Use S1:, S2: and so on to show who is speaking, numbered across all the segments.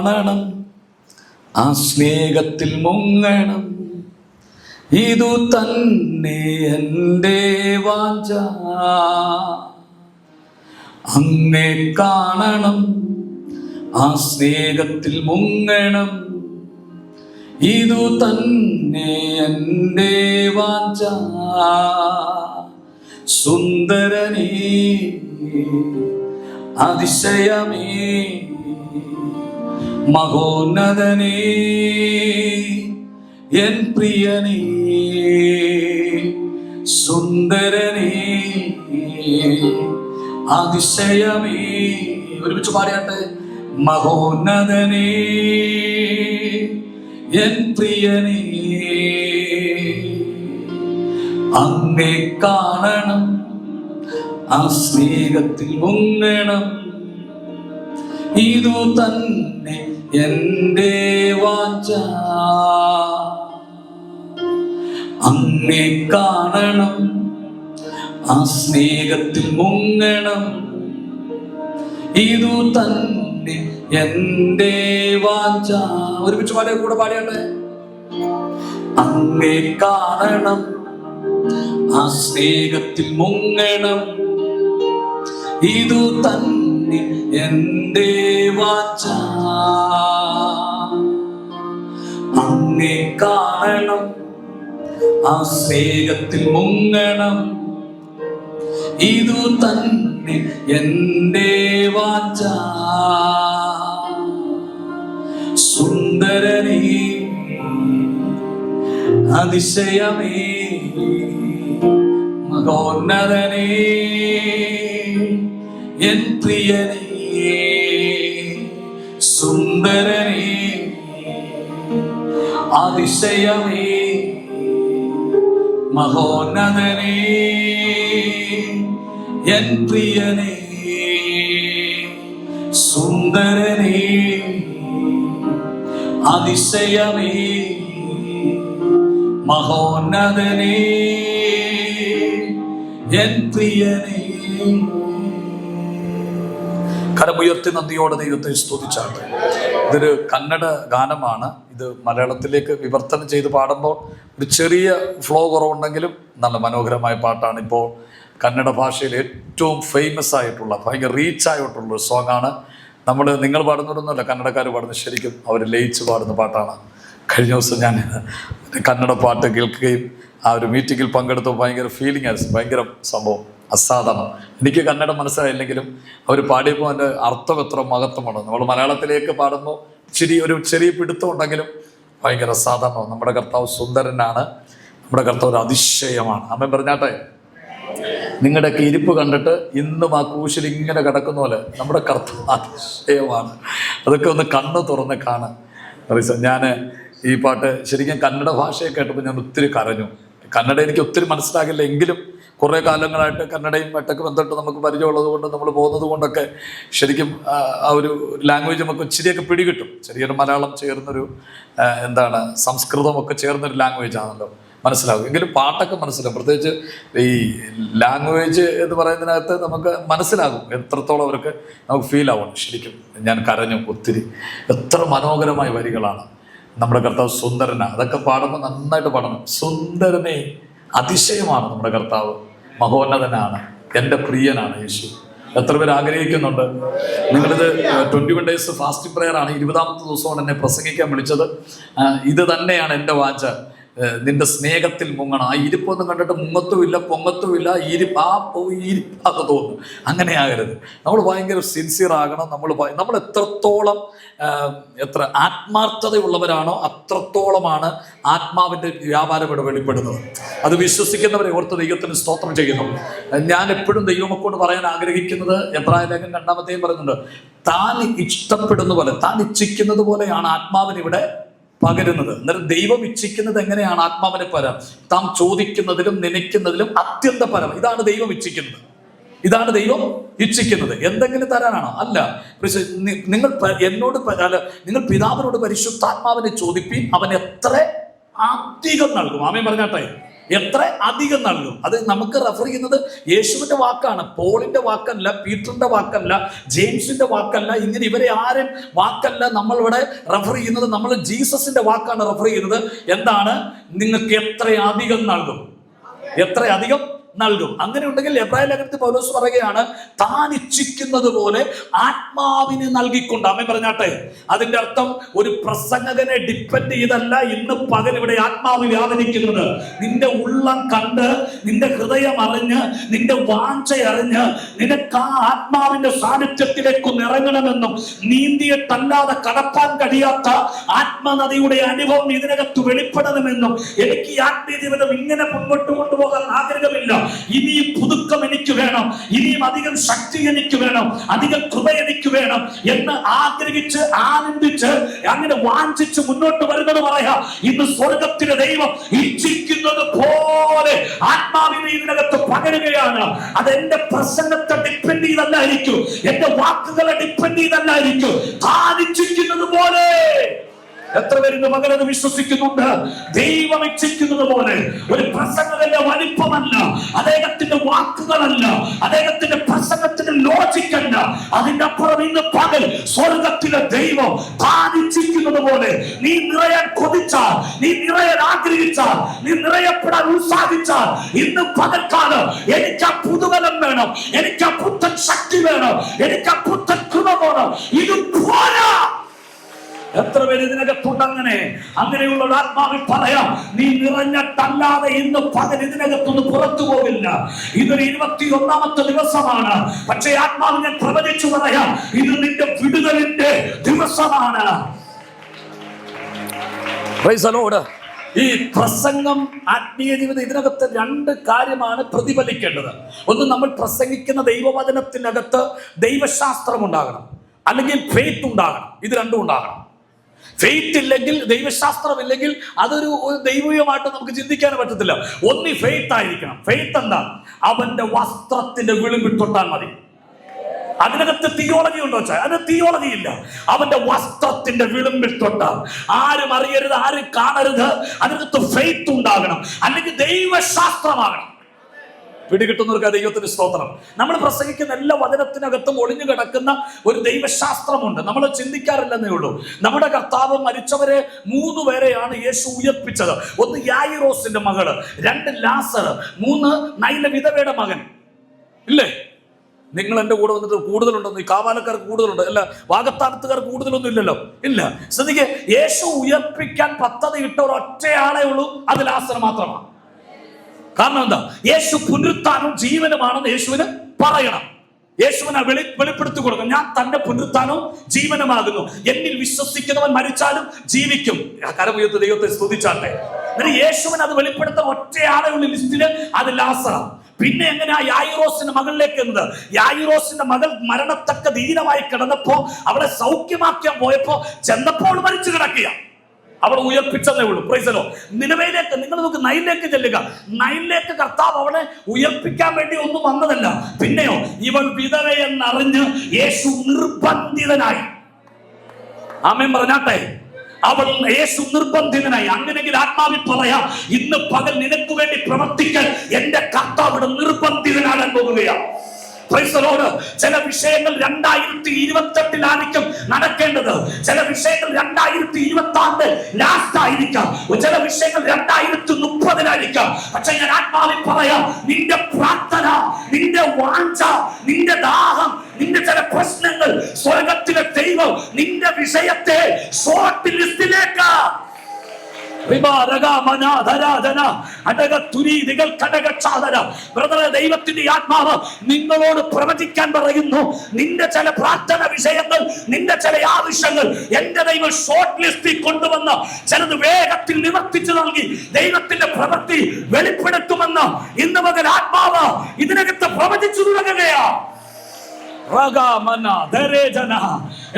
S1: കാണണം, ആ സ്നേഹത്തിൽ മുങ്ങണം, ഇതു തന്നെ എൻ്റെ വാഞ്ച. അങ്ങേ കാണണം, ആ സ്നേഹത്തിൽ മുങ്ങണം, ഇതു തന്നെ എൻ്റെ വാഞ്ച. സുന്ദരനേ, അതിശയമേ, മഹോന്നതനേ, എൻ പ്രിയനേ. സുന്ദരനേ, അതിശയമേ, ഒരുമിച്ച് പാടിയാട്ടെ. മഹോന്നതനേ, എൻ പ്രിയനേ. അങ്ങേ കാണണം, ആ സ്നേഹത്തിൽ മുങ്ങണം, ഇതു തന്നെ എൻ്റെ വാഞ്ച. അങ്ങേ കാണണം, ആ സ്നേഹത്തിൽ മുങ്ങണം, ഇതു തന്നെ എൻ്റെ വാഞ്ച. ഒരുമിച്ച് പാടിയ കൂടെ പാടിയാട്ടെ. അങ്ങേ കാണണം, ആ സ്നേഹത്തിൽ മുങ്ങണം, ഇതു തന്നെ എൻ്റെ വാഞ്ച. അങ്ങേ കാണണം, ആ സ്നേഹത്തിൽ മുങ്ങണം, ഇതു തന്നെ എൻ്റെ വാഞ്ച. സുന്ദരനേ, അതിശയമേ, മഹോന്നതനേ, എൻ പ്രിയനേ. സുന്ദരനേ, അതിശയമേ, മഹോന്നതനേ, എൻ പ്രിയനേ. സുന്ദരനേ, അതിശയമേ, മഹോന്നതനേ, എൻ പ്രിയനേ. കരമുയർത്തി നന്ദിയോടെ ദൈവത്തെ സ്തുതിച്ചാട്ടെ. ഇതൊരു കന്നഡ ഗാനമാണ്. ഇത് മലയാളത്തിലേക്ക് വിവർത്തനം ചെയ്ത് പാടുമ്പോൾ ഒരു ചെറിയ ഫ്ലോ കുറവുണ്ടെങ്കിലും നല്ല മനോഹരമായ പാട്ടാണ്. ഇപ്പോൾ കന്നഡ ഭാഷയിൽ ഏറ്റവും ഫേമസ് ആയിട്ടുള്ള, ഭയങ്കര റീച്ചായിട്ടുള്ള ഒരു സോങ്ങാണ്. നിങ്ങൾ പാടുന്നതൊന്നുമല്ല, കന്നഡക്കാർ പാടുന്നത് ശരിക്കും അവർ ലയിച്ച് പാടുന്ന പാട്ടാണ്. കഴിഞ്ഞ ദിവസം ഞാൻ കന്നഡ പാട്ട് കേൾക്കുകയും ആ ഒരു മീറ്റിങ്ങിൽ പങ്കെടുത്ത് ഭയങ്കര ഫീലിംഗ് ആയിരുന്നു. ഭയങ്കര സംഭവം, അസാധാരണം. എനിക്ക് കന്നഡ മനസ്സിലായില്ലെങ്കിലും അവർ പാടിയപ്പോൾ അതിൻ്റെ അർത്ഥം എത്ര മഹത്വമാണ്. നമ്മൾ മലയാളത്തിലേക്ക് പാടുമ്പോൾ ഒരു ചെറിയ പിടുത്തം ഉണ്ടെങ്കിലും ഭയങ്കര അസാധാരണമാണ്. നമ്മുടെ കർത്താവ് സുന്ദരനാണ്, നമ്മുടെ കർത്താവ് ഒരു അതിശയമാണ്. അമ്മ പറഞ്ഞാട്ടെ. നിങ്ങളുടെയൊക്കെ ഇരിപ്പ് കണ്ടിട്ട് ഇന്നും ആ ക്രൂശിൽ ഇങ്ങനെ കിടക്കുന്ന പോലെ നമ്മുടെ കർത്താവ് അതിശയമാണ്. അതൊക്കെ ഒന്ന് കണ്ണ് തുറന്ന് കാണാം. ഞാൻ ഈ പാട്ട് ശരിക്കും കന്നഡ ഭാഷയെ കേട്ടപ്പോൾ ഞാൻ ഒത്തിരി കരഞ്ഞു. കന്നഡ എനിക്ക് ഒത്തിരി മനസ്സിലാകില്ല, എങ്കിലും കുറേ കാലങ്ങളായിട്ട് കന്നഡയും മറ്റൊക്കെ ബന്ധപ്പെട്ട് നമുക്ക് പരിചയമുള്ളത് കൊണ്ട് നമ്മൾ പോകുന്നത് കൊണ്ടൊക്കെ ശരിക്കും ആ ഒരു ലാംഗ്വേജ് നമുക്ക് ഇച്ചിരിയൊക്കെ പിടികിട്ടും. ചെറിയൊരു മലയാളം ചേർന്നൊരു സംസ്കൃതമൊക്കെ ചേർന്നൊരു ലാംഗ്വേജ് ആണല്ലോ, മനസ്സിലാകും. എങ്കിലും പാട്ടൊക്കെ മനസ്സിലാകും. പ്രത്യേകിച്ച് ഈ ലാംഗ്വേജ് എന്ന് പറയുന്നതിനകത്ത് നമുക്ക് മനസ്സിലാകും എത്രത്തോളം അവർക്ക് നമുക്ക് ഫീൽ ആവണം. ശരിക്കും ഞാൻ കരഞ്ഞു ഒത്തിരി. എത്ര മനോഹരമായ വരികളാണ്. നമ്മുടെ കർത്താവ് സുന്ദരനാണ്. അതൊക്കെ പാടുമ്പോൾ നന്നായിട്ട് പാടണം. സുന്ദരനെ, അതിശയമാണ് നമ്മുടെ കർത്താവ്, മഹോന്നതനാണ്, എൻ്റെ പ്രിയനാണ് യേശു. എത്ര പേര് ആഗ്രഹിക്കുന്നുണ്ട്? നിങ്ങളിത് 21 days ഫാസ്റ്റിംഗ് പ്രെയർ ആണ്. 20ാമത്തെ ദിവസമാണ് എന്നെ പ്രസംഗിക്കാൻ വിളിച്ചത്. ഇത് തന്നെയാണ് എൻ്റെ വാഞ്ച. നിന്റെ സ്നേഹത്തിൽ മുങ്ങണം. ആ ഇരിപ്പൊന്നും കണ്ടിട്ട് മുങ്ങത്തുമില്ല പൊങ്ങത്തുമില്ല, ഇരിപ്പാകെ തോന്നും. അങ്ങനെ ആകരുത്. നമ്മൾ ഭയങ്കര സിൻസിയർ ആകണം. നമ്മൾ എത്രത്തോളം എത്ര ആത്മാർത്ഥതയുള്ളവരാണോ അത്രത്തോളമാണ് ആത്മാവിൻ്റെ വ്യാപാരം ഇവിടെ വെളിപ്പെടുന്നത്. അത് വിശ്വസിക്കുന്നവരെ ഓർത്ത് ദൈവത്തിന് സ്തോത്രം ചെയ്യുന്നു. ഞാൻ എപ്പോഴും ദൈവമക്കൊണ്ട് പറയാൻ ആഗ്രഹിക്കുന്നത്, എബ്രായ ലേഖനം 2-ാം അധ്യായം പറയുന്നുണ്ട്, താൻ ഇഷ്ടപ്പെടുന്ന പോലെ, താൻ ഇച്ഛിക്കുന്നത് പോലെയാണ് ആത്മാവിന് ഇവിടെ പകരുന്നത്. അന്നേരം ദൈവം ഇച്ഛിക്കുന്നത് എങ്ങനെയാണ്? ആത്മാവിനെ പരം, താൻ ചോദിക്കുന്നതിലും നനയ്ക്കുന്നതിലും അത്യന്ത പരം. ഇതാണ് ദൈവം ഇച്ഛിക്കുന്നത്. ഇതാണ് ദൈവം ഇച്ഛിക്കുന്നത്. എന്തെങ്കിലും തരാനാണോ? അല്ല. നിങ്ങൾ പിതാവിനോട് പരിശുദ്ധാത്മാവിനെ ചോദിപ്പിൻ, അവൻ എത്ര അധികം നൽകും. ആമേൻ പറഞ്ഞാട്ടെ. എത്ര അധികം നൽകും. അത് നമുക്ക് റെഫർ ചെയ്യുന്നത് യേശുവിന്റെ വാക്കാണ്, പോളിന്റെ വാക്കല്ല, പീറ്ററിന്റെ വാക്കല്ല, ജെയിംസിന്റെ വാക്കല്ല, ഇങ്ങനെ ഇവരെ ആരും വാക്കല്ല നമ്മൾ ഇവിടെ റെഫർ ചെയ്യുന്നത്. നമ്മൾ ജീസസിന്റെ വാക്കാണ് റെഫർ ചെയ്യുന്നത്. എന്താണ്? നിങ്ങൾക്ക് എത്ര അധികം നൽകും, എത്ര അധികം നൽകും. അങ്ങനെ ഉണ്ടെങ്കിൽ എബ്രായ ലേഖനത്തിൽ പൗലോസ് പറയുകയാണ്, താൻ ഇച്ഛിക്കുന്നത് പോലെ ആത്മാവിന് നൽകിക്കൊണ്ട്. ആമേൻ പറഞ്ഞാട്ടെ. അതിന്റെ അർത്ഥം ഒരു പ്രസംഗകനെ ഡിപ്പെൻഡ് ചെയ്തല്ല ഇന്ന് പകൽ ഇവിടെ ആത്മാവ് വ്യാപരിക്കുന്നത്. നിന്റെ ഉള്ളം കണ്ട്, നിന്റെ ഹൃദയം അറിഞ്ഞ്, നിന്റെ വാഞ്ച അറിഞ്ഞ്, നിനക്ക് ആ ആത്മാവിന്റെ സാന്നിധ്യത്തിലേക്ക് ഇറങ്ങണമെന്നും നീന്തിയിട്ടല്ലാതെ കടപ്പാൻ കഴിയാത്ത ആത്മനദിയുടെ അനുഭവം ഇതിനകത്ത് വെളിപ്പെടണമെന്നും എനിക്ക് ഈ ആത്മീയ ജീവിതം ഇങ്ങനെ മുൻപോട്ട് കൊണ്ടുപോകാൻ ആഗ്രഹമില്ല. ഇനിയും പുതുക്കം എനിക്ക് വേണം, ഇനിയും അധികം ശക്തി എനിക്ക് വേണം, അധികം കൃപ എനിക്ക് വേണം എന്ന് ആഗ്രഹിച്ച് ആനന്ദിച്ച് അങ്ങനെ വാഞ്ചിച്ച് മുന്നോട്ട് വരുന്നത് പറയാ. ഇന്ന് സ്വർഗത്തിലെ ദൈവം ഇച്ഛിക്കുന്നത് പോലെ ആത്മാവിനെ ഇതിനകത്ത് പകരുകയാണ്. അത് എന്റെ പ്രസംഗത്തെ ഡിപ്പെൻഡ് ചെയ്തല്ലായിരിക്കും, എന്റെ വാക്കുകളെ ഡിപ്പെൻഡ് ചെയ്തല്ലായിരിക്കും, താൻ ഇച്ഛിക്കുന്നത് പോലെ. എത്ര പേര് മകനത് വിശ്വസിക്കുന്നുണ്ട്? ദൈവം ഇച്ഛിക്കുന്നത് പോലെ. ഒരു പ്രസംഗത്തിന്റെ വലിപ്പമല്ല, അദ്ദേഹത്തിന്റെ വാക്കുകളല്ല, അദ്ദേഹത്തിന്റെ പ്രസംഗത്തിന്റെ ലോജിക്കല്ല, അതിന്റെ അപ്പുറം ഇന്ന് പകൽ സ്വർഗത്തിലെ ദൈവം താൻ ഇച്ഛിക്കുന്നത് പോലെ നീ നിറയാൻ കൊതിച്ചാൽ, നീ നിറയാൻ ആഗ്രഹിച്ചാൽ, നീ നിറയപ്പെടാൻ ഉത്സാഹിച്ചാൽ, ഇന്ന് പകൽക്കാലം എനിക്ക് ആ പുതുബലം വേണം, എനിക്ക് ആ പുത്തൻ ശക്തി വേണം, എനിക്ക് ആ പുത്തൻ കൃപ വേണം. ഇത് പോരാ. എത്ര പേര് ഇതിനകത്തുണ്ട്? അങ്ങനെയുള്ള ആത്മാവിൽ പറയാം, നീ നിറഞ്ഞിട്ടല്ലാതെ ഇന്ന് പകൽ ഇതിനകത്തൊന്ന് പുറത്തു പോകില്ല. ഇതൊരു 21ാമത്തെ ദിവസമാണ്. പക്ഷേ ആത്മാവ് ഞാൻ പ്രവചിച്ചു പറയാം, ഇത് നിന്റെ വിടുതലിന്റെ ദിവസമാണ്. Price the Lord. ഈ പ്രസംഗം, ആത്മീയ ജീവിതം, ഇതിനകത്ത് രണ്ട് കാര്യമാണ് പ്രതിഫലിക്കേണ്ടത്. ഒന്ന്, നമ്മൾ പ്രസംഗിക്കുന്ന ദൈവവചനത്തിനകത്ത് ദൈവശാസ്ത്രം ഉണ്ടാകണം, അല്ലെങ്കിൽ ഫെയ്ത്ത് ഉണ്ടാകണം. ഇത് രണ്ടും ഉണ്ടാകണം. ഫെയ്ത്ത് ഇല്ലെങ്കിൽ, ദൈവശാസ്ത്രം ഇല്ലെങ്കിൽ അതൊരു ദൈവീയമായിട്ട് നമുക്ക് ചിന്തിക്കാൻ പറ്റത്തില്ല. ഒന്നി ഫെയ്ത്ത് ആയിരിക്കണം. ഫെയ്ത്ത് എന്താ? അവന്റെ വസ്ത്രത്തിന്റെ വിളിമ്പിൽ തൊട്ടാൽ മതി. അതിനകത്ത് തിയോളജി ഉണ്ടോ വെച്ചാൽ അത് തിയോളജി ഇല്ല. അവന്റെ വസ്ത്രത്തിന്റെ വിളിമ്പിൽ തൊട്ടാൽ ആരും അറിയരുത്, ആരും കാണരുത്. അതിനകത്ത് ഫെയ്ത്ത് ഉണ്ടാകണം, അല്ലെങ്കിൽ ദൈവശാസ്ത്രമാകണം. പിടികിട്ടുന്നവർക്ക് ദൈവത്തിന് സ്തോത്രം. നമ്മൾ പ്രസംഗിക്കുന്ന എല്ലാ വചനത്തിനകത്തും ഒളിഞ്ഞു കിടക്കുന്ന ഒരു ദൈവശാസ്ത്രമുണ്ട്. നമ്മൾ ചിന്തിക്കാറില്ലെന്നേ ഉള്ളൂ. നമ്മുടെ കർത്താവ് മരിച്ചവരെ 3 പേരെയാണ് യേശു ഉയർപ്പിച്ചത്. 1 യായിറോസിന്റെ മകള്, 2 ലാസർ, 3 നൈല വിധവയുടെ മകൻ. ഇല്ലേ? നിങ്ങൾ എന്റെ കൂടെ വന്നിട്ട് കൂടുതലുണ്ടെന്ന്, ഈ കാവാലക്കാർക്ക് കൂടുതലുണ്ട്, അല്ല വാഗത്താനത്തുകാർ കൂടുതലൊന്നും ഇല്ലല്ലോ. ഇല്ല. ശ്രദ്ധിക്ക്, യേശു ഉയർപ്പിക്കാൻ പദ്ധതിയിട്ട ഒരൊറ്റയാളേ ഉള്ളൂ, അത് ലാസർ മാത്രമാണ്. കാരണം എന്താ? യേശു പുനരുത്ഥാനവും ജീവനുമാണെന്ന് യേശുവിന് പറയണം. യേശുവിനെ വെളിപ്പെടുത്തി കൊടുക്കണം. ഞാൻ തന്റെ പുനരുത്ഥാനവും ജീവനുമാകുന്നു, എന്നിൽ വിശ്വസിക്കുന്നവൻ മരിച്ചാലും ജീവിക്കും. കരമുയർത്തി ദൈവത്തെ സ്തുതിച്ചാട്ടെ. യേശുവിന് അത് വെളിപ്പെടുത്താൻ ഒറ്റയാളെ ഉള്ള ലിസ്റ്റില് അത് ലാസറ. പിന്നെ എങ്ങനെയാ യായിറോസിന്റെ മകളിലേക്ക് എന്നത്? യായിറോസിന്റെ മകൾ മരണത്തക്ക ദീനമായി കിടന്നപ്പോ അവളെ സൗഖ്യമാക്കാൻ പോയപ്പോ ചെന്നപ്പോൾ മരിച്ചു കിടക്കുക. അവൾ ഉയർപ്പിച്ചതേ ഉള്ളൂ. Price the Lord. നിനവയിലേക്ക് നിങ്ങൾ നമുക്ക് നൈലിലേക്ക് ചെല്ലുക. നൈലിലേക്ക് കർത്താവ് അവളെ ഉയർപ്പിക്കാൻ വേണ്ടി ഒന്നും വന്നതല്ല. പിന്നെയോ, ഇവൾ വിധവയെന്നറിഞ്ഞ് യേശു നിർബന്ധിതനായി. ആമേൻ പറഞ്ഞാട്ടെ. അവൾ യേശു നിർബന്ധിതനായി. അങ്ങനെയെങ്കിൽ ആത്മാവിൽ പറയാം, ഇന്ന് പകൽ നിനക്ക് വേണ്ടി പ്രവർത്തിക്കാൻ എന്റെ കർത്താവ് നിർബന്ധിതനാകാൻ പോകുകയാണ്. ചില വിഷയങ്ങൾ 2028 നടക്കേണ്ടത്, ചില വിഷയങ്ങൾ 2026 ലാസ്റ്റ് ആയിരിക്കാം, ചില വിഷയങ്ങൾ 2030 പക്ഷെ ഞാൻ ആത്മാവിൽ പറയാം, നിന്റെ പ്രാർത്ഥന, നിന്റെ വാഞ്ച, നിന്റെ ദാഹം, നിന്റെ ചില പ്രശ്നങ്ങൾ, സ്വർഗത്തിലെ ദൈവം നിന്റെ വിഷയത്തെ ഷോർട്ട് ലിസ്റ്റിലേക്ക് ദൈവത്തിന്റെ ആത്മാവ് നിങ്ങളോട് പ്രവചിക്കാൻ പറയുന്നു. നിന്റെ ചില പ്രാർത്ഥന വിഷയങ്ങൾ, നിന്റെ ചില ആവശ്യങ്ങൾ എന്റെ ദൈവം ഷോർട്ട് ലിസ്റ്റിൽ കൊണ്ടുവന്ന് ചിലത് വേഗത്തിൽ നിവർത്തിച്ചു നൽകി ദൈവത്തിന്റെ പ്രവൃത്തി വെളിപ്പെടുത്തുമെന്ന് ഇന്ന് മകൻ ആത്മാവ് ഇതിനകത്ത് പ്രവചിച്ചു തുടങ്ങുകയാണ്.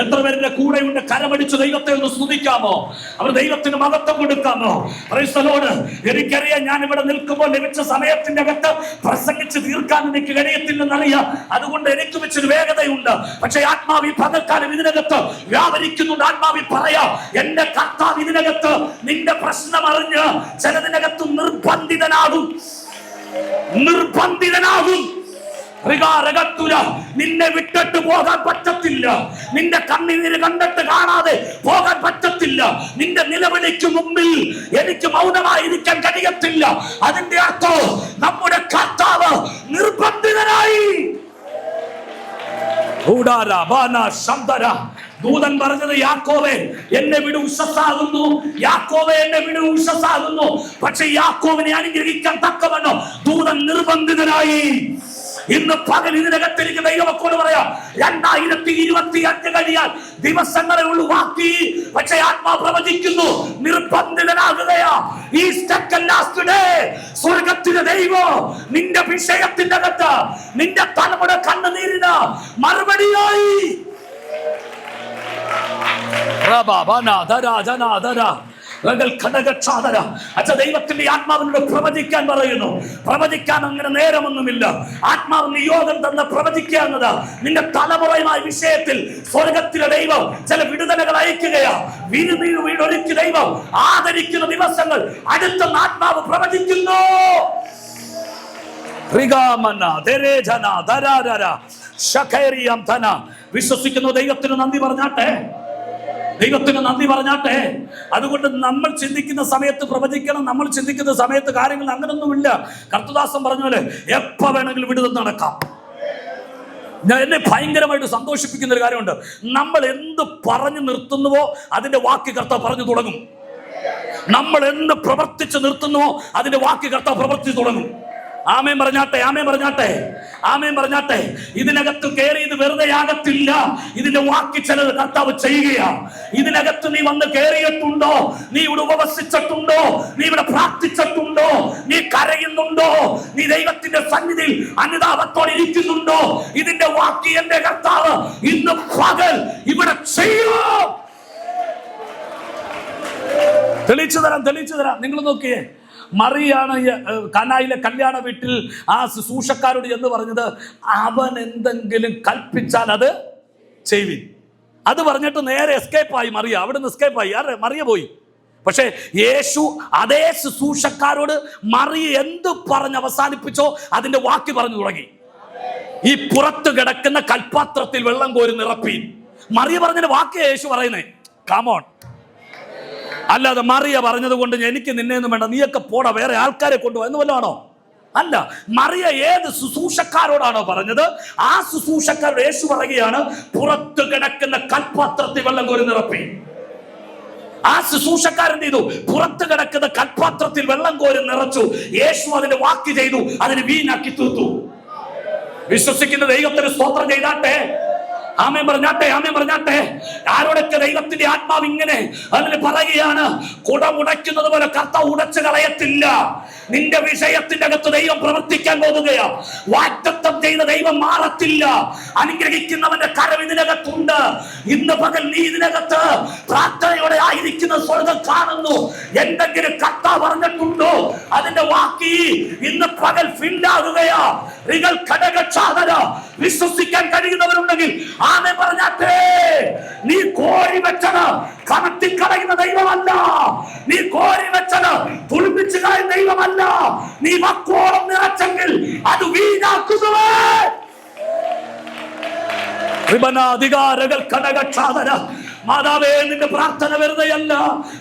S1: എത്ര പേരുടെ കൂടെയുണ്ട്? കരമടിച്ച് ദൈവത്തെ ഒന്ന് സ്തുതിക്കാമോ? അവർ ദൈവത്തിന് മഹത്വം കൊടുക്കാമോ? Price the Lord. എനിക്കറിയാം, ഞാൻ ഇവിടെ നിൽക്കുമ്പോൾ ലഭിച്ച സമയത്തിന്റെ അകത്ത് പ്രസംഗിച്ച് തീർക്കാൻ എനിക്ക് കഴിയത്തില്ലെന്നറിയാം. അതുകൊണ്ട് എനിക്ക് വെച്ചൊരു വേഗതയുണ്ട്. പക്ഷേ ആത്മാവി പകൽക്കാലം ഇതിനകത്ത് വ്യാപരിക്കുന്നുണ്ട്. ആത്മാവി പറയാം, എന്റെ കർത്താവ് ഇതിനകത്ത് നിന്റെ പ്രശ്നം അറിഞ്ഞ് ചിലതിനകത്ത് നിർബന്ധിതനാകും. നിന്നെ വിട്ടിട്ട് പോകാൻ പറ്റത്തില്ല. നിന്റെ കണ്ണീര് കണ്ടിട്ട് കാണാതെ പോകാൻ പറ്റത്തില്ല. നിന്റെ നിലവിളിക്ക് മുമ്പിൽ എനിക്ക് മൗനമായിരിക്കാൻ കഴിയത്തില്ല. അതിന്റെ അർത്ഥം നമ്മുടെ കർത്താവ് നിർബന്ധിതനായി. ദൂതൻ പറഞ്ഞത്, യാക്കോവേ എന്നെ വിടു, ഉഷസ്സാകുന്നു. യാക്കോവേ എന്നെ വിടു, ഉഷസ്സാകുന്നു. പക്ഷെ യാക്കോവിനെ അനുഗ്രഹിക്കാൻ തക്കവണ്ണം ദൂതൻ നിർബന്ധിതനായി. ഇന്ന് പകൽ ഇതിനകത്തിരിക്ക് ദൈവമക്കളോട് പറയാം, 2025 കഴിയാൻ ദിവസങ്ങളെ ഉള്ളു ബാക്കി. പക്ഷേ ആത്മാ പ്രവചിക്കുന്നു, നിർബന്ധിതനാകുകയാ. ഈ സെക്കൻഡ് ലാസ്റ്റ് ഡേ സ്വർഗത്തിലെ ദൈവം നിന്റെ വിഷയത്തിന്റെ അകത്ത്, നിന്റെ തലമുറ കണ്ണുനീരിന് മറുപടിയായി ദൈവത്തിന്റെ ആത്മാവിനോട് പ്രവചിക്കാൻ പറയുന്നു. പ്രവചിക്കാൻ അങ്ങനെ നേരമൊന്നുമില്ല. ആത്മാവ് നിയോഗം തന്ന പ്രവചിക്കാവുന്നത് നിന്റെ തലമുറയുമായ വിഷയത്തിൽ സ്വർഗത്തിലെ ദൈവം ചില വിടുതലകൾ അയക്കുകയാ. വീടൊരുക്കി ദൈവം ആദരിക്കുന്ന ദിവസങ്ങൾ അടുത്തെന്ന് ആത്മാവ് പ്രവചിക്കുന്നു. വിശ്വസിക്കുന്നു. ദൈവത്തിന് നന്ദി പറഞ്ഞാട്ടെ, ദൈവത്തിന് നന്ദി പറഞ്ഞാട്ടെ. അതുകൊണ്ട് നമ്മൾ ചിന്തിക്കുന്ന സമയത്ത് പ്രവചിക്കണം, നമ്മൾ ചിന്തിക്കുന്ന സമയത്ത് കാര്യങ്ങൾ അങ്ങനൊന്നുമില്ല. കർത്തദാസൻ പറഞ്ഞ പോലെ എപ്പോ വേണമെങ്കിലും വിടുതൽ നടക്കാം. എന്നെ ഭയങ്കരമായിട്ട് സന്തോഷിപ്പിക്കുന്ന ഒരു കാര്യമുണ്ട്. നമ്മൾ എന്ത് പറഞ്ഞു നിർത്തുന്നുവോ അതിന്റെ വാക്ക് കർത്താവ് പറഞ്ഞു തുടങ്ങും. നമ്മൾ എന്ത് പ്രവർത്തിച്ച് നിർത്തുന്നുവോ അതിന്റെ വാക്ക് കർത്താവ് പ്രവർത്തിച്ചു തുടങ്ങും. ആമേൻ പറഞ്ഞാട്ടെ, ആമേൻ പറഞ്ഞാട്ടെ, ആമേൻ പറഞ്ഞാട്ടെ. ഇതിനകത്ത് കയറി ഇത് വെറുതെ ആകത്തില്ല. ഇതിന്റെ വാക്കി ചിലത് കർത്താവ് ചെയ്യുകയാ. ഇതിനകത്ത് നീ വന്ന് കയറിയിട്ടുണ്ടോ? നീ ഇവിടെ ഉപവസിച്ചിട്ടുണ്ടോ? നീ ഇവിടെ പ്രാർത്ഥിച്ചിട്ടുണ്ടോ? നീ കരയുന്നുണ്ടോ? നീ ദൈവത്തിന്റെ സന്നിധിയിൽ അനുതാപത്തോടെ ഇരിക്കുന്നുണ്ടോ? ഇതിന്റെ വാക്കി എന്റെ കർത്താവ് ഇന്ന് പകൽ ഇവിടെ ചെയ്യും. തെളിയിച്ചു തരാം, തെളിയിച്ചു തരാം. നിങ്ങൾ നോക്കിയേ, മറിയാണ് കാനായിലെ കല്യാണ വീട്ടിൽ ആ ശുശ്രൂഷക്കാരോട് എന്ന് പറഞ്ഞത്, അവൻ എന്തെങ്കിലും കൽപ്പിച്ചാൽ അത് ചെയ്വിൻ. അത് പറഞ്ഞിട്ട് നേരെ എസ്കേപ്പായി മറിയ. അവിടെ നിന്ന് എസ്കേപ്പായി. മറിയ പോയി. പക്ഷേ യേശു അതേ ശുശ്രൂഷക്കാരോട് മറിയ എന്ത് പറഞ്ഞ് അവസാനിപ്പിച്ചോ അതിന്റെ വാക്ക് പറഞ്ഞു തുടങ്ങി. ഈ പുറത്ത് കിടക്കുന്ന കൽപാത്രത്തിൽ വെള്ളം കോരി നിറപ്പീൻ. മറിയ പറഞ്ഞതിന്റെ വാക്ക് യേശു പറയുന്നേ. കമോൺ. അല്ലാതെ മറിയ പറഞ്ഞത് കൊണ്ട് എനിക്ക് നിന്നെയൊന്നും വേണ്ട, നീയൊക്കെ പോടാ, വേറെ ആൾക്കാരെ കൊണ്ടുപോകും എന്ന് വല്ലതാണോ? അല്ല. മറിയ ഏത് ശുശ്രൂഷക്കാരോടാണോ പറഞ്ഞത്, ആ ശുശ്രൂഷക്കാരോട് യേശു പറയുകയാണ്, പുറത്ത് കിടക്കുന്ന കൽപാത്രത്തിൽ വെള്ളം കോരി നിറപ്പി. ആ ശുശ്രൂഷക്കാരൻ ചെയ്തു, പുറത്ത് കിടക്കുന്ന കൽപാത്രത്തിൽ വെള്ളം കോരി നിറച്ചു. യേശു അതിന്റെ വാക്ക് ചെയ്തു, അതിന് വീഞ്ഞാക്കി തീർത്തു. വിശ്വസിക്കുന്ന ദൈവത്തിന് സ്തോത്രം ചെയ്താട്ടെ. ആമേൻ പറഞ്ഞാട്ടെ, ആമേൻ പറഞ്ഞാട്ടെ. ആരോടൊക്കെ ദൈവത്തിന്റെ ആത്മാവ് ഇങ്ങനെ അതിന് പറയുകയാണ്, കുടം ഉടയ്ക്കുന്നത് പോലെ കർത്താവ് ഉടച്ചു കളയത്തില്ല. നിന്റെ വിഷയത്തിന്റെ അകത്ത് ദൈവം പ്രവർത്തിക്കാൻ പോകുകയാ. വാഗ്ദത്തം ചെയ്ത ദൈവം മാറത്തില്ല. അനുഗ്രഹിക്കുന്നവന്റെ കരം ഇതിനകത്തുണ്ട്. ഇന്ന് പകൽ നീ ഇതിനകത്ത് പ്രാർത്ഥനയോടെ ആയിരിക്കുന്ന സ്വർഗം കാണുന്നു. എന്തെങ്കിലും കർത്താവ് പറഞ്ഞിട്ടുണ്ടോ അതിന്റെ വാക്കി ഇന്ന് പകൽ ഫില്ലാകുകയാ. വിശ്വസിക്കാൻ കഴിയുന്നവരുണ്ടെങ്കിൽ ആമേൻ പറഞ്ഞാട്ടെ. നീ കോരി വെച്ചത് കമത്തി കളയുന്ന ദൈവമല്ല. നീ കോരി വെച്ചത് തുളിപ്പിച്ചു കളയുന്ന ദൈവമല്ല. നീ മക്കോളം നിറച്ചെങ്കിൽ അത് വീണാക്കുന്നവേ. അധികാരകൾ കടകക്ഷാതര. മാതാവേ, നിന്റെ പ്രാർത്ഥന വെറുതെയല്ല.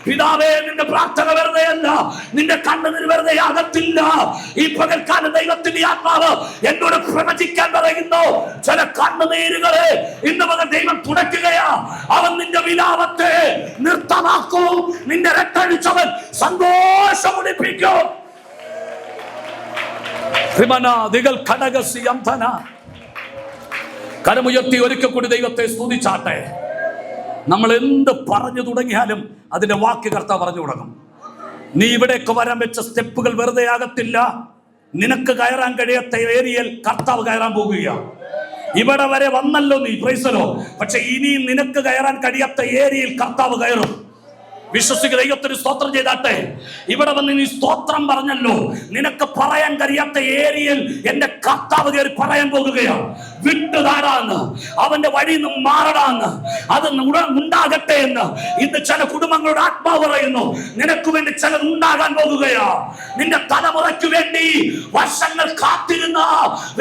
S1: പിതാവേ, നിന്റെ പ്രാർത്ഥന വെറുതെയല്ല. നിന്റെ കണ്ണുനീർ വെറുതെ ആകത്തില്ല. ഈ പകൽക്കാലം ദൈവത്തിന്റെ ആത്മാവ് എന്നോട് പ്രവചിക്കാൻ പറയുന്നു. ചില കണ്ണുനീരുകളെ ഇന്ന് പകൽ ദൈവം തുടയ്ക്കുകയാ. അവൻ നിന്റെ വിലാപത്തെ നൃത്തമാക്കും. നിന്റെ രക്തടിച്ചവൻ സന്തോഷമുടിപ്പിക്കും. കരമുയർത്തി ഒരിക്കൽ കൂടി ദൈവത്തെ സ്തുതിച്ചാട്ടെ. നമ്മൾ എന്ത് പറഞ്ഞു തുടങ്ങിയാലും അതിന്റെ വാക്ക് കർത്താവ് പറഞ്ഞു തുടങ്ങും. നീ ഇവിടേക്ക് വരാൻ വെച്ച സ്റ്റെപ്പുകൾ വെറുതെ ആകത്തില്ല. നിനക്ക് കയറാൻ കഴിയാത്ത ഏരിയയിൽ കർത്താവ് കയറാൻ പോകുകയാണ്.
S2: ഇവിടെ വരെ വന്നല്ലോ നീ, പ്രൈസ് ദി ലോർഡ്. പക്ഷെ ഇനിയും നിനക്ക് കയറാൻ കഴിയാത്ത ഏരിയയിൽ കർത്താവ് കയറും. വിശ്വസിക്കുക, ദൈവത്തിന് സ്തോത്രം ചെയ്താട്ടെ. ഇവിടെ വന്ന് നീ സ്തോത്രം പറഞ്ഞല്ലോ, നിനക്ക് പറയാൻ കഴിയാത്ത ഏരിയയിൽ എന്റെ കർത്താവ് കയറി പറയാൻ പോകുകയാണ്. വിട്ടുതാടാന്ന്, അവന്റെ വഴി നിന്ന് മാറടാന്ന്, അത് ഉണ്ടാകട്ടെ എന്ന് ഇന്ന് ചില കുടുംബങ്ങളുടെ ആത്മാവ് പറയുന്നു. നിനക്ക് വേണ്ടി ചിലത് ഉണ്ടാകാൻ പോകുകയാ. നിന്റെ തലമുറയ്ക്ക് വേണ്ടി വർഷങ്ങൾ കാത്തിരുന്ന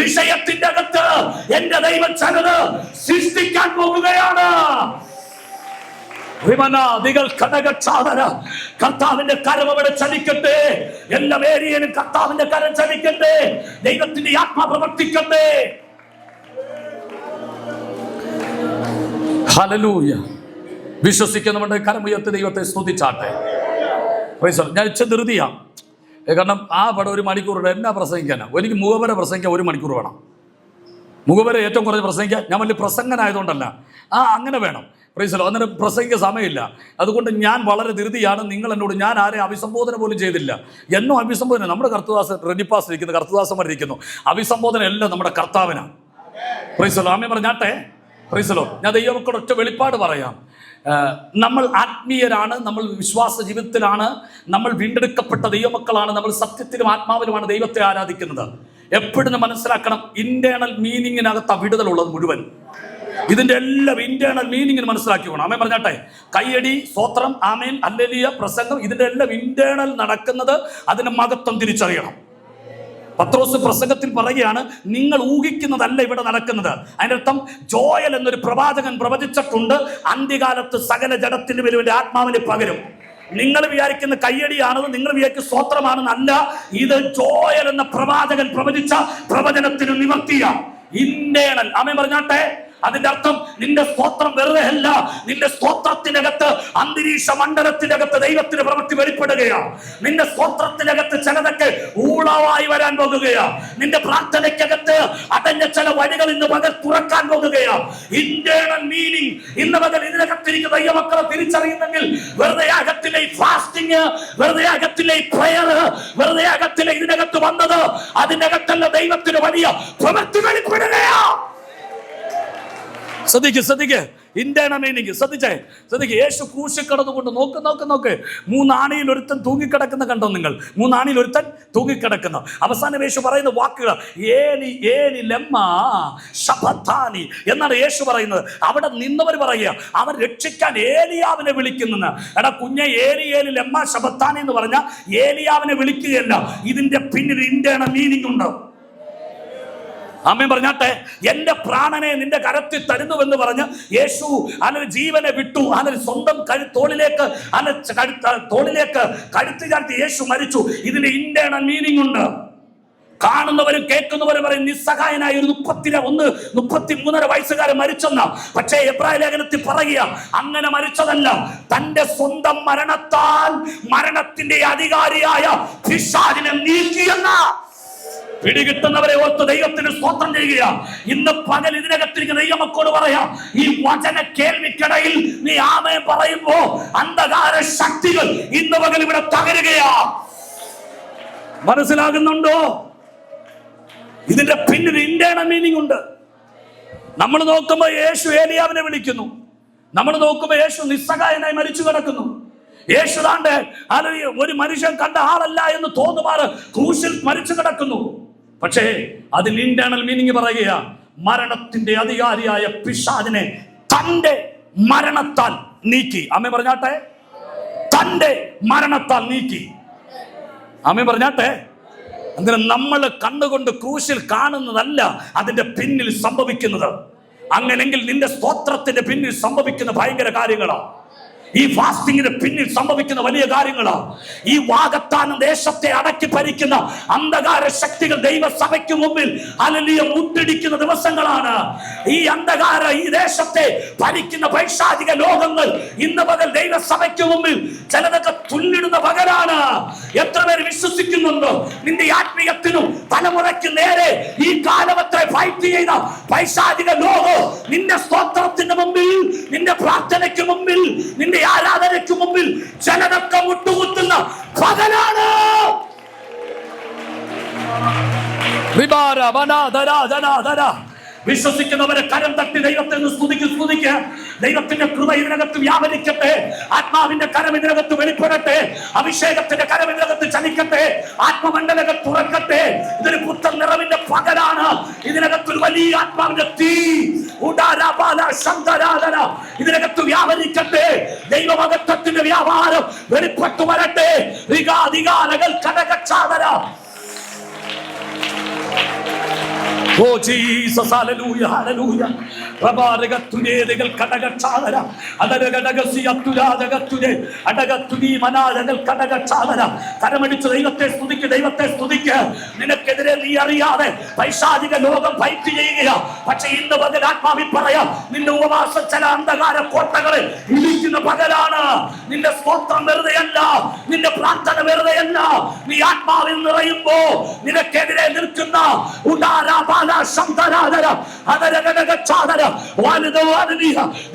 S2: വിഷയത്തിന്റെ അകത്ത് എന്റെ ദൈവം ചിലത് സൃഷ്ടിക്കാൻ പോകുകയാണ്. കർത്താവിന്റെ കരം അവിടെ ചലിക്കട്ടെ. എല്ലാ ഏരിയയിലും കർത്താവിന്റെ കരം ചലിക്കട്ടെ. ദൈവത്തിന്റെ ആത്മാ പ്രവർത്തിക്കട്ടെ. ഹല്ലേലൂയ. വിശ്വസിക്കുന്നവരുടെ കരമുയർത്തി ദൈവത്തെ സ്തുതിച്ചാട്ടെ. ഞാൻ ധൃതിയാ, കാരണം ആ പടം 1 മണിക്കൂറുടെ എന്നാ പ്രസംഗിക്കാനാ. എനിക്ക് മുഖവര പ്രസംഗിക്കാൻ 1 മണിക്കൂർ വേണം. മുഖവര ഏറ്റവും കുറച്ച് പ്രസംഗിക്കാൻ. ഞാൻ വലിയ പ്രസംഗനായതുകൊണ്ടല്ല, അങ്ങനെ വേണം. പ്രൈസലോ, അന്നേരം പ്രസംഗിക്കാൻ സമയമില്ല. അതുകൊണ്ട് ഞാൻ വളരെ ധൃതിയാണ്. നിങ്ങൾ എന്നോട്, ഞാൻ ആരെയും അഭിസംബോധന പോലും ചെയ്തില്ല. എന്നും അഭിസംബോധന നമ്മുടെ കർത്തദാസൻ റെഡിപ്പാസ് ഇരിക്കുന്നു, കർത്തദാസന്മാർ ഇരിക്കുന്നു. അഭിസംബോധന എല്ലാം നമ്മുടെ കർത്താവിനാണ്. പ്രൈസലോ, ആമേൻ പറഞ്ഞാട്ടെ. പ്രൈസലോ, ഞാൻ ദൈവമക്കളുടെ ഒറ്റ വെളിപ്പാട് പറയാം. നമ്മൾ ആത്മീയരാണ്, നമ്മൾ വിശ്വാസ ജീവിതത്തിലാണ്, നമ്മൾ വീണ്ടെടുക്കപ്പെട്ട ദൈവമക്കളാണ്, നമ്മൾ സത്യത്തിലും ആത്മാവിലുമാണ് ദൈവത്തെ ആരാധിക്കുന്നത്. എപ്പോഴും മനസ്സിലാക്കണം, ഇന്റേണൽ മീനിങ്ങിനകത്ത് വിടുതലുള്ളത് മുഴുവൻ. ഇതിന്റെ എല്ലാം ഇന്റേണൽ മീനിങ്ങിന് മനസ്സിലാക്കിക്കോണം. ആമേൻ പറഞ്ഞാട്ടെ. കയ്യടി, സ്തോത്രം, ആമേൻ, ഹല്ലേലൂയ, പ്രസംഗം, ഇതിന്റെ എല്ലാം ഇന്റേണൽ നടക്കുന്നത് അതിന്റെ മഹത്വം തിരിച്ചറിയണം. പത്രോസ് പ്രസംഗത്തിൽ പറയുകയാണ്, നിങ്ങൾ ഊഹിക്കുന്നതല്ല ഇവിടെ നടക്കുന്നത്. അതിന്റെ അർത്ഥം, ജോയൽ എന്നൊരു പ്രവാചകൻ പ്രവചിച്ചിട്ടുണ്ട്, അന്ത്യകാലത്ത് സകല ജഡത്തിന് മേലും ആത്മാവിനെ പകരും. നിങ്ങൾ വിചാരിക്കുന്ന കയ്യടിയാണെന്ന്, നിങ്ങൾ വിചാരിക്കുന്ന സ്തോത്രമാണെന്നല്ല. ഇത് ജോയൽ എന്ന പ്രവാചകൻ പ്രവചിച്ച പ്രവചനത്തിന് നിവർത്തിയ ഇന്റേണൽ. ആമേൻ പറഞ്ഞാട്ടെ. അതിന്റെ അർത്ഥം, നിന്റെ സ്തോത്രം വെറുതെ അല്ല. നിന്റെ സ്തോത്രത്തിനകത്ത്, അന്തരീക്ഷ മണ്ഡലത്തിനകത്ത് ദൈവത്തിന്റെ പ്രവൃത്തി വെളിപ്പെടുകയാണ്. നിന്റെ സ്തോത്രത്തിനകത്ത് ചിലതൊക്കെ ഊളവായി വരാൻ പോകുകയാണ്. നിന്റെ പ്രാർത്ഥനയ്ക്കകത്ത് അടഞ്ഞ ചില വഴികൾ ഇന്ന് പകൽ തുറക്കാൻ പോകുകയാണ്. ഇന്റേണൽ മീനിങ് ഇന്ന് പകൽ ഇതിനകത്തിരിക്കുന്ന ദൈവമക്കളെ തിരിച്ചറിയുന്നെങ്കിൽ, വെറുതെ അകത്തിലെ ഫാസ്റ്റിംഗ്, വെറുതെ അകത്തിലെ പ്രയർ, വെറുതെ അകത്തിലെ ഇതിനകത്ത് വന്നത്, അതിന്റെ അകത്തല്ല ദൈവത്തിന് വലിയ പ്രവൃത്തി വെളിപ്പെടുകയാ. ശ്രദ്ധിക്ക് ഇന്റേണൽ മീനിങ് ശ്രദ്ധിക്ക്. യേശു ക്രൂശിൽ കടന്നുകൊണ്ട് നോക്ക് 3 ആണിയിൽ ഒരുത്തൻ തൂങ്ങിക്കിടക്കുന്ന കണ്ടോ നിങ്ങൾ? 3 ആണിയിൽ ഒരുത്തൻ തൂങ്ങിക്കിടക്കുന്ന. അവസാനം യേശു പറയുന്ന വാക്കുകൾ ഏലി ഏലി ലമ്മാ ശബത്താനി എന്നാണ് യേശു പറയുന്നത്. അവിടെ നിന്നവർ പറയുക, അവൻ രക്ഷിക്കാൻ ഏലിയാവിനെ വിളിക്കുന്നെന്ന്. എടാ കുഞ്ഞെ, ഏലി ഏലി ലമ്മാ ശബത്താനി എന്ന് പറഞ്ഞാൽ ഏലിയാവിനെ വിളിക്കുകയല്ല, ഇതിന്റെ പിന്നിൽ ഇന്റേണൽ മീനിങ് ഉണ്ട്. ആമേൻ പറഞ്ഞാട്ടെ. എന്റെ പ്രാണനെ നിന്റെ കരത്തിൽ തരുന്നുവെന്ന് പറഞ്ഞ് യേശു അതിന് ജീവനെ വിട്ടു. അതിന് സ്വന്തം തോളിലേക്ക് കഴുത്തി ചാർത്തി യേശു മരിച്ചു. ഇതിന് ഇന്റേണൽ മീനിങ് ഉണ്ട്. കാണുന്നവരും കേൾക്കുന്നവരും പറയും, നിസ്സഹായനായ ഒരു 33 വയസ്സുകാരൻ മരിച്ചെന്ന. പക്ഷേ എബ്രായ ലേഖനത്തിൽ പറയുക, അങ്ങനെ മരിച്ചതല്ല, തന്റെ സ്വന്തം മരണത്താൽ മരണത്തിന്റെ അധികാരിയായ പിശാചിനെ നീക്കിയെന്ന. പിടികിട്ടുന്നവരെ ഓർത്ത് ദൈവത്തിന് സ്തോത്രം ചെയ്യുക. ഇന്ന് പകൽ ഇതിനകത്തിരിക്കുന്ന ദൈവമക്കളോട് പറയാം, ഈ വചന കേൾവിക്കിടയിൽ നീ ആമേൻ പറയുമ്പോ അന്ധകാര ശക്തികൾ ഇന്ന് പകൽ ഇവിടെ തകരുകയാ. മനസ്സിലാകുന്നുണ്ടോ? ഇതിന്റെ പിന്നിൽ ഇന്റേണൽ മീനിങ് ഉണ്ട്. നമ്മൾ നോക്കുമ്പോ യേശു ഏലിയാവിനെ വിളിക്കുന്നു. നമ്മൾ നോക്കുമ്പോ യേശു നിസ്സഹായനായി മരിച്ചു കിടക്കുന്നു. യേശു താണ്ട് ഒരു മനുഷ്യൻ കണ്ട ആളല്ല എന്ന് തോന്നുമാറ് ക്രൂശിൽ മരിച്ചു കിടക്കുന്നു. പക്ഷേ അതിൽ ഇന്റേണൽ മീനിങ് പറയുക, മരണത്തിന്റെ അധികാരിയായ പിശാചിനെ തന്റെ മരണത്താൽ നീക്കി. ആമേൻ പറഞ്ഞാട്ടെ. തന്റെ മരണത്താൽ നീക്കി. ആമേൻ പറഞ്ഞാട്ടെ. അങ്ങനെ നമ്മൾ കണ്ണുകൊണ്ട് ക്രൂശിൽ കാണുന്നതല്ല അതിന്റെ പിന്നിൽ സംഭവിക്കുന്നത്. അങ്ങനെങ്കിൽ നിന്റെ സ്തോത്രത്തിന്റെ പിന്നിൽ സംഭവിക്കുന്ന ഭയങ്കര കാര്യങ്ങളാണ്. ഈ ഫാസ്റ്റിങ്ങിന് പിന്നിൽ സംഭവിക്കുന്ന വലിയ കാര്യങ്ങളാണ്. ഈ വാഗ്ദാന ദേശത്തെ അടക്കി ഭരിക്കുന്ന അന്ധകാര ശക്തികൾ ദൈവസഭയ്ക്ക് മുമ്പിൽ ഹല്ലേലൂയ മുട്ടിടിക്കുന്ന ദിവസങ്ങളാണ്. ഈ അന്ധകാര ഈ ദേശത്തെ ഭരിക്കുന്ന പൈശാചിക ലോകങ്ങൾ ഇന്ന് പകൽ ദൈവസഭയ്ക്ക് മുമ്പിൽ ചിലതൊക്കെ തുല്ലിടുന്ന പകലാണ്. എത്ര പേര് വിശ്വസിക്കുന്നുണ്ടോ? നിന്റെ ആത്മീയത്തിനും തലമുറയ്ക്ക് നേരെ ഈ കാലവത്തെ ഫൈറ്റ് ചെയ്ത പൈശാചിക ലോകം നിന്റെ സ്തോത്രത്തിന്റെ മുമ്പിൽ, നിന്റെ പ്രാർത്ഥനയ്ക്ക് മുമ്പിൽ, നിന്റെ ആരാധനയ്ക്ക് മുമ്പിൽ ചിലതൊക്കെ മുട്ടുകുത്തുന്ന പകലാണ്. വിശ്വസിക്കുന്നവരെ കരം തട്ടി ദൈവത്തെ സ്തുതിക്കുക. ദൈവത്തിന്റെ കൃപ ഇതിനകത്ത് വ്യാപരിക്കട്ടെ. ആത്മാവിന്റെ കരം ഇതിനകത്ത് വെളിപ്പെടട്ടെ. അഭിഷേകത്തിന്റെ കരം ഇതിനകത്ത് ചലിക്കട്ടെ. ആത്മമണ്ഡലങ്ങൾ തുറക്കട്ടെ. ഇതൊരു പുത്തൻ നിറവിന്റെ പകലാണ്. ഇതിനകത്തൊരു വലിയ ആത്മാവിന്റെ തീ ഇതിനകത്ത് വ്യാപരിക്കട്ടെ. ദൈവമഹത്വത്തിന്റെ വ്യാപാരം വെളിപ്പെട്ടു വരട്ടെ. Oh Jesus, hallelujah, hallelujah. പ്രഭാരകത്തുരേതികൾ കടകക്ഷാതര അതരകടകസിയത്തുരാജകത്തുരേ അടകത്തുനി മനാരകൾ കടകക്ഷാതര. കരമടിച്ച് ദൈവത്തെ സ്തുതിക്ക്. നിനക്കെതിരെ നീ അറിയാതെ പൈശാചിക ലോകം ഫൈറ്റ് ചെയ്യുക. പക്ഷെ ഇന്ന് പകൽ ആത്മാവിൽ പറയാം, നിന്റെ ഉപവാസം ചില അന്ധകാര കോട്ടകളെ ഇടിക്കുന്ന പകലാണ്. നിന്റെ സ്തോത്രം വെറുതെയല്ല, നിന്റെ പ്രാർത്ഥന വെറുതെയല്ല. നീ ആത്മാവിൽ നിറയുമ്പോ നിനക്കെതിരെ നിൽക്കുന്ന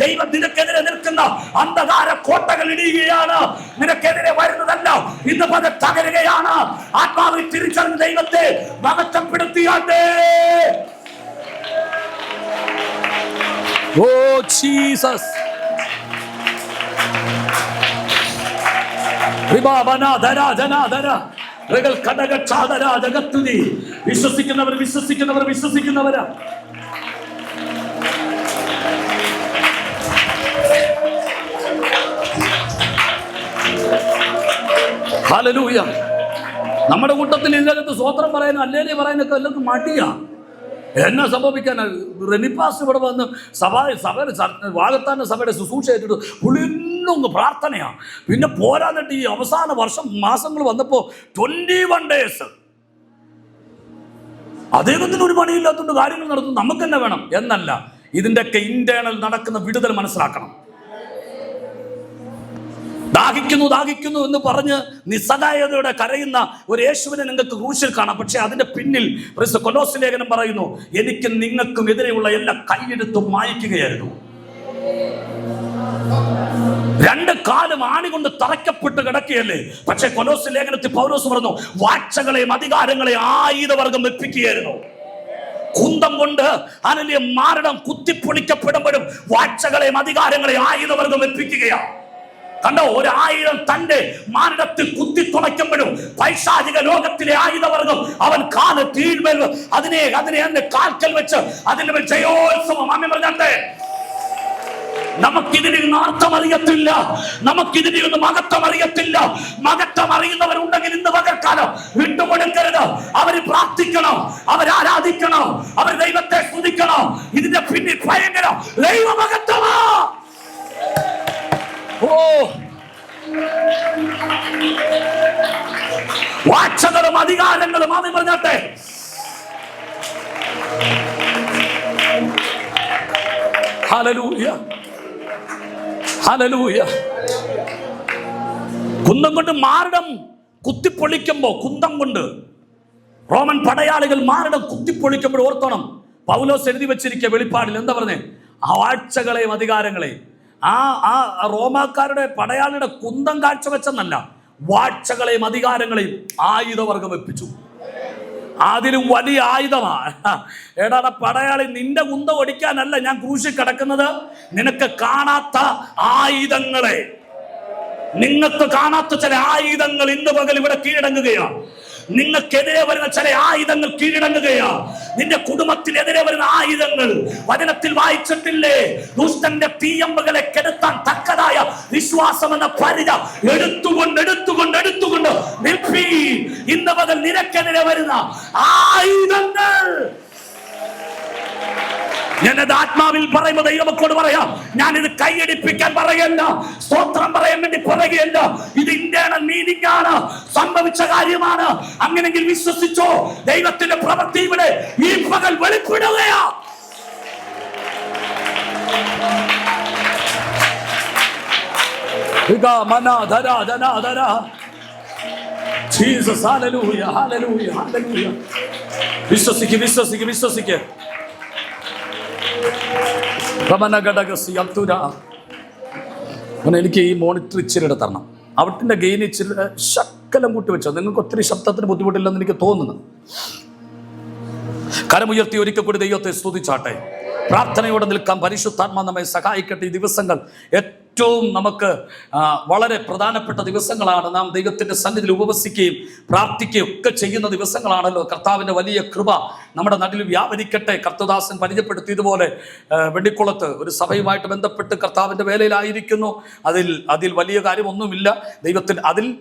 S2: ദൈവം നിനക്കെതിരെ നിൽക്കുന്ന അന്ധകാര കോട്ടകൾ ഇടിയുകയാണ്. നിനക്കെതിരെ വരുന്നതല്ല, ഇന്ന് പകൽ തകരുകയാണ്. ആത്മാവിൽ തിരിച്ചറിഞ്ഞ ദൈവത്തെ മഹത്വപ്പെടുത്തിയാട്ടെ. Oh Jesus, വിശ്വസിക്കുന്നവരാ. ഹല്ലേലൂയ. നമ്മുടെ കൂട്ടത്തിൽ ഇതിനകത്ത് സ്വോത്രം പറയാനും അല്ലേലേ പറയാനൊക്കെ എല്ലാവർക്കും മടിയാ. എന്നാ സംഭവിക്കാൻ? റെനിപ്പാസ് ഇവിടെ വന്ന് വാഗത്താന സഭയുടെ ശുശ്രൂഷ ഏറ്റിട്ട് പുളിന്നൊന്ന് പ്രാർത്ഥനയാണ്. പിന്നെ പോരാന്നിട്ട് ഈ അവസാന മാസങ്ങൾ വന്നപ്പോൾ 21 days അദ്ദേഹത്തിന് ഒരു പണിയില്ലാത്തതുകൊണ്ട് കാര്യങ്ങൾ നടത്തുന്നു. നമുക്ക് തന്നെ വേണം എന്നല്ല, ഇതിൻ്റെയൊക്കെ ഇന്റേണൽ നടക്കുന്ന വിടുതൽ മനസ്സിലാക്കണം. ദാഹിക്കുന്നു എന്ന് പറഞ്ഞ് നിസ്സഹായതയോടെ കരയുന്ന ഒരു യേശുവിനെ നിങ്ങൾക്ക് ക്രൂശിൽ കാണാം. പക്ഷെ അതിന്റെ പിന്നിൽ കൊലോസ്യ ലേഖനം പറയുന്നു, എനിക്കും നിങ്ങൾക്കും എതിരെയുള്ള എല്ലാ കൈയെടുത്തും മായ്ക്കുകയായിരുന്നു. 2 കാലും ആണികൊണ്ട് തറയ്ക്കപ്പെട്ട് കിടക്കുകയല്ലേ. പക്ഷെ കൊലോസ്യ ലേഖനത്തിൽ പൗലോസ് പറഞ്ഞു, വാഴ്ചകളെയും അധികാരങ്ങളെയും ആയുധവർഗം വെപ്പിക്കുകയായിരുന്നു. കുന്തം കൊണ്ട് അനലിയ മാരണം കുത്തിപ്പൊളിക്കപ്പെടുമ്പോഴും വാഴ്ചകളെയും അധികാരങ്ങളെയും ആയുധവർഗം വെപ്പിക്കുകയാണ്. കണ്ടോ, 1000 തന്റെ മാനിടത്തിൽ കുത്തിത്തുളയ്ക്കുമ്പോഴും പൈശാചിക ലോകത്തിലെ ആയുധവർഗം അവൻ കാല് കീഴ്മേൽ അതിനെ കാൽക്കൽ വെച്ച് അതിന്റെ മേൽ ജയോത്സവം. അമ്മ പറഞ്ഞാട്ടെ, നമുക്കിതിനൊന്നും അർത്ഥം അറിയത്തില്ല, നമുക്കിതിനൊന്നും മഹത്വം അറിയത്തില്ല. മഹത്വം അറിയുന്നവരുണ്ടെങ്കിൽ ഇന്ന് പകർക്കാലം വിട്ടുകൊടുക്കരുത്. അവര് പ്രാർത്ഥിക്കണം, അവരാരാധിക്കണം, അവർ ദൈവത്തെ സ്തുതിക്കണം. ഇതിന്റെ പിന്നിൽ ഭയങ്കര ദൈവമഹത്വമാ. വാഴ്ചകളും അധികാരങ്ങളും ആദ്യം പറഞ്ഞാട്ടെ. Hallelujah, hallelujah. കുന്തം കൊണ്ട് മാറിടം കുത്തിപ്പൊളിക്കുമ്പോ, കുന്തം കൊണ്ട് റോമൻ പടയാളികൾ മാറിടം കുത്തിപ്പൊളിക്കുമ്പോൾ ഓർത്തോണം, പൗലോസ് എഴുതി വെച്ചിരിക്കുക വെളിപ്പാടിൽ. എന്താ പറഞ്ഞേ? ആ വാഴ്ചകളെയും അധികാരങ്ങളെയും ആ റോമാക്കാരുടെ പടയാളിയുടെ കുന്തം കാഴ്ചവെച്ചെന്നല്ല, വാഴ്ചകളെയും അധികാരങ്ങളെയും ആയുധവർഗം വെപ്പിച്ചു. അതിലും വലിയ ആയുധമാണ്. എടാ പടയാളി, നിന്റെ കുന്തം ഒടിക്കാനല്ല ഞാൻ ക്രൂശിൽ കിടക്കുന്നത്. നിനക്ക് കാണാത്ത ആയുധങ്ങളെ, നിങ്ങൾക്ക് കാണാത്ത ചില ആയുധങ്ങൾ ഇന്ന് പകൽ ഇവിടെ കീഴടങ്ങുകയാണ്. നിങ്ങൾക്കെതിരെ വരുന്ന ചില ആയുധങ്ങൾ കീഴടങ്ങുകയാണ്. നിന്റെ കുടുംബത്തിനെതിരെ വരുന്ന ആയുധങ്ങൾ വചനത്തിൽ വായിച്ചിട്ടില്ലേ? ദുഷ്ടന്റെ തീയമ്പുകളെ കെടുത്താൻ തക്കതായ വിശ്വാസം എന്ന പരിച എടുത്തുകൊണ്ട് നിൽപ്പീ. ഇന്ന് മുതൽ നിനക്കെതിരെ വരുന്ന ആയുധങ്ങൾ ഞാനത് ആത്മാവിൽ പറയുമ്പോൾ ദൈവമക്കളോട് പറയാം, ഞാനിത് കൈയടിപ്പിക്കാൻ പറയല്ല, സ്തോത്രം പറയാൻ വേണ്ടി പറയുകയല്ല. ഇത് ഇന്റേണൽ മീനിങ് ആണ്, സംഭവിച്ച കാര്യമാണ്. അങ്ങനെങ്കിൽ വിശ്വസിച്ചോ, ദൈവത്തിന്റെ പ്രവൃത്തി ഇവിടെ ഈ പകൽ വെളിപ്പെടുകയാ. വിശ്വസിക്ക്. എനിക്ക് ഈ മോണിറ്റർ ഇച്ചിരി തരണം. അവിടുത്തെ ഗെയിൻ ഇച്ചിരി ശക്കലം കൂട്ടി വെച്ചോ. നിങ്ങൾക്ക് ഒത്തിരി ശബ്ദത്തിന് ബുദ്ധിമുട്ടില്ലെന്ന് എനിക്ക് തോന്നുന്നു. കരമുയർത്തി ഒരിക്കൽ കൂടി ദൈവത്തെ സ്തുതിച്ചാട്ടെ. പ്രാർത്ഥനയോടെ നിൽക്കാൻ പരിശുദ്ധാത്മാ നമ്മെ സഹായിക്കട്ടെ. ഈ ദിവസങ്ങൾ ഏറ്റവും നമുക്ക് വളരെ പ്രധാനപ്പെട്ട ദിവസങ്ങളാണ്. നാം ദൈവത്തിൻ്റെ സന്നിധിയിൽ ഉപവസിക്കുകയും പ്രാർത്ഥിക്കുകയും ഒക്കെ ചെയ്യുന്ന ദിവസങ്ങളാണല്ലോ. കർത്താവിൻ്റെ വലിയ കൃപ നമ്മുടെ നാട്ടിൽ വ്യാപരിക്കട്ടെ. കർത്തദാസൻ പരിചയപ്പെടുത്തിയതുപോലെ വെണ്ണിക്കുളത്ത് ഒരു സഭയുമായിട്ട് ബന്ധപ്പെട്ട് കർത്താവിൻ്റെ വേലയിലായിരിക്കുന്നു. അതിൽ വലിയ കാര്യമൊന്നുമില്ല.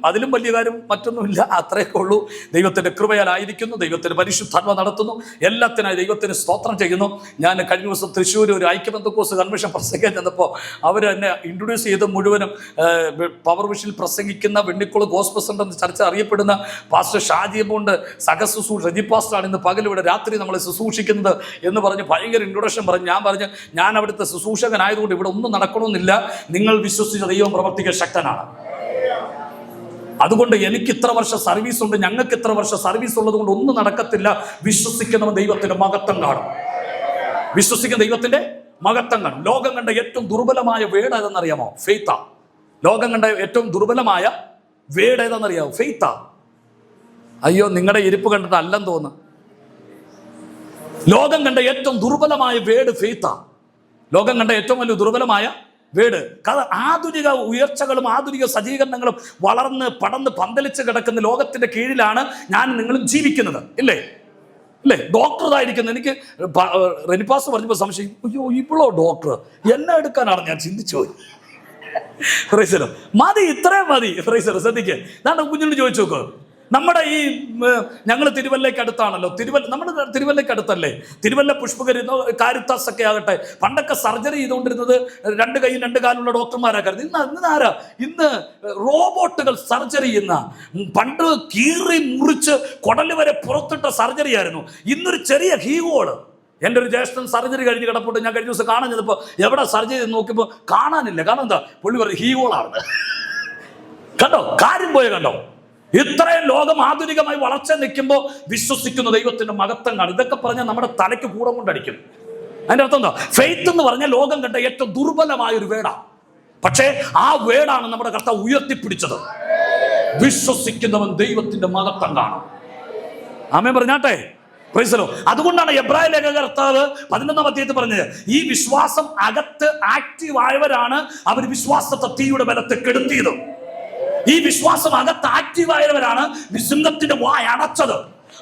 S2: അതിലും വലിയ കാര്യം മറ്റൊന്നുമില്ല. അത്രയൊക്കെ ഉള്ളൂ. ദൈവത്തിൻ്റെ കൃപയാലായിരിക്കുന്നു. ദൈവത്തിൻ്റെ പരിശുദ്ധാത്മ നടത്തുന്നു. എല്ലാത്തിനായി ദൈവത്തിന് സ്തോത്രം ചെയ്യുന്നു. ഞാൻ കഴിഞ്ഞ ദിവസം തൃശ്ശൂർ ഒരു ഐക്യബന്ധക്കോസ് കൺവെൻഷൻ പ്രസംഗിക്കാൻ ചെന്നപ്പോൾ അവർ എന്നെ ഇൻട്രൊഡ്യൂസ് ചെയ്ത് മുഴുവനും പവർ വിഷനിൽ പ്രസംഗിക്കുന്ന വെണ്ണിക്കുള ഗോസ്പൽ സെന്റർ എന്ന് ചർച്ച അറിയപ്പെടുന്ന പാസ്റ്റർ ഷാജിയബോണ്ട് സഹശുശ്രൂഷ രജി പാസ്റ്ററാണ് ഇന്ന് പകൽ ഇവിടെ രാത്രി നമ്മളെ ശുശ്രൂഷിക്കുന്നത് എന്ന് പറഞ്ഞ് ഭയങ്കര ഇൻട്രൊഡക്ഷൻ പറഞ്ഞു. ഞാൻ അവിടുത്തെ ശുശ്രൂഷകനായതുകൊണ്ട് ഇവിടെ ഒന്നും നടക്കണമെന്നില്ല. നിങ്ങൾ വിശ്വസിച്ച ദൈവം പ്രവർത്തിക്കാൻ ശക്തനാണ്. അതുകൊണ്ട് എനിക്ക് ഇത്ര വർഷം സർവീസ് ഉണ്ട്, ഞങ്ങൾക്ക് ഇത്ര വർഷം സർവീസ് ഉള്ളത് കൊണ്ട് ഒന്നും നടക്കത്തില്ല. വിശ്വസിക്കുന്നവൻ ദൈവത്തിന്റെ മഹത്വം കാണും. വിശ്വസിക്കുന്ന ദൈവത്തിന്റെ മഹത്വം കാണും. ലോകം കണ്ട ഏറ്റവും ദുർബലമായ വേട് ഏതെന്നറിയാമോ? ഫെയ്ത്താ. ലോകം കണ്ട ഏറ്റവും ദുർബലമായ വേട് ഏതെന്നറിയാമോ? ഫെയ്ത്താ. അയ്യോ, നിങ്ങളുടെ ഇരിപ്പ് കണ്ടിട്ട് അല്ലെന്ന് തോന്നുന്നു. ലോകം കണ്ട ഏറ്റവും ദുർബലമായ വേട് ഫെയ്ത്താ. ലോകം കണ്ട ഏറ്റവും വലിയ ദുർബലമായ വേട്. ആധുനിക ഉയർച്ചകളും ആധുനിക സജ്ജീകരണങ്ങളും വളർന്ന് പടന്ന് പന്തലിച്ച് കിടക്കുന്ന ലോകത്തിന്റെ കീഴിലാണ് ഞാൻ നിങ്ങളും ജീവിക്കുന്നത്. ഇല്ലേ? ഡോക്ടറായിരിക്കുന്നത്. എനിക്ക് റെനിപ്പാസ് പറഞ്ഞപ്പോൾ സംശയം, അയ്യോ ഇപ്പോഴോ ഡോക്ടർ എന്നെ എടുക്കാനാണ് ഞാൻ ചിന്തിച്ചു പോയി. മതി, ഇത്രയും മതി. ശ്രദ്ധിക്കുക, ഞാൻ കുഞ്ഞിനോട് ചോദിച്ചു നോക്ക്. നമ്മുടെ ഈ ഞങ്ങൾ തിരുവല്ലയ്ക്ക് അടുത്താണല്ലോ. നമ്മുടെ തിരുവല്ലയ്ക്ക് അടുത്തല്ലേ? തിരുവല്ല പുഷ്പകരി കാരിത്താസ് ഒക്കെ ആകട്ടെ, പണ്ടൊക്കെ സർജറി ചെയ്തുകൊണ്ടിരുന്നത് 2 കൈയും 2 കാലുള്ള ഡോക്ടർമാരാക്കരുത്. ഇന്ന് റോബോട്ടുകൾ സർജറി ചെയ്യുന്ന, പണ്ട് കീറി മുറിച്ച് കുടല് വരെ പുറത്തിട്ട സർജറി ആയിരുന്നു. ഇന്നൊരു ചെറിയ ഹീഗോള്. എൻ്റെ ഒരു ജ്യേഷ്ഠൻ സർജറി കഴിഞ്ഞ് കിടപ്പുണ്ട്. ഞാൻ കഴിഞ്ഞ ദിവസം കാണാൻ ചെന്നപ്പോൾ എവിടെ സർജറി ചെയ്ത് നോക്കിയപ്പോൾ കാണാനില്ല. കാരണം എന്താ? പുള്ളി പറഞ്ഞു ഹീഗോളാണ്. കണ്ടോ കാര്യം പോയ? കണ്ടോ? ഇത്രയും ലോകം ആധുനികമായി വളർച്ച നിൽക്കുമ്പോൾ വിശ്വസിക്കുന്ന ദൈവത്തിന്റെ മഹത്വം കാണും. ഇതൊക്കെ പറഞ്ഞാൽ നമ്മുടെ തലയ്ക്ക് കൂടം കൊണ്ടടിക്കും. അതിന്റെ അർത്ഥം എന്താ? ഫെയ്ത്ത് എന്ന് പറഞ്ഞാൽ ലോകം കണ്ട ഏറ്റവും ദുർബലമായ ഒരു വേടാണ്. പക്ഷേ ആ വേടാണ് നമ്മുടെ കർത്താവ് ഉയർത്തിപ്പിടിച്ചത്. വിശ്വസിക്കുന്നവൻ ദൈവത്തിന്റെ മഹത്വം കാണും. ആമേൻ പറഞ്ഞാട്ടെ. അതുകൊണ്ടാണ് എബ്രായ ലേഖകർത്താവ് 11-ാം അധ്യായത്തിൽ പറഞ്ഞത്, ഈ വിശ്വാസം അകത്ത് ആക്റ്റീവ് ആയവരാണ് അവർ വിശ്വാസത്തെ തീയുടെ ബലത്തെ കെടുത്തിയത്. ഈ വിശ്വാസം അകത്ത് ആക്റ്റീവായവരാണ് സിംഹത്തിന്റെ വായ അടച്ചത്.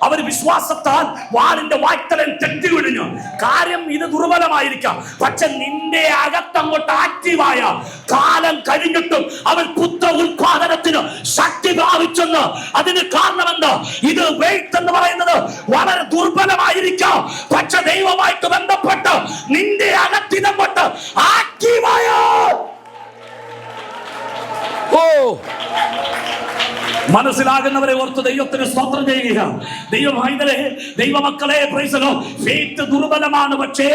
S2: അവർ വിശ്വാസത്താൽ വാളിന്റെ വായ്ത്തലൻ തെറ്റി വിടിഞ്ഞു. കാര്യം ഇത് ദുർബലമായിരിക്കാം, പക്ഷെ നിന്റെ അകത്തങ്ങോട്ട് ആക്റ്റീവായ കാലം കഴിഞ്ഞിട്ടും അവൻ പുത്ര ഉത്പാദനത്തിന് ശക്തി പ്രാപിച്ചെന്ന്. അതിന് കാരണം എന്താ? ഇത് വെയിറ്റ് എന്ന് പറയുന്നത് വളരെ ദുർബലമായിരിക്കാം, പക്ഷെ ദൈവമായിട്ട് ബന്ധപ്പെട്ട് നിന്റെ അകത്തിനങ്ങോട്ട് ആക്റ്റീവായ മനസ്സിലാകുന്നവരെ ഓർത്ത് ദൈവത്തിന് സ്തോത്രം ചെയ്യുക. ദൈവമക്കളെ, ഫെയ്ത്ത് ദുർബലമാണ്, പക്ഷേ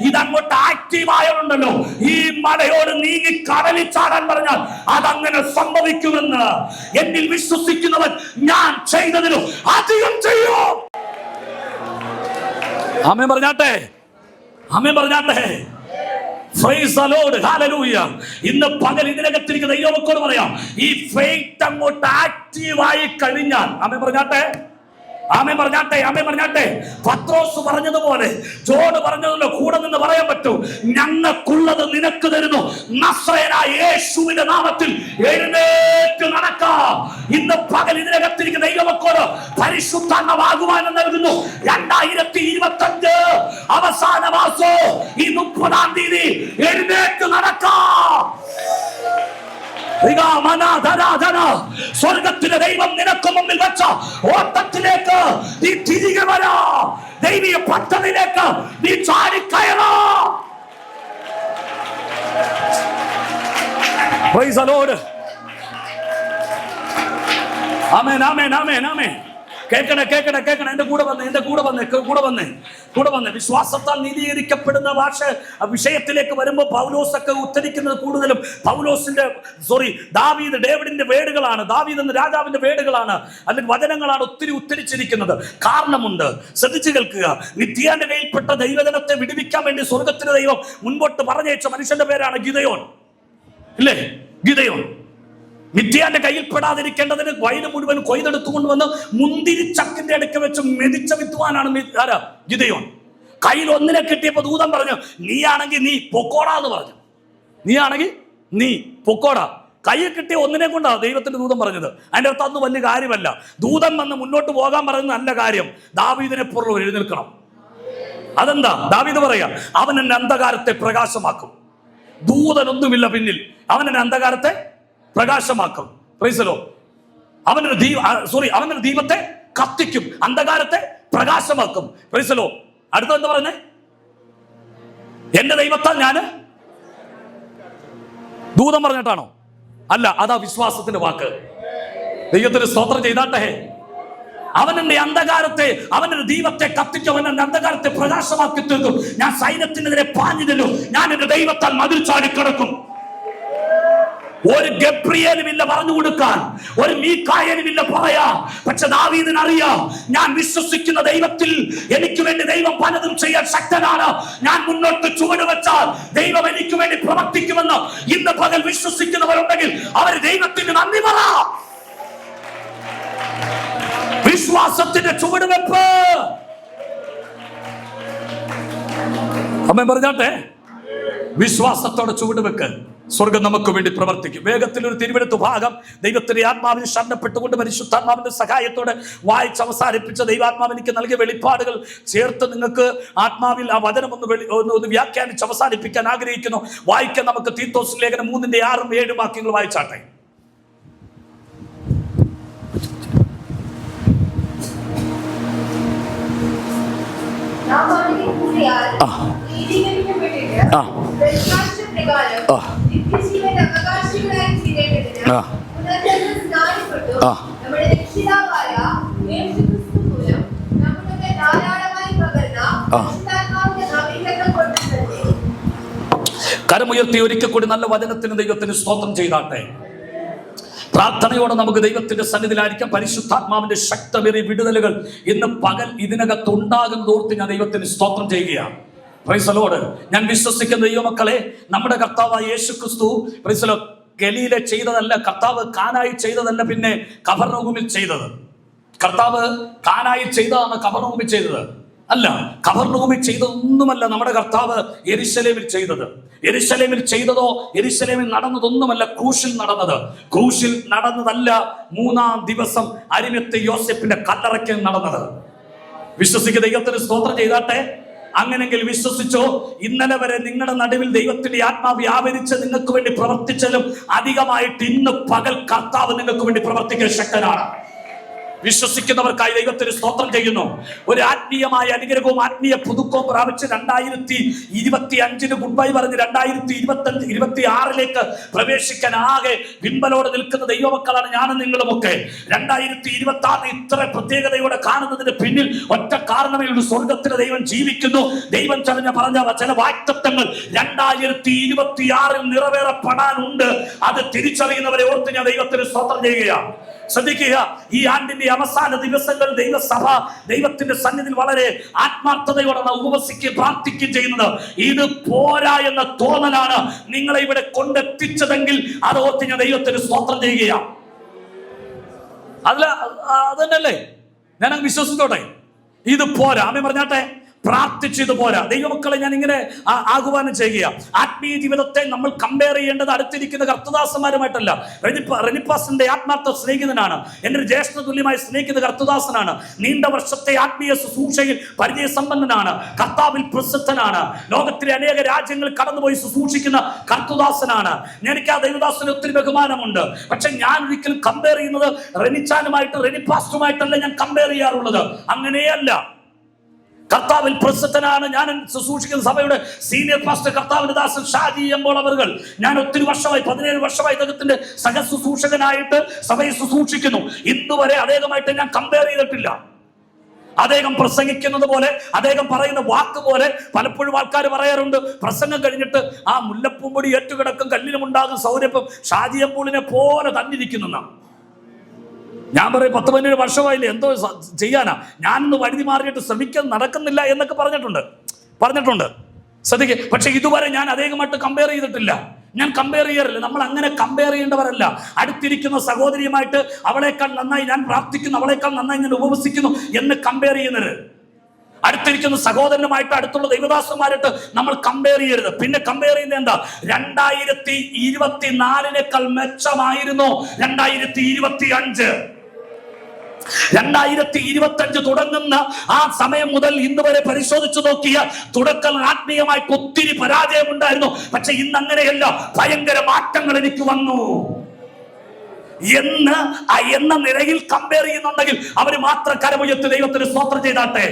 S2: ഇതങ്ങോട്ട് ആക്റ്റീവായുണ്ടല്ലോ. ഈ മലയോട് നീങ്ങി കടലിൽ ചാടാൻ പറഞ്ഞാൽ അതങ്ങനെ സംഭവിക്കുമെന്ന് എന്നിൽ വിശ്വസിക്കുന്നവൻ ഞാൻ ചെയ്തതിലും അധികം ചെയ്യും. ആമേൻ പറഞ്ഞാട്ടെ. ആമേൻ പറഞ്ഞാട്ടെ. ഇന്ന് പകൽ ഇതിനകത്തിരിക്കുന്ന ദൈവമക്കളോട് പറയാം, ഈ ഫെയ്ത്ത് അങ്ങോട്ട് ആക്റ്റീവായി കഴിഞ്ഞാൽ, ആമേൻ പറഞ്ഞാട്ടെ, ആമേൻ പറഞ്ഞാട്ടെ, ആമേൻ പറഞ്ഞാട്ടെ. പത്രോസ് പറഞ്ഞതുപോലെ, ജോൺ പറഞ്ഞതുപോലെ കൂടെ നിന്ന് പറയാൻ പറ്റൂ, ഞങ്ങൾക്കുള്ളത് നിനക്ക് തരുന്നു, നസ്രയനായ യേശുവിന്റെ നാമത്തിൽ എഴുന്നേറ്റ് നടക്കാം. ഇന്ന് പകൽ ഇതിനകത്തിരിക്കുന്ന ദൈവമക്കളോട് പരിശുദ്ധാത്മാവാകുവാൻ നൽകുന്നു. 2025 അവസാന മാസം ഈ 30-ാം തീയതി എഴുന്നേറ്റ് നടക്കാം. സ്വർഗത്തിലെ ദൈവം നിനക്ക് മുമ്പിൽ വെച്ച ഓട്ടത്തിലേക്ക് നീ തിരികെ വരാ. ദൈവീയ പദ്ധതിയിലേക്ക് നീ ചാടിക്കയറാ. Praise the Lord. ആമേൻ, ആമേൻ, ആമേൻ, ആമേൻ. കേൾക്കണേ. എന്റെ കൂടെ വന്നേ. വിശ്വാസത്താൽ നീതീകരിക്കപ്പെടുന്ന വിഷയത്തിലേക്ക് വരുമ്പോൾ പൗലോസൊക്കെ ഉദ്ധരിക്കുന്നത് കൂടുതലും ഡേവിഡിന്റെ വേടുകളാണ്. ദാവീദ് എന്ന രാജാവിന്റെ വേടുകളാണ്, അല്ലെങ്കിൽ വചനങ്ങളാണ് ഒത്തിരി ഉദ്ധരിച്ചിരിക്കുന്നത്. കാരണമുണ്ട്, ശ്രദ്ധിച്ചു കേൾക്കുക. നിത്യാന്റെ കയ്യിൽപ്പെട്ട ദൈവജനത്തെ വിടുവിക്കാൻ വേണ്ടി സ്വർഗത്തിലെ ദൈവം മുൻപോട്ട് പറഞ്ഞയച്ച മനുഷ്യന്റെ പേരാണ് ഗിദെയോൻ. ഇല്ലേ? ഗിദെയോൻ. മിദ്യാന്റെ കയ്യിൽ പെടാതിരിക്കേണ്ടതിന് വയല് മുഴുവൻ കൊയ്തെടുത്തു കൊണ്ടുവന്ന് മുന്തിരിച്ചക്കിന്റെ അടുക്ക വെച്ച് മെതിച്ച വിദ്വാനാണ് ആരാ? ഗിദെയോൻ. കയ്യിൽ ഒന്നിനെ കിട്ടിയപ്പോ ദൂതൻ പറഞ്ഞു, നീയാണെങ്കിൽ നീ പൊക്കോടാ എന്ന് പറഞ്ഞു. നീയാണെങ്കിൽ നീ പൊക്കോടാ. കയ്യിൽ കിട്ടിയ ഒന്നിനെ കൊണ്ടാ ദൈവത്തിന്റെ ദൂതൻ പറഞ്ഞത്. അതിന്റെ അർത്ഥം അന്ന് വലിയ കാര്യമല്ല. ദൂതൻ വന്ന് മുന്നോട്ട് പോകാൻ പറയുന്ന നല്ല കാര്യം. ദാവീദിനെ പോലുള്ള എഴുന്നേൽക്കണം. അതെന്താ? ദാവീദ് പറയാ, അവൻ എന്റെ അന്ധകാരത്തെ പ്രകാശമാക്കും. ദൂതനൊന്നുമില്ല പിന്നിൽ, അവൻ എന്റെ അന്ധകാരത്തെ പ്രകാശമാക്കും. Praise the Lord. അവനൊരു ദീപത്തെ കത്തിക്കും, അന്ധകാരത്തെ പ്രകാശമാക്കും. Praise the Lord. അടുത്ത എന്താ പറഞ്ഞേ? എന്റെ ദൈവത്താൽ ഞാന് ദൂതം പറഞ്ഞിട്ടാണോ? അല്ല, അതാ വിശ്വാസത്തിന്റെ വാക്ക്. ദൈവത്തിന് സ്തോത്രം ചെയ്താട്ടെ. അവൻ എന്റെ അന്ധകാരത്തെ, അവനൊരു ദീപത്തെ കത്തിച്ചു, അവൻ എന്റെ അന്ധകാരത്തെ പ്രകാശമാക്കി തീർക്കും. ഞാൻ സൈന്യത്തിനെതിരെ പാഞ്ഞിരുന്നു, ഞാൻ എന്റെ ദൈവത്താൽ മതിൽ ചാടിക്കിടക്കും. ഒരു ഗബ്രിയേലും ഇല്ല പറഞ്ഞു കൊടുക്കാൻ, ഒരു മീഖായേലും ഇല്ല പറയാം. പക്ഷെ ദാവീദിന് അറിയാം, ഞാൻ വിശ്വസിക്കുന്ന ദൈവത്തിൽ എനിക്ക് വേണ്ടി ദൈവം പലതും ചെയ്യാൻ ശക്തനാണ്. ഞാൻ മുന്നോട്ട് ചുവട് വെച്ചാൽ ദൈവം എനിക്ക് വേണ്ടി പ്രവർത്തിക്കുമെന്ന് ഇന്ന് പകൽ വിശ്വസിക്കുന്നവരുണ്ടെങ്കിൽ അവർ ദൈവത്തിന് നന്ദി പറ. വിശ്വാസത്തിന്റെ ചുവടുവെപ്പ്. അമ്മ പറഞ്ഞാട്ടെ, വിശ്വാസത്തോടെ ചുവടുവെക്ക്. സ്വർഗം നമുക്ക് വേണ്ടി പ്രവർത്തിക്കും. വേഗത്തിൽ ഒരു തിരുവെടുത്ത ഭാഗം ദൈവത്തിന്റെ ആത്മാവിന് ശരണപ്പെട്ടുകൊണ്ട് പരിശുദ്ധാത്മാവിന്റെ സഹായത്തോടെ വായിച്ച് അവസാനിപ്പിച്ച ദൈവാത്മാവ് എനിക്ക് നൽകിയ വെളിപ്പാടുകൾ ചേർത്ത് നിങ്ങൾക്ക് ആത്മാവിൽ ആ വചനം ഒന്ന് വ്യാഖ്യാനിച്ച് അവസാനിപ്പിക്കാൻ ആഗ്രഹിക്കുന്നു. വായിക്കാൻ നമുക്ക് തീത്തോസ് ലേഖനം 3:6-7 വാക്യങ്ങൾ വായിച്ചാട്ടെ. കരമുയർത്തി ഒരിക്കൽ കൂടി നല്ല വചനത്തിന് ദൈവത്തിന് സ്തോത്രം ചെയ്താട്ടെ. പ്രാർത്ഥനയോടെ നമുക്ക് ദൈവത്തിന്റെ സന്നിധിയിലായിരിക്കാം. പരിശുദ്ധാത്മാവിന്റെ ശക്തമേറിയ വിടുതലുകൾ ഇന്ന് പകൽ ഇതിനകത്ത് ഉണ്ടാകുന്നതോർത്ത് ഞാൻ ദൈവത്തിന് സ്തോത്രം ചെയ്യുകയാണ്. Price the Lord. ഞാൻ വിശ്വസിക്കുന്ന ദൈവമക്കളെ, നമ്മുടെ കർത്താവായ യേശുക്രിസ്തു പ്രൈസ് ദി ലോർഡ് ഗലീല ചെയ്തതല്ല, കർത്താവ് കാനായി ചെയ്തതല്ല, പിന്നെ കഫർനഹൂമിൽ ചെയ്തത്. കർത്താവ് കാനായി ചെയ്തതാണ് കഫർനഹൂമിൽ ചെയ്തത് അല്ല. കഫർനഹൂമിൽ ചെയ്തതൊന്നുമല്ല നമ്മുടെ കർത്താവ് യെരുശലേമിൽ ചെയ്തത്. യെരുശലേമിൽ ചെയ്തതോ യെരുശലേമിൽ നടന്നതൊന്നുമല്ല ക്രൂശിൽ നടന്നത്. ക്രൂശിൽ നടന്നതല്ല 3-ാം ദിവസം അരിമത്തെ യോസേപ്പിന്റെ കല്ലറയ്ക്കൽ നടന്നത്. വിശ്വസിക്കുന്ന ദൈവത്തിന് സ്തോത്രം ചെയ്താട്ടെ. അങ്ങനെങ്കിൽ വിശ്വസിച്ചോ, ഇന്നലെ വരെ നിങ്ങളുടെ നടുവിൽ ദൈവത്തിന്റെ ആത്മാവ് വ്യാപരിച്ച് നിങ്ങൾക്ക് വേണ്ടി പ്രവർത്തിച്ചാലും അധികമായിട്ട് ഇന്ന് പകൽ കർത്താവ് നിങ്ങൾക്ക് വേണ്ടി പ്രവർത്തിക്കാൻ ശക്തനാണ്. വിശ്വസിക്കുന്നവർക്കായി ദൈവത്തിന് സ്തോത്രം ചെയ്യുന്നു. ഒരു ആത്മീയമായ അനുഗ്രഹവും ആത്മീയ പുതുക്കവും പ്രാപിച്ച് 2025 ഗുഡ് ബൈ പറഞ്ഞ് 2025-26 പ്രവേശിക്കാൻ ആകെ വിമ്പലോടെ നിൽക്കുന്ന ദൈവമക്കളാണ് ഞാനും നിങ്ങളുമൊക്കെ. 2026 ഇത്ര പ്രത്യേകതയോടെ കാണുന്നതിന് പിന്നിൽ ഒറ്റ കാരണമേ ഉള്ളൂ. സ്വർഗത്തിലെ ദൈവം ജീവിക്കുന്നു. ദൈവം പറഞ്ഞ ചില വാഗ്ദത്തങ്ങൾ 2026 നിറവേറപ്പെടാനുണ്ട്. അത് തിരിച്ചറിയുന്നവരെ ഓർത്ത് ഞാൻ ദൈവത്തിന് സ്തോത്രം ചെയ്യുകയാണ്. ശ്രദ്ധിക്കുക, ഈ ആണ്ടിന്റെ അവസാന ദിവസങ്ങൾ ദൈവസഭ ദൈവത്തിന്റെ സന്നിധിയിൽ വളരെ ആത്മാർത്ഥതയോടെ ഉപവസിക്കുകയും പ്രാർത്ഥിക്കുകയും ചെയ്യുന്നത്. ഇത് പോരാ എന്ന തോന്നലാണ് നിങ്ങളെ ഇവിടെ കൊണ്ടെത്തിച്ചതെങ്കിൽ അത് ഓർത്ത് ഞാൻ ദൈവത്തിന് സ്തോത്രം ചെയ്യുകയാണ്. അതന്നല്ലേ ഞാൻ വിശ്വസിച്ചോട്ടെ. ഇത് പോരാ. അമ്മ പറഞ്ഞാട്ടെ, പ്രാർത്ഥിച്ചത് പോരാ. ദൈവമക്കളെ ഞാൻ ഇങ്ങനെ ആഹ്വാനം ചെയ്യുക. ആത്മീയ ജീവിതത്തെ നമ്മൾ കമ്പയർ ചെയ്യേണ്ടത് അടുത്തിരിക്കുന്ന കർത്തദാസന്മാരുമായിട്ടല്ല. റെനിപ്പാസിന്റെ ആത്മാർത്ഥ സ്നേഹിതനാണ്, എൻ്റെ ഒരു ജ്യേഷ്ഠ തുല്യമായി സ്നേഹിക്കുന്ന കർത്തദാസനാണ്. നീണ്ട വർഷത്തെ ആത്മീയ ശുശ്രൂഷയിൽ പരിചയസമ്പന്നനാണ്, കർത്താവിൽ പ്രസിദ്ധനാണ്, ലോകത്തിലെ അനേക രാജ്യങ്ങൾ കടന്നുപോയി ശുശ്രൂഷിക്കുന്ന കർത്തദാസനാണ്. എനിക്ക് ആ ദൈവദാസന് ഒത്തിരി ബഹുമാനമുണ്ട്. പക്ഷെ ഞാൻ ഒരിക്കലും കമ്പയർ ചെയ്യുന്നത് റെനിച്ചാനുമായിട്ട് റെനിപ്പാസ്റ്റുമായിട്ടല്ല ഞാൻ കമ്പയർ ചെയ്യാറുള്ളത്. അങ്ങനെയല്ല. കർത്താവിൽ പ്രസിദ്ധനാണ്. ഞാൻ ശുശ്രൂഷിക്കുന്ന സഭയുടെ സീനിയർ പാസ്റ്റർ കർത്താവിന്റെ ദാസൻ ഷാജി എമ്പോൾ അവർ, ഞാൻ ഒത്തിരി വർഷമായി 17 വർഷമായി അദ്ദേഹത്തിന്റെ സഹശുശ്രൂഷകനായിട്ട് സഭയെ ശുശ്രൂഷിക്കുന്നു. ഇന്നുവരെ അദ്ദേഹമായിട്ട് ഞാൻ കമ്പയർ ചെയ്തിട്ടില്ല. അദ്ദേഹം പ്രസംഗിക്കുന്നത് പോലെ, അദ്ദേഹം പറയുന്ന വാക്ക് പോലെ പലപ്പോഴും ആൾക്കാർ പറയാറുണ്ട്, പ്രസംഗം കഴിഞ്ഞിട്ട് ആ മുല്ലപ്പൂമ്പൊടി ഏറ്റുകിടക്കും കല്ലിനുമുണ്ടാകും സൗരഭ്യം ഷാജി എമ്പോളിനെ പോലെ തന്നിരിക്കുന്ന. ഞാൻ പറയും 10-17 വർഷമായില്ലേ, എന്തോ ചെയ്യാനാ, ഞാനൊന്ന് വഴുതി മാറിയിട്ട് ശ്രമിക്കാൻ നടക്കുന്നില്ല എന്നൊക്കെ പറഞ്ഞിട്ടുണ്ട്. ശ്രദ്ധിക്കുക. പക്ഷെ ഇതുവരെ ഞാൻ അദ്ദേഹമായിട്ട് കമ്പയർ ചെയ്തിട്ടില്ല. ഞാൻ കമ്പയർ ചെയ്യാറില്ല. നമ്മൾ അങ്ങനെ കമ്പയർ ചെയ്യേണ്ടവരല്ല. അടുത്തിരിക്കുന്ന സഹോദരിയുമായിട്ട് അവളേക്കാൾ നന്നായി ഞാൻ പ്രാർത്ഥിക്കുന്നു, അവളേക്കാൾ നന്നായി ഞാൻ ഉപവസിക്കുന്നു എന്ന് കമ്പയർ ചെയ്യുന്നത്. അടുത്തിരിക്കുന്ന സഹോദരനുമായിട്ട്, അടുത്തുള്ള ദൈവദാസന്മാരായിട്ട് നമ്മൾ കമ്പയർ ചെയ്യരുത്. പിന്നെ കമ്പയർ ചെയ്യുന്നത് എന്താ? 2024 മെച്ചമായിരുന്നു 2025. 2025 തുടങ്ങുന്ന ആ സമയം മുതൽ ഇന്ന് വരെ പരിശോധിച്ചു നോക്കിയ തുടക്കം ആത്മീയമായിട്ട് ഒത്തിരി പരാജയമുണ്ടായിരുന്നു. പക്ഷെ ഇന്ന് അങ്ങനെയല്ല. ഭയങ്കര മാറ്റങ്ങൾ എനിക്ക് വന്നു എന്ന നിലയിൽ കമ്പയർ ചെയ്യുന്നുണ്ടെങ്കിൽ അവര് മാത്രം കരമുയർത്തി ദൈവത്തിന് സ്തോത്രം ചെയ്താട്ടെ.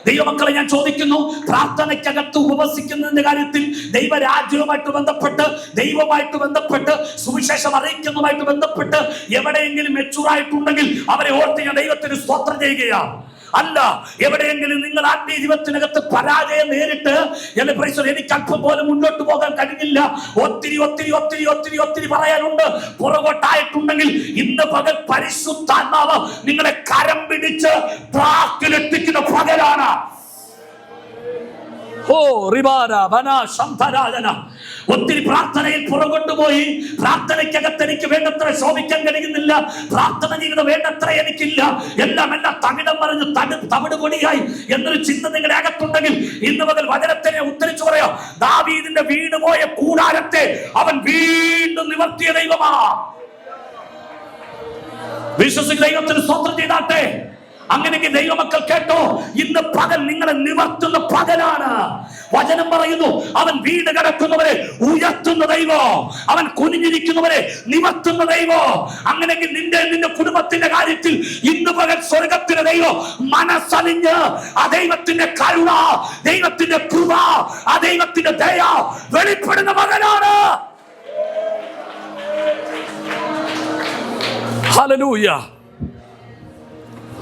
S2: ദൈവമക്കളെ, ഞാൻ ചോദിക്കുന്നു, പ്രാർത്ഥനയ്ക്കകത്ത് ഉപവസിക്കുന്നതിന്റെ കാര്യത്തിൽ ദൈവരാജ്യവുമായിട്ട് ബന്ധപ്പെട്ട്, ദൈവമായിട്ട് ബന്ധപ്പെട്ട്, സുവിശേഷം അറിയിക്കുന്നതുമായിട്ട് ബന്ധപ്പെട്ട് എവിടെയെങ്കിലും മെച്ചൂറായിട്ടുണ്ടെങ്കിൽ അവരെ ഓർത്ത് ഞാൻ ദൈവത്തിന് സ്തോത്രം ചെയ്യുകയാണ്. അല്ല, എവിടെയെങ്കിലും നിങ്ങൾ ആത്മീയ ജീവിതത്തിനകത്ത് പരാജയം നേരിട്ട് എനിക്ക് അല്പം പോലും മുന്നോട്ട് പോകാൻ കഴിഞ്ഞില്ല, ഒത്തിരി ഒത്തിരി ഒത്തിരി ഒത്തിരി ഒത്തിരി പറയാനുണ്ട്, പുറകോട്ടായിട്ടുണ്ടെങ്കിൽ ഇന്ന് പകൽ പരിശുദ്ധാത്മാവ് നിങ്ങളെ കരം പിടിച്ച് ട്രാക്കിലെത്തിക്കുന്ന പകലാണ്. ഒത്തിരി പ്രാർത്ഥനയിൽ പുറകോട്ട് പോയി, പ്രാർത്ഥനയ്ക്കകത്ത് എനിക്ക് വേണ്ടത്ര ശോഭിക്കാൻ കഴിയുന്നില്ല, പ്രാർത്ഥന ജീവിതം വേണ്ടത്ര എനിക്കില്ല, എല്ലാം തകിടം പറഞ്ഞ് തവിട് പൊടിയായി എന്നൊരു ചിന്ത നിങ്ങളുടെ അകത്തുണ്ടെങ്കിൽ ഇന്ന് മുതൽ വചനത്തിനെ ഉദ്ധരിച്ചു പറയാം. ദാവീദിന്റെ വീണുപോയ കൂടാരത്തെ അവൻ വീണ്ടും നിവർത്തിയ ദൈവമാ. വിശ്വസിക്കുന്ന ദൈവത്തിന് സ്തോത്രം ചെയ്താട്ടെ. അങ്ങനെയെങ്കിൽ ദൈവമക്കൾ കേട്ടോ, ഇന്ന് പകൽ നിങ്ങളെ നിവർത്തുന്ന പകലാണ്. വചനം പറയുന്നു, അവൻ വീട് കിടക്കുന്നവരെ ഉയർത്തുന്ന ദൈവം, അവൻ കുനിഞ്ഞിരിക്കുന്നവരെ നിവർത്തുന്ന ദൈവം. അങ്ങനെയെങ്കിൽ നിന്റെ കുടുംബത്തിന്റെ കാര്യത്തിൽ ഇന്ന് പകൽ സ്വർഗത്തിന്റെ ദൈവം മനസ്സലിഞ്ഞ് ആ ദൈവത്തിന്റെ കരുണ, ദൈവത്തിന്റെ കൃപ, ആ ദൈവത്തിന്റെ ദയ വെളിപ്പെടുന്ന മകനാണ്. ഹല്ലേലൂയ.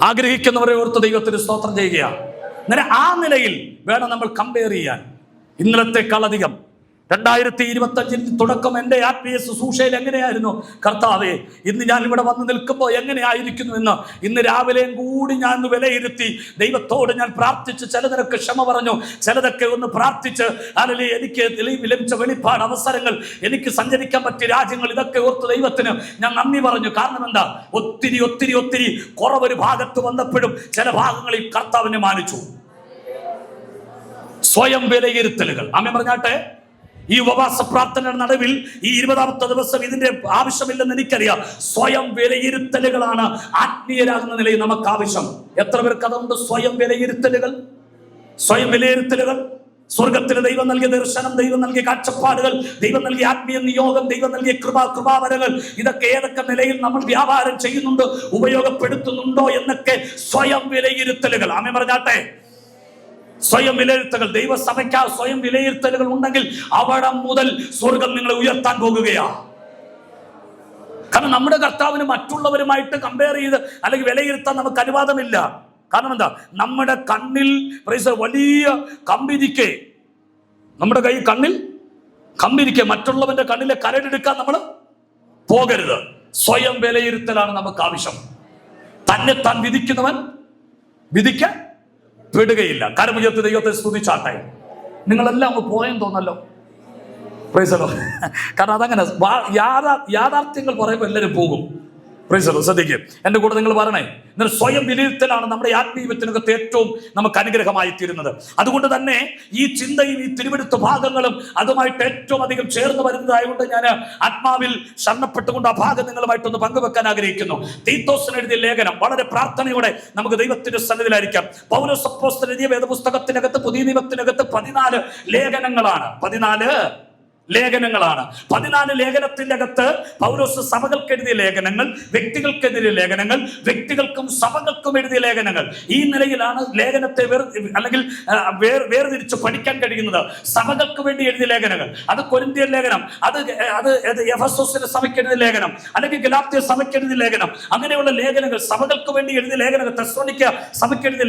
S2: ആഗ്രഹിക്കുന്നവരെ ഓർത്ത് ദൈവത്തിന് സ്തോത്രം ചെയ്യുകയാണ്. അങ്ങനെ ആ നിലയിൽ വേണം നമ്മൾ കമ്പയർ ചെയ്യാൻ. ഇന്നലത്തെക്കാളധികം 2025 തുടക്കം എൻ്റെ ആത്മീയ ശുശ്രൂഷയിൽ എങ്ങനെയായിരുന്നു കർത്താവേ, ഇന്ന് ഞാൻ ഇവിടെ വന്ന് നിൽക്കുമ്പോൾ എങ്ങനെയായിരിക്കുന്നു എന്ന് ഇന്ന് രാവിലെയും കൂടി ഞാൻ വിലയിരുത്തി ദൈവത്തോട് ഞാൻ പ്രാർത്ഥിച്ച്, ചിലതൊക്കെ ക്ഷമ പറഞ്ഞു, ചിലതൊക്കെ ഒന്ന് പ്രാർത്ഥിച്ച്, അല്ലെങ്കിൽ എനിക്ക് ലഭിച്ച വെളിപ്പാട്, അവസരങ്ങൾ, എനിക്ക് സഞ്ചരിക്കാൻ പറ്റിയ രാജ്യങ്ങൾ, ഇതൊക്കെ ഓർത്ത് ദൈവത്തിന് ഞാൻ നന്ദി പറഞ്ഞു. കാരണം എന്താ? ഒത്തിരി ഒത്തിരി ഒത്തിരി കുറവൊരു ഭാഗത്ത് വന്നപ്പോഴും ചില ഭാഗങ്ങളിൽ കർത്താവിനെ മാനിച്ചു. സ്വയം വിലയിരുത്തലുകൾ. ആമേൻ പറഞ്ഞാട്ടെ. ഈ ഉപവാസ പ്രാർത്ഥനയുടെ നടുവിൽ ഈ 20ാമത്തെ ദിവസം ഇതിന്റെ ആവശ്യമില്ലെന്ന് എനിക്കറിയാം. സ്വയം വിലയിരുത്തലുകളാണ് ആത്മീയരാകുന്ന നിലയിൽ നമുക്ക് ആവശ്യം. എത്ര പേർക്ക് അതുകൊണ്ട് സ്വയം വിലയിരുത്തലുകൾ? സ്വയം വിലയിരുത്തലുകൾ. സ്വർഗത്തിന് ദൈവം നൽകിയ ദർശനം, ദൈവം നൽകിയ കാഴ്ചപ്പാടുകൾ, ദൈവം നൽകിയ ആത്മീയ നിയോഗം, ദൈവം നൽകിയ കൃപാവരങ്ങൾ, ഇതൊക്കെ ഏതൊക്കെ നിലയിൽ നമ്മൾ വ്യാപാരം ചെയ്യുന്നുണ്ട്, ഉപയോഗപ്പെടുത്തുന്നുണ്ടോ എന്നൊക്കെ സ്വയം വിലയിരുത്തലുകൾ. ആമേൻ പറഞ്ഞാട്ടെ. സ്വയം വിലയിരുത്തലുകൾ. ദൈവസഭയ്ക്ക് സ്വയം വിലയിരുത്തലുകൾ ഉണ്ടെങ്കിൽ അവിടെ മുതൽ സ്വർഗം നിങ്ങളെ ഉയർത്താൻ പോകുകയാണ്. കാരണം നമ്മുടെ കർത്താവിന് മറ്റുള്ളവരുമായിട്ട് കമ്പയർ ചെയ്ത് അല്ലെങ്കിൽ വിലയിരുത്താൻ നമുക്ക് അനുവാദമില്ല. കാരണം എന്താ? നമ്മുടെ കണ്ണിൽ വലിയ കമ്പിരിക്കെ, നമ്മുടെ കണ്ണിൽ കമ്പിരിക്കെ, മറ്റുള്ളവന്റെ കണ്ണിലെ കരടെടുക്കാൻ നമ്മൾ പോകരുത്. സ്വയം വിലയിരുത്തലാണ് നമുക്ക് ആവശ്യം. തന്നെ താൻ വിധിക്കുന്നവൻ വിധിക്കപ്പെടുകയില്ല. കരമുയർത്തി ദൈവത്തെ സ്തുതിച്ചാട്ടെ. നിങ്ങളെല്ലാം അങ്ങ് പോയെന്ന് തോന്നല്ലോ. കാരണം അതങ്ങനെ യാഥാർത്ഥ്യങ്ങൾ പറയുമ്പോൾ എല്ലാവരും പോകും. ശ്രദ്ധിക്കും. എൻ്റെ കൂടെ നിങ്ങൾ പറയണേ. എന്നാൽ സ്വയം വിലയിരുത്തലാണ് നമ്മുടെ ആത്മീയത്തിനകത്ത് ഏറ്റവും നമുക്ക് അനുഗ്രഹമായി തീരുന്നത്. അതുകൊണ്ട് തന്നെ ഈ ചിന്തയും ഈ തിരുവെടുത്ത ഭാഗങ്ങളും അതുമായിട്ട് ഏറ്റവും അധികം ചേർന്ന് വരുന്നതായതുകൊണ്ട് ഞാൻ ആത്മാവിൽ ശരണപ്പെട്ടുകൊണ്ട് ആ ഭാഗം നിങ്ങളുമായിട്ടൊന്ന് പങ്കുവെക്കാൻ ആഗ്രഹിക്കുന്നു. തീത്തോസിന് എഴുതിയ ലേഖനം വളരെ പ്രാർത്ഥനയോടെ നമുക്ക് ദൈവത്തിന്റെ സന്നിധിയിലായിരിക്കാം. പൗലോസ് അപ്പോസ്തലൻ എഴുതിയ വേദപുസ്തകത്തിനകത്ത്, പുതിയ നിയമത്തിനകത്ത് 14 ലേഖനങ്ങളാണ്. 14 ലേഖനത്തിന്റെ അകത്ത് പൗലോസ് സഭകൾക്ക് എഴുതിയ ലേഖനങ്ങൾ, വ്യക്തികൾക്കെതിരെ ലേഖനങ്ങൾ, വ്യക്തികൾക്കും സഭകൾക്കും എഴുതിയ ലേഖനങ്ങൾ. ഈ നിലയിലാണ് ലേഖനത്തെ അല്ലെങ്കിൽ വേർതിരിച്ച് പഠിക്കാൻ കഴിയുന്നത്. സഭകൾക്ക് വേണ്ടി എഴുതിയ ലേഖനങ്ങൾ, അത് കൊരിന്ത്യർ ലേഖനം, അത് എഫെസോസിന്റെ സഭയ്ക്ക് എഴുതിയ ലേഖനം, അല്ലെങ്കിൽ ഗലാത്യ സഭയ്ക്ക് എഴുതിയ ലേഖനം, അങ്ങനെയുള്ള ലേഖനങ്ങൾ, സഭകൾക്ക് വേണ്ടി എഴുതിയ ലേഖനങ്ങൾ, തെസ്സലോനിക്ക സഭയ്ക്ക് എഴുതിയ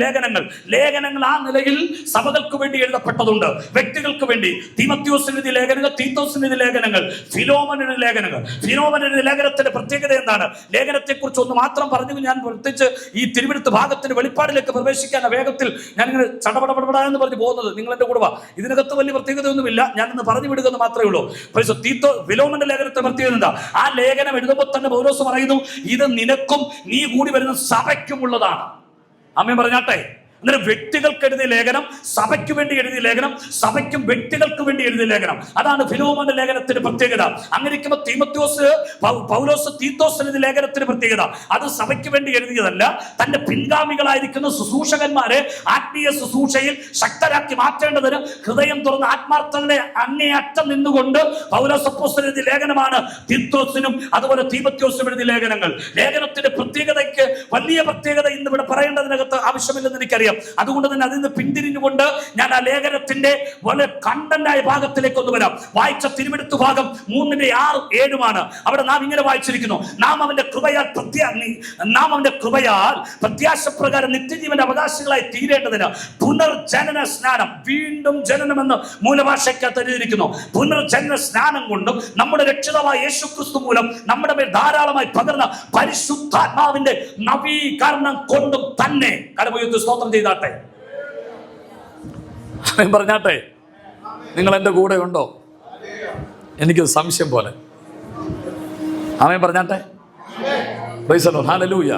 S2: ലേഖനങ്ങൾ ആ നിലയിൽ സഭകൾക്ക് വേണ്ടി എഴുതപ്പെട്ടതുണ്ട്. വ്യക്തികൾക്ക് വേണ്ടി തീമോഥെയോസിന് എഴുതിയ ലേഖനങ്ങൾ തീത്തോസിന്റെ ലേഖനങ്ങൾ, ഫിലോമോന്റെ ലേഖനങ്ങൾ. ഫിലോമോന്റെ ലേഖനത്തിന്റെ പ്രത്യേകത എന്താണ്? ലേഖനത്തെക്കുറിച്ച് ഒന്ന് മാത്രം പറഞ്ഞു ഞാൻ പ്രത്യേകിച്ച് ഈ തിരുവെഴുത്ത് ഭാഗത്തിന്റെ വെളിപ്പാടിലേക്ക് പ്രവേശിക്കാൻ വേഗത്തിൽ ഞാൻ ഇങ്ങനെ ചടപടപടപട എന്ന് പറഞ്ഞു പോകുന്നത്. നിങ്ങൾ എന്റെ കൂടെ വാ. ഇതിനകത്ത് വലിയ പ്രത്യേകതയൊന്നുമില്ല, ഞാൻ ഇന്ന് പറഞ്ഞു വിടുക എന്ന് മാത്രമേ ഉള്ളൂ. ഫിലോമോന്റെ ലേഖനത്തെ പ്രത്യേകത എന്താ? ആ ലേഖനം എഴുതുമ്പോൾ തന്നെ പൗലോസ് പറയുന്നു, ഇത് നിനക്കും നീ കൂടി വരുന്ന സഭയ്ക്കുമുള്ളതാണ്. ആമേൻ പറഞ്ഞാട്ടെ. അന്നേരം വ്യക്തികൾക്ക് എഴുതിയ ലേഖനം, സഭയ്ക്ക് വേണ്ടി എഴുതിയ ലേഖനം, സഭയ്ക്കും വ്യക്തികൾക്ക് വേണ്ടി എഴുതിയ ലേഖനം. അതാണ് ഫിലോമോന്റെ ലേഖനത്തിന്റെ പ്രത്യേകത. അങ്ങനെ ഇരിക്കുമ്പോൾ പൗലോസ് തീത്തോസിന് എഴുതിയ ലേഖനത്തിന്റെ പ്രത്യേകത അത് സഭയ്ക്ക് വേണ്ടി എഴുതിയതല്ല, തന്റെ പിൻഗാമികളായിരിക്കുന്ന ശുശ്രൂഷകന്മാരെ ആത്മീയ ശുശ്രൂഷയിൽ ശക്തരാക്കി മാറ്റേണ്ടതിന് ഹൃദയം തുറന്ന് ആത്മാർത്ഥതയുടെ അങ്ങേയറ്റം നിന്നുകൊണ്ട് പൗലോസ് അപ്പോസ്തലൻ എഴുതിയ ലേഖനമാണ് തീത്തോസിനും അതുപോലെ തീമോഥെയോസിനും എഴുതിയ ലേഖനങ്ങൾ. ലേഖനത്തിന്റെ പ്രത്യേകതയ്ക്ക് വലിയ പ്രത്യേകത ഇന്ന് ഇവിടെ പറയേണ്ടതിനകത്ത് ആവശ്യമില്ലെന്ന് എനിക്കറിയാം. അതുകൊണ്ട് തന്നെ അതിൽ നിന്ന് പിന്തിരിഞ്ഞുകൊണ്ട് ഞാൻ ആ ലേഖനത്തിന്റെ വളരെ കണ്ടന്റായ ഭാഗത്തിലേക്ക് ഒന്ന് വരാം. വായിച്ച തിരുവെഴുത്ത് ഭാഗം 3:6-7 അവിടെ നാം ഇങ്ങനെ വായിച്ചിരിക്കുന്നു, നാം അവന്റെ കൃപയാൽ പ്രത്യാശപ്രകാരം നിത്യജീവന്റെ അവകാശികളായി തീരേണ്ടതിന് പുനർജനന സ്നാനം, വീണ്ടും ജനനമെന്ന് മൂലഭാഷയ്ക്കകത്ത് എഴുതിയിരിക്കുന്നു. പുനർജനന സ്നാനം കൊണ്ടും നമ്മുടെ രക്ഷിതാവായ യേശുക്രിസ്തു മൂലം നമ്മുടെ മേൽ ധാരാളമായി പകർന്ന പരിശുദ്ധാത്മാവിന്റെ നവീകരണം കൊണ്ടും തന്നെ. കരമുയർത്തി സ്തോത്രം ചെയ്താട്ടെ. പറഞ്ഞാട്ടെ. നിങ്ങൾ എൻ്റെ കൂടെ ഉണ്ടോ? എനിക്ക് സംശയം പോലെ. ആമേൻ പറഞ്ഞാട്ടെ. Price the Lord. ഹല്ലേലൂയ.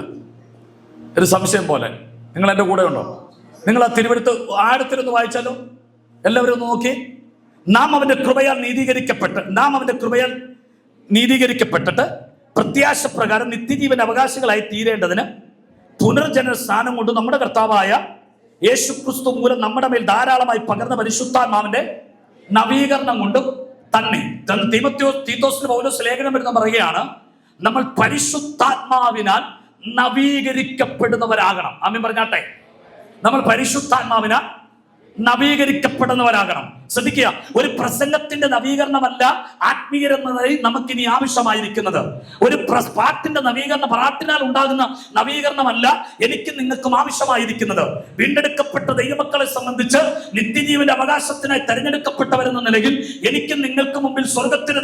S2: ഒരു സംശയം പോലെ. നിങ്ങൾ എൻ്റെ കൂടെ ഉണ്ടോ? നിങ്ങൾ ആ തിരുവെഴുത്ത് ആഴത്തിലൊന്ന് വായിച്ചാലോ? എല്ലാവരും ഒന്ന് നോക്കി. നാം അവന്റെ കൃപയാൽ നീതീകരിക്കപ്പെട്ടിട്ട് പ്രത്യാശപ്രകാരം നിത്യജീവൻ അവകാശികളായി തീരേണ്ടതിന് പുനർജന സ്നാനം കൊണ്ട് നമ്മുടെ കർത്താവായ യേശുക്രിസ്തു മൂലം നമ്മുടെ മേൽ ധാരാളമായി പകർന്ന പരിശുദ്ധാത്മാവിന്റെ നവീകരണം കൊണ്ടും തന്നെ. തീത്തോസിന് പൗലോസ് ലേഖനം വരുന്ന പറയുകയാണ്, നമ്മൾ പരിശുദ്ധാത്മാവിനാൽ നവീകരിക്കപ്പെടുന്നവരാകണം. ആമേൻ പറഞ്ഞാട്ടെ. നമ്മൾ പരിശുദ്ധാത്മാവിനാൽ നവീകരിക്കപ്പെടുന്നവരാകണം. ശ്രദ്ധിക്കുക, ഒരു പ്രസംഗത്തിന്റെ നവീകരണമല്ല ആത്മീയരെന്നതായി നമുക്കിനി ആവശ്യമായിരിക്കുന്നത്. ഒരു പാട്ടിന്റെ നവീകരണം, പാട്ടിനാൽ ഉണ്ടാകുന്ന നവീകരണമല്ല എനിക്ക് നിങ്ങൾക്കും ആവശ്യമായിരിക്കുന്നത്. വീണ്ടെടുക്കപ്പെട്ട ദൈവമക്കളെ സംബന്ധിച്ച് നിത്യജീവന്റെ അവകാശത്തിനായി തെരഞ്ഞെടുക്കപ്പെട്ടവരെന്ന നിലയിൽ എനിക്കും നിങ്ങൾക്ക് മുമ്പിൽ സ്വർഗത്തിന്റെ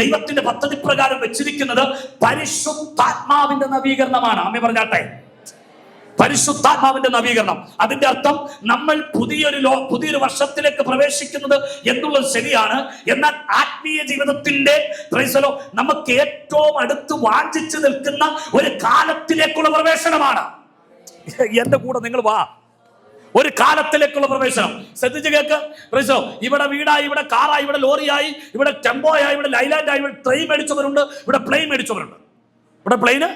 S2: ദൈവത്തിന്റെ പദ്ധതി പ്രകാരം വെച്ചിരിക്കുന്നത് പരിശുദ്ധാത്മാവിന്റെ നവീകരണമാണ്. ആമേൻ പറഞ്ഞാട്ടെ. പരിശുദ്ധാത്മാവിന്റെ നവീകരണം. അതിന്റെ അർത്ഥം നമ്മൾ പുതിയൊരു വർഷത്തിലേക്ക് പ്രവേശിക്കുന്നത് എന്നുള്ളത് ശരിയാണ്. എന്നാൽ ആത്മീയ ജീവിതത്തിന്റെ നമുക്ക് ഏറ്റവും അടുത്ത് വാഞ്ചിച്ചു നിൽക്കുന്ന ഒരു കാലത്തിലേക്കുള്ള പ്രവേശനമാണ്. എന്റെ കൂടെ നിങ്ങൾ വാ. ഒരു കാലത്തിലേക്കുള്ള പ്രവേശനം. ശ്രദ്ധിച്ച് കേൾക്ക്. ഇവിടെ വീടായി, ഇവിടെ കാറായി, ഇവിടെ ലോറിയായി, ഇവിടെ ടെമ്പോയായി, ഇവിടെ ലൈലാൻഡായി, ഇവിടെ ട്രെയിൻ മേടിച്ചവരുണ്ട്, ഇവിടെ പ്ലെയിൻ മേടിച്ചവരുണ്ട്, ഇവിടെ പ്ലെയിന്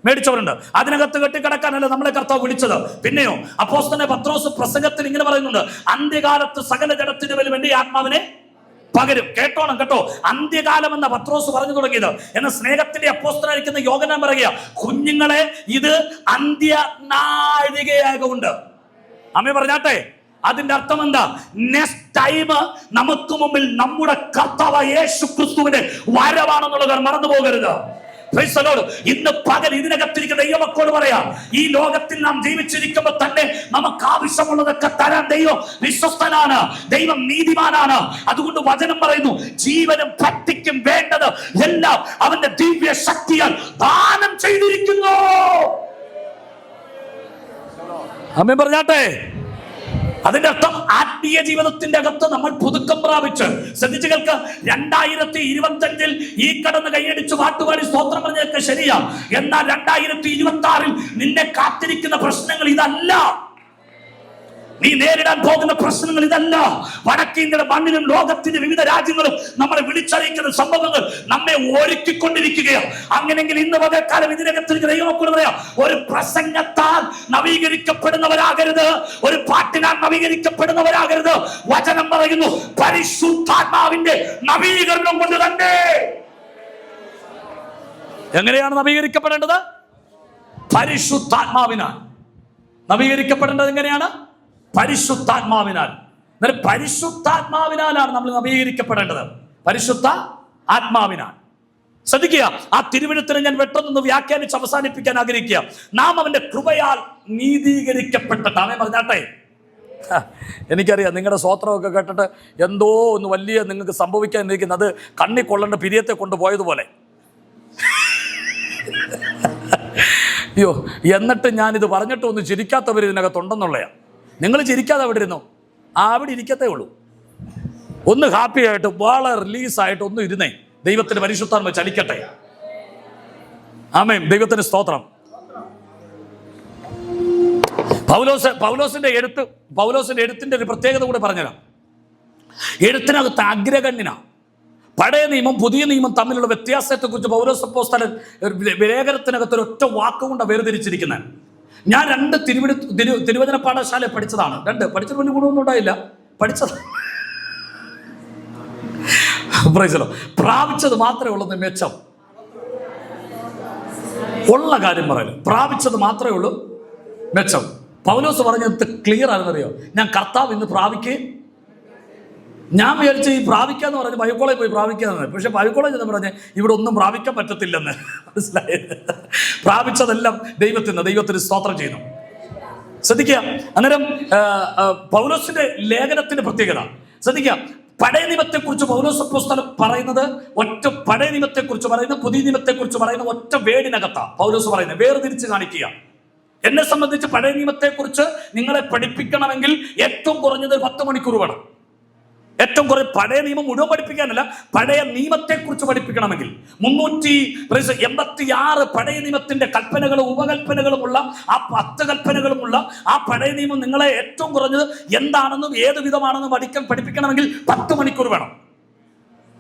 S2: മേടിച്ചവരുണ്ട്. അതിനകത്ത് കെട്ടിക്കിടക്കാനല്ല നമ്മളെ കർത്താവ് വിളിച്ചത്. പിന്നെയോ അപ്പോസ്തലനായ പത്രോസ് പ്രസംഗത്തിൽ ഇങ്ങനെ പറയുന്നുണ്ട്, അന്ത്യകാലത്ത് സകല ജഡത്തിന് മേലും എന്റെ ആത്മാവിനെ പകരും. കേട്ടോണം കേട്ടോ. അന്ത്യകാലം എന്ന പത്രോസ് പറഞ്ഞു തുടങ്ങിയത്. എന്ന സ്നേഹത്തിന്റെ അപ്പോസ്തലനായിരിക്കുന്ന യോഹന്നാൻ പറയുക, കുഞ്ഞുങ്ങളെ, ഇത് അന്ത്യനാഴികയാകൊണ്ട്. ആമേൻ പറഞ്ഞാട്ടെ. അതിന്റെ അർത്ഥം എന്താ? നെക്സ്റ്റ് ടൈം നമുക്ക് മുമ്പിൽ നമ്മുടെ കർത്താവായ യേശുക്രിസ്തുവിന്റെ വരവാണെന്നുള്ളത് മറന്നു പോകരുത്. ഇന്ന് പകൽ ഇതിനകത്തിരിക്കുന്ന ദൈവമക്കളോട് പറയാം, ഈ ലോകത്തിൽ നാം ജീവിച്ചിരിക്കുമ്പോൾ തന്നെ നമുക്ക് ആവശ്യമുള്ളതൊക്കെ തരാൻ ദൈവം വിശ്വസ്തനാണ്, ദൈവം നീതിമാനാണ്. അതുകൊണ്ട് വചനം പറയുന്നു, ജീവനും ഭക്തിക്കും വേണ്ടത് എല്ലാം അവന്റെ ദിവ്യ ശക്തിയാൽ ദാനം ചെയ്തിരിക്കുന്നു. ആമേൻ പറഞ്ഞാട്ടെ. അതിന്റെ അർത്ഥം ആത്മീയ ജീവിതത്തിന്റെ അകത്ത് നമ്മൾ പുതുക്കം പ്രാപിച്ച്. ശ്രദ്ധിച്ചു കേൾക്ക്. 2025 ഈ കടന്ന് കൈയടിച്ച് പാട്ടുപാടി സ്തോത്രം പറഞ്ഞതൊക്കെ ശരിയാ. എന്നാൽ 2026 നിന്നെ കാത്തിരിക്കുന്ന പ്രശ്നങ്ങൾ ഇതല്ല. നീ നേരിടാൻ പോകുന്ന പ്രശ്നങ്ങൾ ഇതല്ല. വടക്കേന്ത്യയുടെ മണ്ണിലും ലോകത്തിന്റെ വിവിധ രാജ്യങ്ങളും നമ്മളെ വിളിച്ചറിയിക്കുന്ന സംഭവങ്ങൾ നമ്മെ ഒരുക്കിക്കൊണ്ടിരിക്കുകയാണ്. അങ്ങനെങ്കിൽ ഇന്ന് പകൽക്കാലം ഇതിനകത്തിരിക്കുന്ന ദൈവമക്കളോട് പറയാം, ഒരു പ്രസംഗത്താൽ നവീകരിക്കപ്പെടുന്നവരാകരുത്, ഒരു പാട്ടിനാൽ നവീകരിക്കപ്പെടുന്നവരാകരുത്. വചനം പറയുന്നു, പരിശുദ്ധാത്മാവിന്റെ നവീകരണം കൊണ്ട് തന്നെ. എങ്ങനെയാണ് നവീകരിക്കപ്പെടേണ്ടത്? പരിശുദ്ധാത്മാവിനാൽ നവീകരിക്കപ്പെടേണ്ടത്. എങ്ങനെയാണ്? പരിശുദ്ധാത്മാവിനാൽ. പരിശുദ്ധാത്മാവിനാലാണ് നമ്മൾ നവീകരിക്കപ്പെടേണ്ടത്. പരിശുദ്ധ ആത്മാവിനാൽ. ശ്രദ്ധിക്കുക, ആ തിരുവെഴുത്തിനെ ഞാൻ പെട്ടെന്ന് വ്യാഖ്യാനിച്ച് അവസാനിപ്പിക്കാൻ ആഗ്രഹിക്കുക. നാം അവന്റെ കൃപയാൽ നീതീകരിക്കപ്പെട്ടിട്ട്. ആമേൻ പറഞ്ഞാട്ടെ. എനിക്കറിയാം നിങ്ങളുടെ സ്വോത്രമൊക്കെ കേട്ടിട്ട് എന്തോ ഒന്ന് വലിയ നിങ്ങൾക്ക് സംഭവിക്കാനിരിക്കുന്നത് കണ്ണി കൊള്ളേണ്ട പിരിയത്തെ കൊണ്ടുപോയതുപോലെ. അയ്യോ, എന്നിട്ട് ഞാനിത് പറഞ്ഞിട്ട് ഒന്ന് ചിരിക്കാത്തവർ ഇതിനകത്തുണ്ടെന്നുള്ളതാണ്. നിങ്ങൾ ചിരിക്കാതെ അവിടെ ഇരുന്നോ, അവിടെ ഇരിക്കത്തേ ഉള്ളൂ. ഒന്ന് ഹാപ്പി ആയിട്ട് വളരെ റിലീസായിട്ട് ഒന്ന് ഇരുന്നേ. ദൈവത്തിന് പരിശുദ്ധാത്മ ചലിക്കട്ടെ. ആമേൻ. ദൈവത്തിന് സ്തോത്രം. പൗലോസിന്റെ എഴുത്തിന്റെ ഒരു പ്രത്യേകത കൂടെ പറഞ്ഞുതരാം. എഴുത്തിനകത്ത് അഗ്രഗണ്യനാ. പഴയ നിയമം പുതിയ നിയമം തമ്മിലുള്ള വ്യത്യാസത്തെക്കുറിച്ച് പൗലോസ് അപ്പോസ്തലൻ ലേഖനത്തിനകത്ത് ഒരൊറ്റ വാക്കുകൊണ്ട് വേർതിരിച്ചിരിക്കുന്നത്. ഞാൻ 2 തിരുവചന പാഠശാല പഠിച്ചതാണ്. 2 പഠിച്ചിട്ട് വലിയ ഗുണമൊന്നും ഉണ്ടായില്ല, പഠിച്ചത്. പ്രാപിച്ചത് മാത്രമേ ഉള്ളൂ മെച്ചം. ഉള്ള കാര്യം പറയല്, പ്രാപിച്ചത് മാത്രമേ ഉള്ളൂ മെച്ചം. പൗലോസ് പറഞ്ഞത് ക്ലിയർ ആണെന്നറിയോ? ഞാൻ കർത്താവ് ഇന്ന് പ്രാപിക്കുകയും. ഞാൻ വിചാരിച്ച ഈ പ്രാപിക്കാന്ന് പറഞ്ഞ് ബൈബിളെ പോയി പ്രാപിക്കാന്ന്. പക്ഷെ ബൈബിളെ ചെന്ന് പറഞ്ഞ് ഇവിടെ ഒന്നും പ്രാപിക്കാൻ പറ്റത്തില്ലെന്ന് മനസ്സിലായത്. പ്രാപിച്ചതെല്ലാം ദൈവത്തിന് സ്തോത്രം ചെയ്യുന്നു. ശ്രദ്ധിക്കുക. അന്നേരം പൗലോസിന്റെ ലേഖനത്തിന്റെ പ്രത്യേകത ശ്രദ്ധിക്കുക. പഴയ നിയമത്തെക്കുറിച്ച് പൗലോസ് അപ്പോസ്തലൻ പറയുന്നത് പഴയ നിയമത്തെക്കുറിച്ച് പറയുന്ന പുതിയ നിയമത്തെക്കുറിച്ച് പറയുന്ന ഒറ്റ വേടിനകത്താ പൗലോസ് പറയുന്നത്. വേർതിരിച്ച് കാണിക്കുക. എന്നെ സംബന്ധിച്ച് പഴയ നിയമത്തെക്കുറിച്ച് നിങ്ങളെ പഠിപ്പിക്കണമെങ്കിൽ ഏറ്റവും കുറഞ്ഞത് 10 മണിക്കൂർ വേണം. ഏറ്റവും കുറേ പഴയ നിയമം മുഴുവൻ പഠിപ്പിക്കാനല്ല, പഴയ നിയമത്തെക്കുറിച്ച് പഠിപ്പിക്കണമെങ്കിൽ 386 പഴയ നിയമത്തിന്റെ കൽപ്പനകളും ഉപകൽപ്പനകളുമുള്ള ആ 10 കൽപ്പനകളുമുള്ള ആ പഴയ നിയമം നിങ്ങളെ ഏറ്റവും കുറഞ്ഞത് എന്താണെന്നും ഏത് വിധമാണെന്നും പഠിപ്പിക്കണമെങ്കിൽ 10 മണിക്കൂർ വേണം.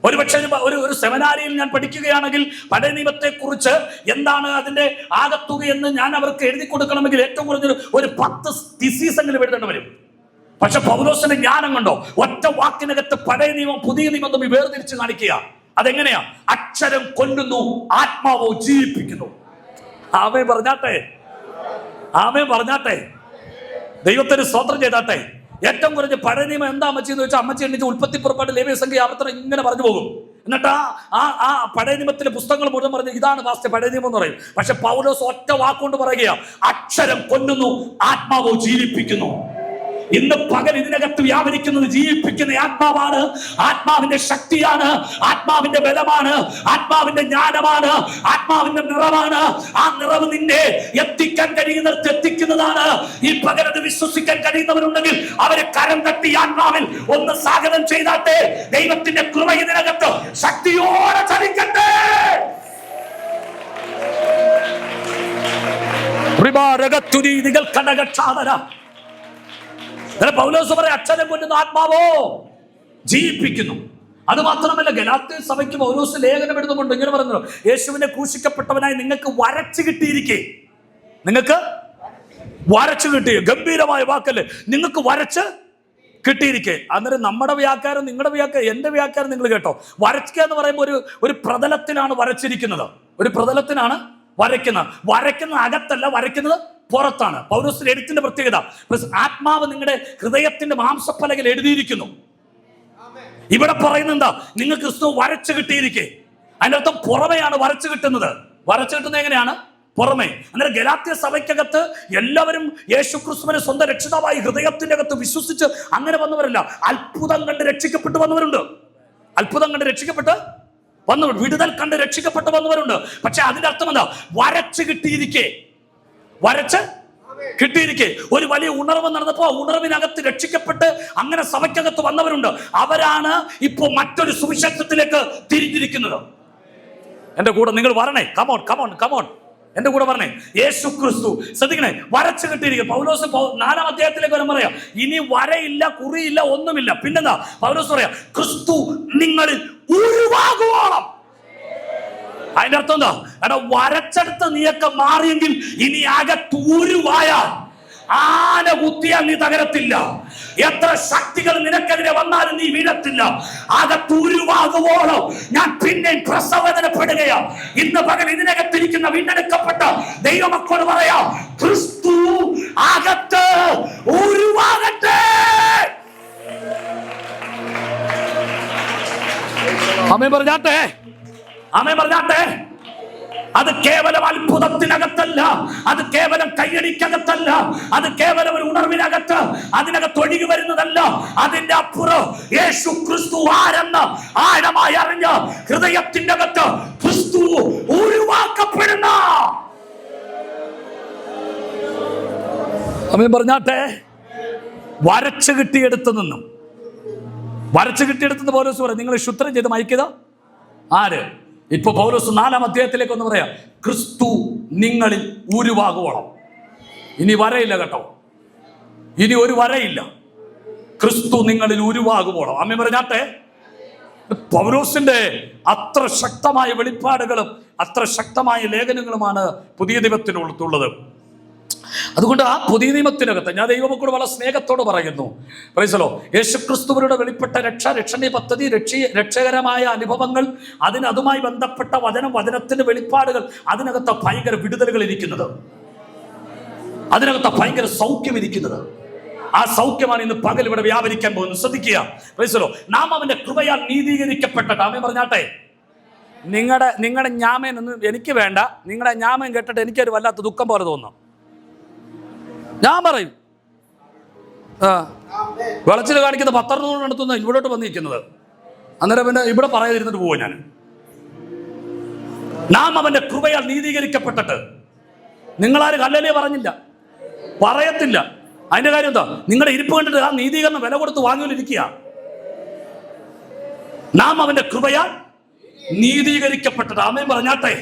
S2: ഒരുപക്ഷെ ഒരു സെമിനാരിയിൽ ഞാൻ പഠിക്കുകയാണെങ്കിൽ പഴയ നിയമത്തെക്കുറിച്ച് എന്താണ് അതിന്റെ ആകത്തുക എന്ന് ഞാൻ അവർക്ക് എഴുതി കൊടുക്കണമെങ്കിൽ ഏറ്റവും കുറഞ്ഞൊരു 10 തിസീസ് എങ്കിലും എഴുതേണ്ടി വരും. പക്ഷെ പൗലോസിന്റെ ജ്ഞാനം കണ്ടോ? ഒറ്റ വാക്കിനകത്ത് പഴയ നിയമം പുതിയ നിയമം തമ്മിൽ വേർതിരിച്ച് കാണിക്കുക. അതെങ്ങനെയാ? അക്ഷരം കൊല്ലുന്നു, ആത്മാവോ ജീവിപ്പിക്കുന്നു. ആമേൻ പറഞ്ഞാട്ടെ. ദൈവത്തിന് സ്തോത്രം ചെയ്താട്ടെ. ഏറ്റവും കുറഞ്ഞ പഴയ നിയമം എന്താ അമ്മച്ചി എന്ന് വെച്ചാൽ അമ്മച്ചി എണ്ണിച്ച് ഉൽപ്പത്തി പുറപ്പാട് ലേവ്യ സംഖ്യ ആവർത്തനം ഇങ്ങനെ പറഞ്ഞു പോകും. എന്നിട്ട് ആ പഴയ നിയമത്തിലെ പുസ്തകങ്ങൾ മുഴുവൻ പറഞ്ഞ് ഇതാണ് വാസ്തവ പഴയ നിയമം എന്ന് പറയും. പക്ഷെ പൗലോസ് ഒറ്റ വാക്കുകൊണ്ട് പറയുകയാ, അക്ഷരം കൊല്ലുന്നു, ആത്മാവോ ജീവിപ്പിക്കുന്നു. ഇന്ന് പകൽ ഇതിനകത്ത് വ്യാപരിക്കുന്നത് ജീവിപ്പിക്കുന്ന ആത്മാവാണ്, ആത്മാവിന്റെ ശക്തിയാണ്, ആത്മാവിന്റെ ബലമാണ്, ആത്മാവിന്റെ ജ്ഞാനമാണ്, ആത്മാവിന്റെ നിറവാണ്. ആ നിറവ് നിന്നെ എത്തിക്കാൻ കഴിയുന്നിടത്ത് എത്തിക്കുന്നതാണ്. ഈ പകൽ അത് വിശ്വസിക്കാൻ കഴിയുന്നവരുണ്ടെങ്കിൽ അവരെ കരം തട്ടി ആത്മാവിൽ ഒന്ന് സ്വാഗതം ചെയ്താട്ടെ. ദൈവത്തിന്റെ കൃപ ഇതിനകത്ത് ശക്തിയോടെ ചലിക്കട്ടെ. പൗലോസ് പറയും അക്ഷരം കൊല്ലുന്ന ആത്മാവോ ജീവിപ്പിക്കുന്നു. അത് മാത്രമല്ല, ഗലാത്യ സഭയ്ക്ക് പൗലോസ് ലേഖനം എഴുതുന്നുണ്ട്. ഇങ്ങനെ പറഞ്ഞു, യേശുവിനെ ക്രൂശിക്കപ്പെട്ടവനായി നിങ്ങൾക്ക് വരച്ചു കിട്ടിയിരിക്കെ. നിങ്ങൾക്ക് വരച്ചു കിട്ടിയ ഗംഭീരമായ വാക്കല്ലേ, നിങ്ങൾക്ക് വരച്ച് കിട്ടിയിരിക്കെ. അന്നേരം നമ്മുടെ വ്യാഖ്യാനം, നിങ്ങളുടെ വ്യാഖ്യാനം, എന്റെ വ്യാഖ്യാനം നിങ്ങൾ കേട്ടോ. വരയ്ക്കുക എന്ന് പറയുമ്പോൾ ഒരു പ്രതലത്തിലാണ് വരച്ചിരിക്കുന്നത്. ഒരു പ്രതലത്തിനാണ് വരയ്ക്കുന്ന അകത്തല്ല, വരയ്ക്കുന്നത് പുറത്താണ്. പൗലോസിന്റെ എഴുത്തിന്റെ പ്രത്യേകത, ആത്മാവ് നിങ്ങളുടെ ഹൃദയത്തിന്റെ മാംസപ്പലകയിൽ എഴുതിയിരിക്കുന്നു. ഇവിടെ പറയുന്നത് എന്താ? നിങ്ങൾ ക്രിസ്തു വരച്ചു കിട്ടിയിരിക്കെ. അതിന്റെ അർത്ഥം പുറമെയാണ് വരച്ചു കിട്ടുന്നത്. വരച്ചു കിട്ടുന്നത് എങ്ങനെയാണ്? പുറമേ. അന്നേരം ഗലാത്യ സഭയ്ക്കകത്ത് എല്ലാവരും യേശു ക്രിസ്തുവിനെ സ്വന്തം രക്ഷിതാവായി ഹൃദയത്തിന്റെ അകത്ത് വിശ്വസിച്ച് അങ്ങനെ വന്നവരല്ല, അത്ഭുതം കണ്ട് രക്ഷിക്കപ്പെട്ടു വന്നവരുണ്ട്. അത്ഭുതം കണ്ട് രക്ഷിക്കപ്പെട്ട് വന്നവർ, വിടുതൽ കണ്ട് രക്ഷിക്കപ്പെട്ട് വന്നവരുണ്ട്. പക്ഷെ അതിന്റെ അർത്ഥം എന്താ? വരച്ചു കിട്ടിയിരിക്കെ. ഒരു വലിയ ഉണർവ് നടന്നപ്പോ ഉണർവിനകത്ത് രക്ഷിക്കപ്പെട്ട് അങ്ങനെ സഭയ്ക്കകത്ത് വന്നവരുണ്ട്. അവരാണ് ഇപ്പോ മറ്റൊരു സുവിശേഷത്തിലേക്ക് തിരിഞ്ഞിരിക്കുന്നത്. എന്റെ കൂടെ നിങ്ങൾ വരണേ. കമോൺ എന്റെ കൂടെ പറഞ്ഞേ. യേശു ക്രിസ്തു ശ്രദ്ധിക്കണേ, വരച്ചു കിട്ടിയിരിക്കും. പൗലോസ് 4-ാം അധ്യായത്തിലേക്ക് വരാൻ പറയാം, ഇനി വരയില്ല, കുറിയില്ല, ഒന്നുമില്ല. പിന്നെന്താ പൗലോസ് പറയാ? ക്രിസ്തു നിങ്ങളിൽ ഉരുവാകുവോളം. അതിന്റെ അർത്ഥം എന്താ? എടാ, വരച്ചെടുത്ത നീയൊക്കെ മാറിയെങ്കിൽ ഇനി അകത്തൂരുവായാൽ ആന കുത്തിയാൽ നീ തകരത്തില്ല. എത്ര ശക്തികൾ നിനക്കെതിരെ വന്നാലും നീ വീഴത്തില്ല. അകത്തൂരുവാകുവോളം ഞാൻ പിന്നെ പ്രസവദനപ്പെടുകയാ. ഇന്ന് പകൽ ഇതിനകത്തിരിക്കുന്ന വീണ്ടെടുക്കപ്പെട്ട ദൈവമക്കളോട് പറയാം, ക്രിസ്തു അകത്ത് ഉരുവാകട്ടെ. ആമേൻ പറഞ്ഞാട്ടെ. അത് കേവലം അത്ഭുതത്തിനകത്തല്ല, അത് കേവലം കയ്യടിക്കകത്തല്ല, അത് കേവലം ഒരു ഉണർവിനകത്ത് അതിനകത്ത് ഒഴുകി വരുന്നതല്ല. അതിന്റെ അപ്പുറം യേശു ക്രിസ്തു ആരെന്ന് ആഴമായി അറിഞ്ഞ ഹൃദയത്തിന്റെ അകത്ത് ക്രിസ്തു ഉരുവാക്കപ്പെടുന്ന, അമ്മ പറഞ്ഞാട്ടെ, വരച്ചു കിട്ടിയെടുത്ത് നിന്നും പൗലോസ് പറയാം, നിങ്ങൾ ശുദ്ധം ചെയ്ത് മയക്കുക ആര്? ഇപ്പൊ പൗലോസ് 4-ാം അധ്യായത്തിലേക്ക് ഒന്ന് പറയാം, ക്രിസ്തു നിങ്ങളിൽ ഉരുവാകുവോളം. ഇനി വരയില്ല കേട്ടോ, ഇനി ഒരു വരയില്ല. ക്രിസ്തു നിങ്ങളിൽ ഉരുവാകുവോളം. അമ്മ പറഞ്ഞാട്ടെ, പൗലോസിന്റെ അത്ര ശക്തമായ വെളിപ്പാടുകളും അത്ര ശക്തമായ ലേഖനങ്ങളുമാണ് പുതിയ നിയമത്തിനുള്ളത്. അതുകൊണ്ട് ആ പുതിയ നിയമത്തിനകത്ത് ഞാൻ ദൈവമക്കളോട് വളരെ സ്നേഹത്തോട് പറയുന്നു, പ്രൈസലോ, യേശുക്രിസ്തുവിനോട് വെളിപ്പെട്ട രക്ഷണീയ പദ്ധതി, രക്ഷകരമായ അനുഭവങ്ങൾ, അതുമായി ബന്ധപ്പെട്ട വചനത്തിന്റെ വെളിപ്പാടുകൾ, അതിനകത്ത് ഭയങ്കര വിടുതലുകൾ ഇരിക്കുന്നത്, അതിനകത്ത് ഭയങ്കര സൗഖ്യം ഇരിക്കുന്നത്. ആ സൗഖ്യമാണ് ഇന്ന് പകൽ ഇവിടെ വ്യാപരിക്കാൻ പോകുന്നത്. ശ്രദ്ധിക്കുക, പ്രൈസലോ, നാം അവന്റെ കൃപയാൽ നീതീകരിക്കപ്പെട്ടിട്ട്, ആമേൻ പറഞ്ഞാട്ടെ, നിങ്ങളുടെ ഞാമേൻ ഒന്നും എനിക്ക് വേണ്ട. നിങ്ങളുടെ ഞാമേൻ കേട്ടിട്ട് എനിക്കൊരു വല്ലാത്ത ദുഃഖം പോലെ തോന്നുന്നു. ഞാൻ പറയും, വെളച്ചിൽ കാണിക്കുന്ന 10 നടത്തുന്ന ഇവിടോട്ട് വന്നിരിക്കുന്നത്, അന്നേരം പിന്നെ ഇവിടെ പറയാതിരുന്നിട്ട് പോവാ ഞാൻ. നാം അവന്റെ കൃപയാൽ നീതീകരിക്കപ്പെട്ടിട്ട്, നിങ്ങളാരും ഹല്ലേലൂയ പറഞ്ഞില്ല, പറയത്തില്ല. അതിന്റെ കാര്യം എന്താ? നിങ്ങളുടെ ഇരിപ്പ് കണ്ടിട്ട് ആ നീതീകരണം വില കൊടുത്ത് വാങ്ങിക്കൊണ്ടിരിക്കുക. നാം അവന്റെ കൃപയാൽ നീതീകരിക്കപ്പെട്ടിട്ട്, ആമേൻ പറഞ്ഞാട്ടെ.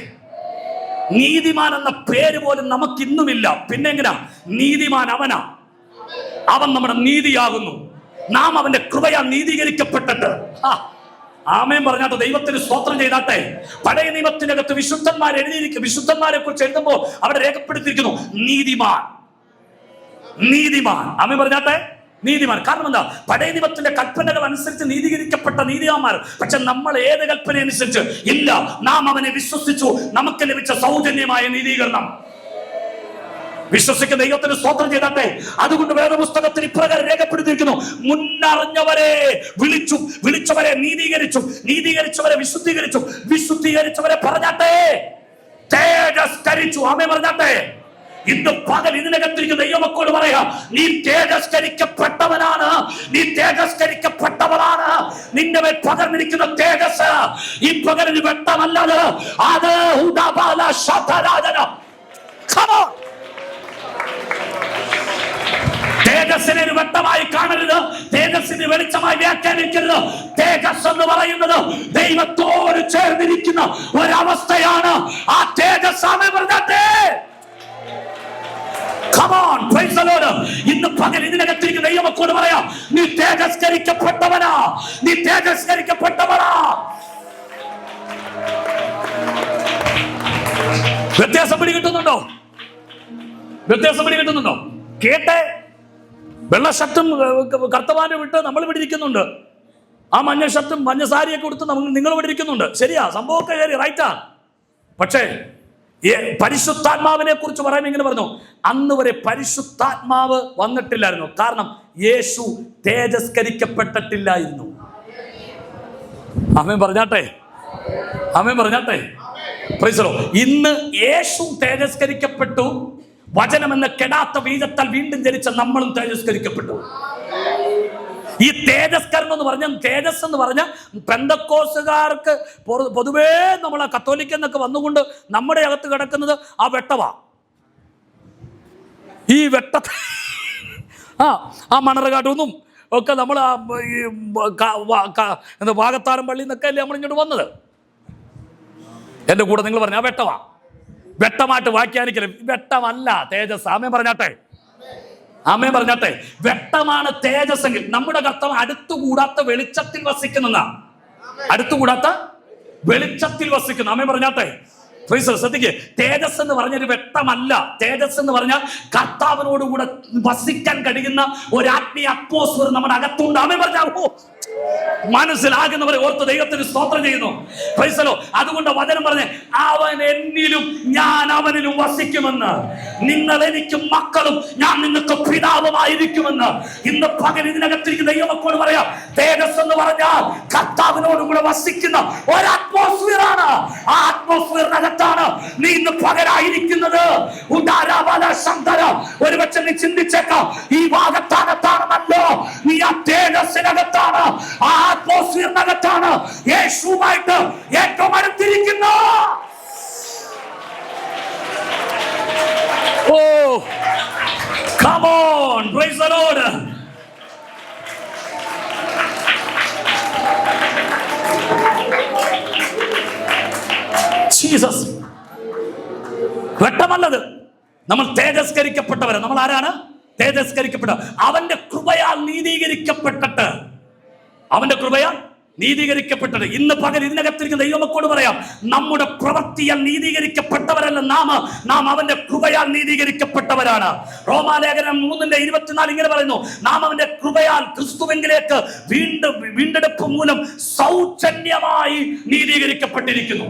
S2: നീതിമാൻ എന്ന പേര് പോലും നമുക്കിന്നുമില്ല. പിന്നെ എങ്ങനാ നീതിമാൻ? അവനാ, അവൻ നമ്മുടെ നീതിയാകുന്നു. നാം അവന്റെ കൃപയാൽ നീതീകരിക്കപ്പെട്ടിട്ട്, ആമേൻ പറഞ്ഞാട്ടെ, ദൈവത്തിന് സ്തോത്രം ചെയ്താട്ടെ. പഴയ നിയമത്തിനകത്ത് വിശുദ്ധന്മാരെ എഴുതിയിരിക്കും, വിശുദ്ധന്മാരെ കുറിച്ച് എഴുതുമ്പോൾ അവിടെ രേഖപ്പെടുത്തിയിരിക്കുന്നു നീതിമാൻ, നീതിമാൻ. ആമേൻ പറഞ്ഞാട്ടെ, നീതിമാൻ. കാരണം എന്താ? പഴയ നിയമത്തിന്റെ കൽപ്പനകൾ അനുസരിച്ച് നീതീകരിക്കപ്പെട്ട നീതിമാന്മാർ. പക്ഷെ നമ്മൾ ഏത് കൽപ്പന അനുസരിച്ച് ഇല്ല, നാം അവനെ വിശ്വസിച്ചു, നമുക്ക് ലഭിച്ച സൗജന്യമായ നീതീകരണം. വിശ്വസിക്കുന്ന ദൈവത്തിന് സ്തോത്രം ചെയ്താട്ടെ. അതുകൊണ്ട് വേദപുസ്തകത്തിൽ ഇപ്രകാരം രേഖപ്പെടുത്തിയിരിക്കുന്നു, മുന്നറിഞ്ഞവരെ വിളിച്ചു, വിളിച്ചവരെ നീതീകരിച്ചു, നീതീകരിച്ചവരെ വിശുദ്ധീകരിച്ചു, വിശുദ്ധീകരിച്ചവരെ പറഞ്ഞാട്ടെ തേജസ്കരിച്ചു. ആമേൻ പറഞ്ഞാട്ടെ. ഇന്ന് പകൽ ഇതിനകത്തിരിക്കുന്ന ദൈവമക്കളോട് പറയാം, നീ തേജസ്കരിക്കപ്പെട്ടവനാണ്, നീ തേജസ്കരിക്കപ്പെട്ടവളാണ്. നിന്റെ മേൽ പകർന്നിരിക്കുന്ന തേജസ് ഈ പകലിന് വെട്ടമല്ലത്, അത് തേജസ്സിനെ ഒരു വെട്ടമായി കാണരുത്, തേജസ്സിനെ വെളിച്ചമായി വ്യാഖ്യാനിക്കരുത്. തേജസ് എന്ന് പറയുന്നത് ദൈവത്തോട് ചേർന്നിരിക്കുന്ന ഒരവസ്ഥയാണ്. ആ തേജസ് പറഞ്ഞാട്ടെ. Come on, praise the Lord. ഇന്ന് പകൽ ഇതിനകത്തിരിക്കുന്ന ദൈവമക്കളോട് പറയാം, നീ തേജസ്കരിക്കപ്പെട്ടവനാ, നീ തേജസ്കരിക്കപ്പെട്ടവനാ. വ്യത്യാസം പിടികിട്ടുന്നുണ്ടോ? വ്യത്യാസം പിടികിട്ടുന്നുണ്ടോ? കേട്ടെ, വെള്ള ഷർട്ടും കർത്തവാനും വിട്ട് നമ്മൾ ഇവിടെ ഇരിക്കുന്നുണ്ട്, ആ മഞ്ഞ ഷർട്ടും മഞ്ഞ സാരിയൊക്കെ കൊടുത്ത് നിങ്ങൾ ഇവിടെ ഇരിക്കുന്നുണ്ട്. ശരിയാ, സംഭവമൊക്കെ ശരി, റൈറ്റാ. പക്ഷേ പരിശുദ്ധാത്മാവിനെ കുറിച്ച് പറയുമ്പോൾ ഇങ്ങനെ പറഞ്ഞു, അന്ന് വരെ പരിശുദ്ധാത്മാവ് വന്നിട്ടില്ലായിരുന്നു. കാരണം യേശു തേജസ്കരിക്കപ്പെട്ടിട്ടില്ലായിരുന്നു. ആമേൻ പറഞ്ഞാട്ടെ, ആമേൻ പറഞ്ഞാട്ടെ. Price the Lord. ഇന്ന് യേശു തേജസ്കരിക്കപ്പെട്ടു. വചനമെന്ന കെടാത്ത ബീജത്താൽ വീണ്ടും ജനിച്ച നമ്മളും തേജസ്കരിക്കപ്പെട്ടു. ഈ തേജസ്കരണം എന്ന് പറഞ്ഞ, തേജസ് എന്ന് പറഞ്ഞ പെന്തക്കോസുകാർക്ക് പൊതുവേ നമ്മളെ കത്തോലിക്കെന്നൊക്കെ വന്നുകൊണ്ട് നമ്മുടെ അകത്ത് കിടക്കുന്നത് ആ വെട്ടവാ. ഈ വെട്ടത്തെ ആ മണർകാട്ടൊന്നും ഒക്കെ നമ്മൾ എന്താ വാകത്താരം പള്ളി എന്നൊക്കെ അല്ലേ നമ്മൾ ഇങ്ങോട്ട് വന്നത്. എൻ്റെ കൂടെ നിങ്ങൾ പറഞ്ഞ ആ വെട്ടവാ. വെട്ടമായിട്ട് വ്യാഖ്യാനിക്കല്. വെട്ടമല്ല തേജസ്. ആമേൻ പറഞ്ഞാട്ടെ, ആമേൻ പറഞ്ഞാട്ടെ. വെട്ടമാണ് തേജസ്സെങ്കിൽ നമ്മുടെ കർത്താവ് അടുത്തുകൂടാത്ത വെളിച്ചത്തിൽ വസിക്കുന്ന, അടുത്തുകൂടാത്ത വെളിച്ചത്തിൽ വസിക്കുന്നു. ആമേൻ പറഞ്ഞാട്ടെ. ശ്രദ്ധിക്കേ, തേജസ് എന്ന് പറഞ്ഞൊരു വെട്ടമല്ല. തേജസ് എന്ന് പറഞ്ഞാൽ കർത്താവിനോടുകൂടെ വസിക്കാൻ കഴിയുന്ന ഒരു ആത്മീയ അറ്റ്മോസ്ഫിയർ നമ്മുടെ അകത്തുണ്ട്. ആമേൻ പറഞ്ഞാൽ മനസ്സിലാകുന്നവരെ ഓർത്ത് ദൈവത്തിന് സ്തോത്രം ചെയ്യുന്നു. Price the Lord. അതുകൊണ്ട് വചനം പറഞ്ഞ്, അവൻ എന്നിലും ഞാൻ അവനിലും നിങ്ങളിലും വസിക്കുമെന്ന്, നിങ്ങൾ എനിക്ക് മക്കളും ഞാൻ നിങ്ങൾക്ക് പിതാവുമായിരിക്കുമെന്ന്. ഇന്ന് പകൽ ഇതിനകത്തിരിക്കുന്ന ദൈവമക്കളോട് പറയാം, തേജസ് എന്ന് പറഞ്ഞാൽ കർത്താവിനോട് കൂടെ വസിക്കുന്ന ഒരു അറ്റ്മോസ്ഫിയർ ആണ്. ആ അറ്റ്മോസ്ഫിയറിനകത്താണ് നീ ഇന്ന് പകലായിരിക്കുന്നത്. ഒരുപക്ഷെ നീ ചിന്തിച്ചേക്കാം, ഈ ഭാഗത്താകത്താണെന്നല്ലോ, നീ ആ തേജസ്സിനകത്താണ്, ആ അറ്റ്മോസ്ഫിയറിനകത്താണ്, യേശുവായിട്ട് ഏറ്റവും അടുത്തിരിക്കുന്നു. Oh, come on, praise the Lord. Jesus. വെട്ടമല്ലത്. നമ്മൾ തേജസ്കരിക്കപ്പെട്ടവര്. നമ്മൾ ആരാണ്? തേജസ്കരിക്കപ്പെട്ട. അവന്റെ കൃപയാൽ നീതീകരിക്കപ്പെട്ടിട്ട്, അവന്റെ കൃപയാൽ നീതീകരിക്കപ്പെട്ടത്. ഇന്ന് പകൽ ഇതിനകത്തിരിക്കുന്ന ദൈവമക്കളോട് പറയാം, നമ്മുടെ പ്രവൃത്തിയാൽ നീതീകരിക്കപ്പെട്ടവരല്ല നാം അവന്റെ കൃപയാൽ നീതീകരിക്കപ്പെട്ടവരാണ്. റോമാലേഖനം 3:24 ഇങ്ങനെ പറയുന്നു, നാം അവന്റെ കൃപയാൽ ക്രിസ്തുവിലേക്ക് വീണ്ടെടുപ്പ് മൂലം സൗജന്യമായി നീതീകരിക്കപ്പെട്ടിരിക്കുന്നു.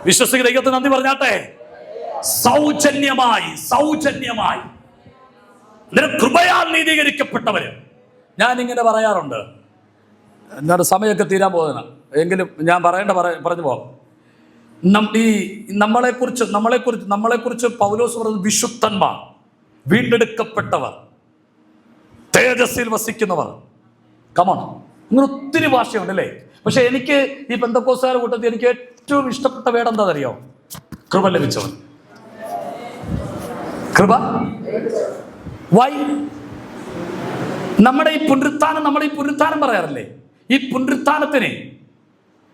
S2: വിശ്വസിക്കുന്ന ദൈവത്തിന് നന്ദി പറഞ്ഞാട്ടെ. സൗജന്യമായി കൃപയാൽ നീതീകരിക്കപ്പെട്ടവര്. ഞാൻ ഇങ്ങനെ പറയാറുണ്ട്, എന്താണ് സമയമൊക്കെ തീരാൻ പോകുന്നത്, എങ്കിലും ഞാൻ പറഞ്ഞു പോകാം. നമ്മളെക്കുറിച്ച് പൗലോസ് പറയുന്നത് വിശുദ്ധന്മാർ, വീണ്ടെടുക്കപ്പെട്ടവർ, തേജസ്സിൽ വസിക്കുന്നവർ. കമോൺ, ഇങ്ങനെ ഒത്തിരി ഭാഷയുണ്ട് അല്ലേ? പക്ഷെ എനിക്ക് ഈ പെന്തക്കോസ്തുകാരുടെ കൂട്ടത്തിൽ എനിക്ക് ഏറ്റവും ഇഷ്ടപ്പെട്ട വേർഡ് എന്താണെന്നറിയോ? കൃപ ലഭിച്ചവൻ. കൃപ. വൈ? നമ്മുടെ ഈ പുനരുത്ഥാനം പറയാറില്ലേ? ഈ പുനരുത്ഥാനത്തിന്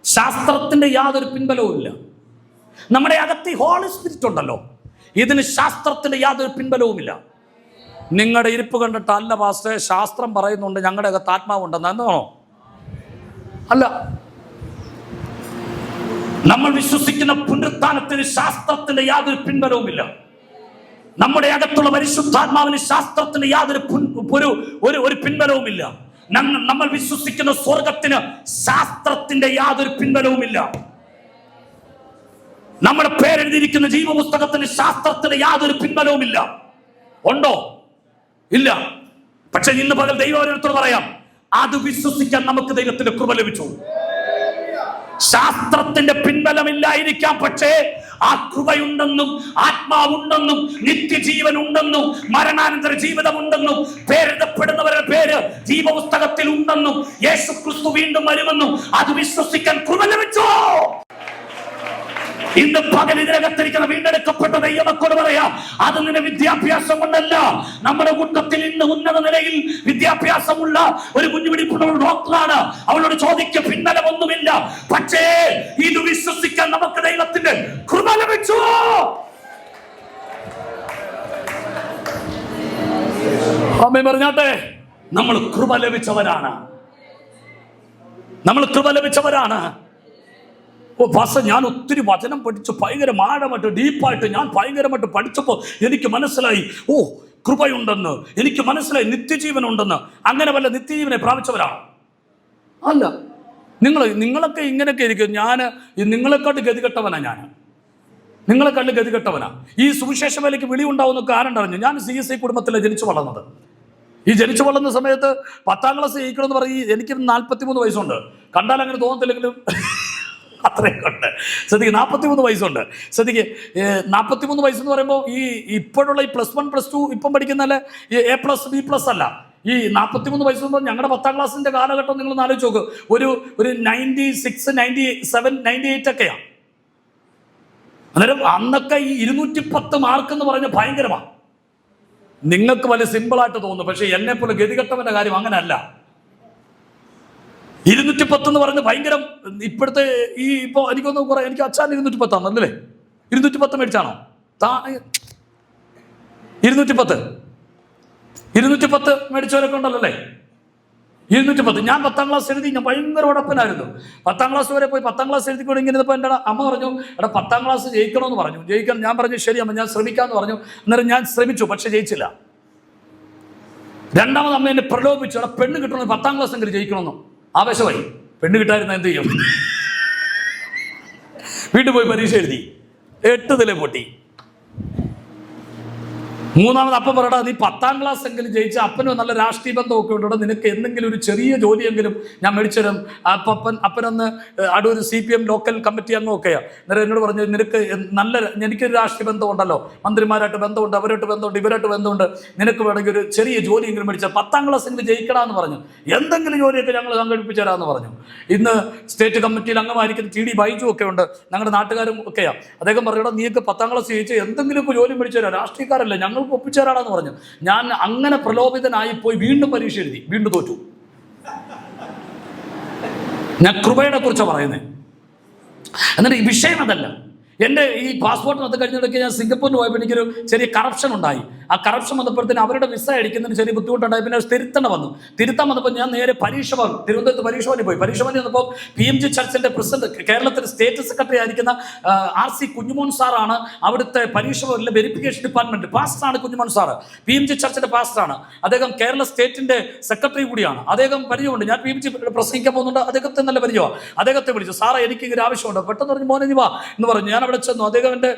S2: ശാസ്ത്രത്തിന്റെ യാതൊരു പിൻബലവും ഇല്ല. നമ്മുടെ അകത്ത് ഹോളി സ്പിരിറ്റ് ഉണ്ടല്ലോ, ഇതിന് ശാസ്ത്രത്തിന്റെ യാതൊരു പിൻബലവുമില്ല. നിങ്ങളുടെ ഇരിപ്പ് കണ്ടിട്ട് അല്ല പാസ്റ്റേ ശാസ്ത്രം പറയുന്നുണ്ട് ഞങ്ങളുടെ അകത്ത് ആത്മാവുണ്ടെന്ന്, എന്നാണോ? അല്ല. നമ്മൾ വിശ്വസിക്കുന്ന പുനരുത്ഥാനത്തിന് ശാസ്ത്രത്തിന്റെ യാതൊരു പിൻബലവുമില്ല. നമ്മുടെ അകത്തുള്ള പരിശുദ്ധാത്മാവിന് ശാസ്ത്രത്തിന് യാതൊരു ഒരു പിൻബലവുമില്ല. നമ്മൾ വിശ്വസിക്കുന്ന സ്വർഗത്തിന് ശാസ്ത്രത്തിന്റെ യാതൊരു പിൻബലവുമില്ല. നമ്മുടെ പേരെഴുതിയിരിക്കുന്ന ജീവപുസ്തകത്തിന് ശാസ്ത്രത്തിന് യാതൊരു പിൻബലവുമില്ല. ഉണ്ടോ? ഇല്ല. പക്ഷെ ഇന്ന് പകൽ ദൈവത്തോട് പറയാം, അത് വിശ്വസിക്കാൻ നമുക്ക് ദൈവത്തിന്റെ കൃപ ലഭിച്ചു. ശാസ്ത്രത്തിന്റെ പിൻബലമില്ലായിരിക്കാം, പക്ഷേ ആ കൃപയുണ്ടെന്നും ആത്മാവുണ്ടെന്നും നിത്യജീവൻ ഉണ്ടെന്നും മരണാനന്തര ജീവിതമുണ്ടെന്നും പേരെഴുതപ്പെടുന്നവരുടെ പേര് ജീവപുസ്തകത്തിൽ ഉണ്ടെന്നും യേശു ക്രിസ്തു വീണ്ടും വരുമെന്നും അത് വിശ്വസിക്കാൻ കൃപ ലഭിച്ചു. ഇന്ന് പകൽ ഇതിനകത്തിരിക്കുന്ന വീണ്ടെടുക്കപ്പെട്ട ദൈവമക്കളോട് പറയാം, അത് നിന്റെ വിദ്യാഭ്യാസം കൊണ്ടല്ല. നമ്മുടെ കൂട്ടത്തിൽ ഇന്ന് ഉന്നത നിലയിൽ വിദ്യാഭ്യാസമുള്ള ഒരു കുഞ്ഞുപിടിപ്പുള്ള ഡോക്ടറാണ്. അവളോട് ചോദിക്കുക, പിൻബലമൊന്നുമില്ല. പക്ഷേ ഇത് വിശ്വസിക്കാൻ നമുക്ക് ദൈവത്തിന്റെ കൃപ ലഭിച്ചു. അമ്മ പറഞ്ഞാട്ടെ, നമ്മൾ കൃപ ലഭിച്ചവരാണ്. ഓ പാസ്റ്റർ, ഞാൻ ഒത്തിരി വചനം പഠിച്ചു, ഭയങ്കര ആഴമായിട്ട് ഡീപ്പായിട്ട് ഞാൻ ഭയങ്കരമായിട്ട് പഠിച്ചപ്പോൾ എനിക്ക് മനസ്സിലായി, ഓ കൃപയുണ്ടെന്ന് എനിക്ക് മനസ്സിലായി, നിത്യജീവൻ ഉണ്ടെന്ന്. അങ്ങനെ വല്ല നിത്യജീവനെ പ്രാപിച്ചവരാണ്? അല്ല. നിങ്ങളൊക്കെ ഇങ്ങനെയൊക്കെ ഇരിക്കും. നിങ്ങളെക്കാട്ട് ഗതികെട്ടവനാ. ഈ സുവിശേഷ വേലയ്ക്ക് വിളി ഉണ്ടാവുന്ന കാരണം അറിഞ്ഞു. ഞാൻ CSI കുടുംബത്തിലാണ് ജനിച്ചു വളർന്നത്. ഈ ജനിച്ചു വളർന്ന സമയത്ത് 10ാം ക്ലാസ് ജയിക്കണമെന്ന് പറഞ്ഞ് എനിക്ക് 43 വയസ്സുണ്ട്. കണ്ടാൽ അങ്ങനെ തോന്നത്തില്ലെങ്കിലും അത്രയൊക്കെ ഉണ്ട്. ശ്രദ്ധിക്ക്, 43 വയസ്സുണ്ട്. ശ്രദ്ധിക്ക്, 43 വയസ്സെന്ന് പറയുമ്പോൾ ഈ ഇപ്പോഴുള്ള ഈ +1 +2 ഇപ്പം പഠിക്കുന്നല്ലേ A+, B+ അല്ല. ഈ 43 വയസ്സ് പറയുമ്പോൾ ഞങ്ങളുടെ 10ാം ക്ലാസ്സിന്റെ കാലഘട്ടം നിങ്ങളൊന്ന് ആലോചിച്ച് നോക്ക്. ഒരു 96, 97, 98 ഒക്കെയാണ്. അന്നേരം അന്നൊക്കെ ഈ 210 മാർക്ക് എന്ന് പറഞ്ഞ ഭയങ്കരമാണ്. നിങ്ങൾക്ക് വലിയ സിമ്പിളായിട്ട് തോന്നുന്നു, പക്ഷെ എന്നെ പോലെ ഗതികെട്ടവന്റെ കാര്യം അങ്ങനെയല്ല. 210 എന്ന് പറയുന്നത് ഭയങ്കരം. ഇപ്പോഴത്തെ ഇപ്പോൾ എനിക്കൊന്ന് കുറെ, എനിക്ക് അച്ഛൻ 210 ആണല്ലേ? 210 മേടിച്ചാണോ? 210 മേടിച്ചവരൊക്കെ ഉണ്ടല്ലോ അല്ലേ? 210. ഞാൻ 10ാം ക്ലാസ് എഴുതി, ഞാൻ ഭയങ്കര ഉടപ്പനായിരുന്നു. 10ാം ക്ലാസ് വരെ പോയി 10ാം ക്ലാസ് എഴുതിക്കൊണ്ട് ഇങ്ങനെ എൻ്റെ അമ്മ പറഞ്ഞു, എടാ 10ാം ക്ലാസ് ജയിക്കണമെന്ന് പറഞ്ഞു. ഞാൻ പറഞ്ഞു ശരി അമ്മ, ഞാൻ ശ്രമിക്കാമെന്ന് പറഞ്ഞു. അന്നേരം ഞാൻ ശ്രമിച്ചു, പക്ഷെ ജയിച്ചില്ല. രണ്ടാമത് അമ്മ എന്നെ പ്രലോഭിച്ചു, എടാ പെണ്ണ് കിട്ടണമെന്ന് 10ാം ക്ലാസ് എങ്കിലും ജയിക്കണമെന്നു. ആവേശമായി. പെണ്ണ് കിട്ടായിരുന്ന എന്ത് ചെയ്യും? വീട്ടിൽ പോയി പരീക്ഷ എഴുതി. 8 നില പൊട്ടി. മൂന്നാമത് അപ്പം പറയടാ, നീ 10ാം ക്ലാസ് എങ്കിലും ജയിച്ച അപ്പനും നല്ല രാഷ്ട്രീയ ബന്ധമൊക്കെ ഉണ്ടോ, നിനക്ക് എന്തെങ്കിലും ഒരു ചെറിയ ജോലിയെങ്കിലും ഞാൻ മേടിച്ചുതരും. അപ്പനൊന്ന് അടൂർ CPM ലോക്കൽ കമ്മിറ്റി അംഗമൊക്കെയാണ്. അന്നേരം എന്നോട് പറഞ്ഞു, നിനക്ക് എനിക്കൊരു രാഷ്ട്രീയ ബന്ധമുണ്ടല്ലോ, മന്ത്രിമാരായിട്ട് ബന്ധമുണ്ട്, അവരായിട്ട് ബന്ധമുണ്ട്, ഇവരായിട്ട് ബന്ധമുണ്ട്, നിനക്ക് വേണമെങ്കിൽ ഒരു ചെറിയ ജോലിയെങ്കിലും മേടിച്ചാൽ 10ാം ക്ലാസ്സെങ്കിലും ജയിക്കണമെന്ന് പറഞ്ഞു. എന്തെങ്കിലും ജോലിയൊക്കെ ഞങ്ങൾ സംഘടിപ്പിച്ചു തരാമെന്ന് പറഞ്ഞു. ഇന്ന് സ്റ്റേറ്റ് കമ്മിറ്റിയിൽ അംഗമായിരിക്കുന്ന TD ബൈജു ഒക്കെ ഉണ്ട്, ഞങ്ങളുടെ നാട്ടുകാരും ഒക്കെയാണ്. അദ്ദേഹം പറഞ്ഞോ, നീക്ക് 10ാം ക്ലാസ് ജയിച്ച് എന്തെങ്കിലും ഇപ്പോൾ ജോലി മേടിച്ചു തരാം, രാഷ്ട്രീയക്കാരല്ല, ഞങ്ങൾ ഒപ്പിച്ചേരാടാന്ന് പറഞ്ഞു. ഞാൻ അങ്ങനെ പ്രലോഭിതനായി പോയി വീണ്ടും പരീക്ഷ എഴുതി, വീണ്ടും തോറ്റു. ഞാൻ കൃപയെ കുറിച്ചാണ് പറയുന്നത്. എന്നിട്ട് ഈ വിഷയം അതല്ല. എൻ്റെ ഈ പാസ്പോർട്ടിനകത്ത് കഴിഞ്ഞിടയ്ക്ക് ഞാൻ സിംഗപ്പൂരിൽ പോയപ്പോൾ എനിക്കൊരു ചെറിയ കറപ്ഷൻ ഉണ്ടായി. ആ കറപ്ഷൻ വന്നപ്പോഴത്തേന് അവരുടെ വിസ അടിക്കുന്നതിന് ചെറിയ ബുദ്ധിമുട്ടുണ്ടായി. പിന്നെ തിരുത്താൻ വന്നപ്പോൾ ഞാൻ നേരെ പരീക്ഷ ഭവൻ, തിരുവനന്തപുരത്ത് പരീക്ഷ ഭവനിൽ പോയി. പരീക്ഷ ഭവനിൽ വന്നപ്പോൾ PMG ചർച്ചിൻ്റെ പ്രസിഡന്റ്, കേരളത്തിലെ സ്റ്റേറ്റ് സെക്രട്ടറി ആയിരിക്കുന്ന RC കുഞ്ഞുമോൻ സാറാണ് അവിടുത്തെ പരീക്ഷ ഭവനിലെ വെരിഫിക്കേഷൻ ഡിപ്പാർട്ട്മെന്റ് പാസ്റ്ററാണ്. കുഞ്ഞുമോൻ സാറ് PMG ചർച്ചിന്റെ പാസ്റ്ററാണ്. അദ്ദേഹം കേരള സ്റ്റേറ്റിന്റെ സെക്രട്ടറി കൂടിയാണ്. അദ്ദേഹം പരിചയമുണ്ട്. ഞാൻ PMG പ്രസംഗിക്കാൻ പോകുന്നുണ്ട്, അദ്ദേഹത്തെ നല്ല പരിചയമാണ്. അദ്ദേഹത്തെ വിളിച്ചു, സാറേ എനിക്ക് ഒരു ആവശ്യമുണ്ട്. പെട്ടെന്ന് പറഞ്ഞു, മോനെ നീ വാ എന്ന് പറഞ്ഞു. ഞാൻ അവിടെ ചെന്നു. അദ്ദേഹം എൻ്റെ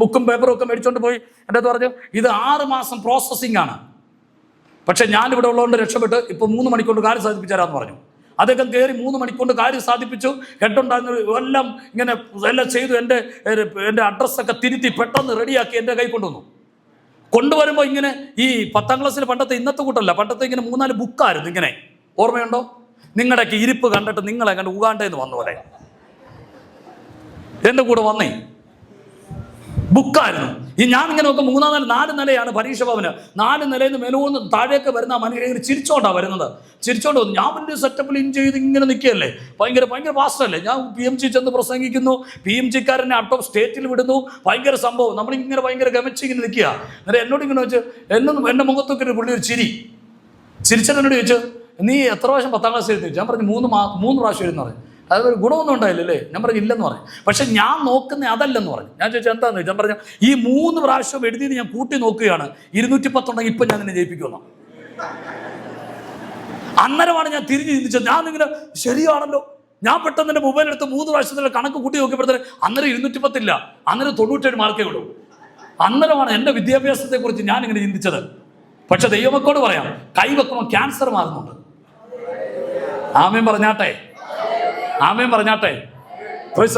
S2: ബുക്കും പേപ്പറും ഒക്കെ മേടിച്ചുകൊണ്ട് പോയി എൻ്റെ അടുത്ത് പറഞ്ഞു, ഇത് 6 മാസം പ്രോസസ്സിംഗ് ആണ്, പക്ഷെ ഞാനിവിടെ ഉള്ളതുകൊണ്ട് രക്ഷപ്പെട്ട് ഇപ്പോൾ 3 മണിക്കൊണ്ട് കാര്യം സാധിപ്പിച്ചു തരാമെന്ന് പറഞ്ഞു. അദ്ദേഹം കയറി 3 മണിക്കൊണ്ട് കാര്യം സാധിപ്പിച്ചു. ഹെഡുണ്ടായിരുന്ന എല്ലാം ഇങ്ങനെ എല്ലാം ചെയ്തു. എൻ്റെ അഡ്രസ്സൊക്കെ തിരുത്തി പെട്ടെന്ന് റെഡിയാക്കി എൻ്റെ കൈ കൊണ്ടുവരുമ്പോൾ ഇങ്ങനെ ഈ 10ാം ക്ലാസ്സിൽ പണ്ടത്തെ ഇന്നത്തെ കൂട്ടല്ല, പണ്ടത്തെ ഇങ്ങനെ 3-4 ബുക്കായിരുന്നു. ഇങ്ങനെ ഓർമ്മയുണ്ടോ? നിങ്ങളുടെയൊക്കെ ഇരിപ്പ് കണ്ടിട്ട് നിങ്ങളെ കണ്ട് ഉഗാണ്ടേന്ന് വന്ന പോലെ എൻ്റെ കൂടെ വന്നേ ബുക്കായിരുന്നു. ഈ ഞാൻ ഇങ്ങനെ നോക്കും, 4 നിലയാണ് പരീക്ഷ ഭവന്. 4 നിലയിൽ നിന്ന് മെനൂന്ന് താഴേക്ക് വരുന്ന മനുഷ്യർ ചിരിച്ചോണ്ടാണ് വരുന്നത്. ചിരിച്ചോണ്ട് വന്നു. ഞാൻ വലിയ സെറ്റപ്പിൽ ഇൻ ചെയ്ത് ഇങ്ങനെ നിൽക്കുകയല്ലേ, ഭയങ്കര പാസ്റ്റല്ലേ. ഞാൻ PMG ചെന്ന് പ്രസംഗിക്കുന്നു, PMG-കാരനെ ഔട്ട് ഓഫ് സ്റ്റേറ്റിൽ വിടുന്നു, ഭയങ്കര സംഭവം. നമ്മളിങ്ങനെ ഭയങ്കര ഗമിച്ച് ഇങ്ങനെ നിൽക്കുക. എന്നിട്ട് എന്നോട് ഇങ്ങനെ വെച്ച് എൻ്റെ മുഖത്തൊക്കെ ഒരു പുള്ളി ഒരു ചിരിച്ചിട്ട് എന്നോട് ചോദിച്ചു, നീ എത്ര പ്രാവശ്യം 10ാം ക്ലാസ് എഴുതി? ഞാൻ പറഞ്ഞു 3 പ്രാവശ്യം എഴുതുന്ന പറഞ്ഞു. അതൊരു ഗുണമൊന്നും ഉണ്ടായില്ലല്ലേ? ഞാൻ പറഞ്ഞു ഇല്ലെന്ന് പറഞ്ഞു. പക്ഷെ ഞാൻ നോക്കുന്ന അതല്ലെന്ന് പറഞ്ഞു. ഞാൻ ചോദിച്ചാൽ എന്താണെന്ന് ചോദിച്ചാൽ പറഞ്ഞു, ഈ 3 പ്രാവശ്യം എഴുതിയത് ഞാൻ കൂട്ടി നോക്കുകയാണ്, 210 ഉണ്ടെങ്കിൽ ഇപ്പം ഞാൻ നിന്നെ ജയിപ്പിക്കുമെന്ന്. അന്നേരമാണ് ഞാൻ തിരിഞ്ഞ് ചിന്തിച്ചത്. ഞാനിങ്ങനെ ശരിയാണല്ലോ. ഞാൻ പെട്ടെന്ന് എൻ്റെ മൊബൈൽ എടുത്ത് 3 പ്രാവശ്യത്തിലെ കണക്ക് കൂട്ടി നോക്കിയപ്പോഴത്തേന് അന്നേരം 210 ഇല്ല, അന്നേരം 97 മാർക്കേ ഉള്ളൂ. അന്നേരമാണ് എൻ്റെ വിദ്യാഭ്യാസത്തെക്കുറിച്ച് ഞാനിങ്ങനെ ചിന്തിച്ചത്. പക്ഷെ ദൈവമക്കളോട് പറയാം, കൈവെക്കുമ്പോൾ ക്യാൻസർ മാറുന്നുണ്ട്. ആമേൻ പറഞ്ഞാട്ടെ, ആമേൻ പറഞ്ഞാട്ടെ,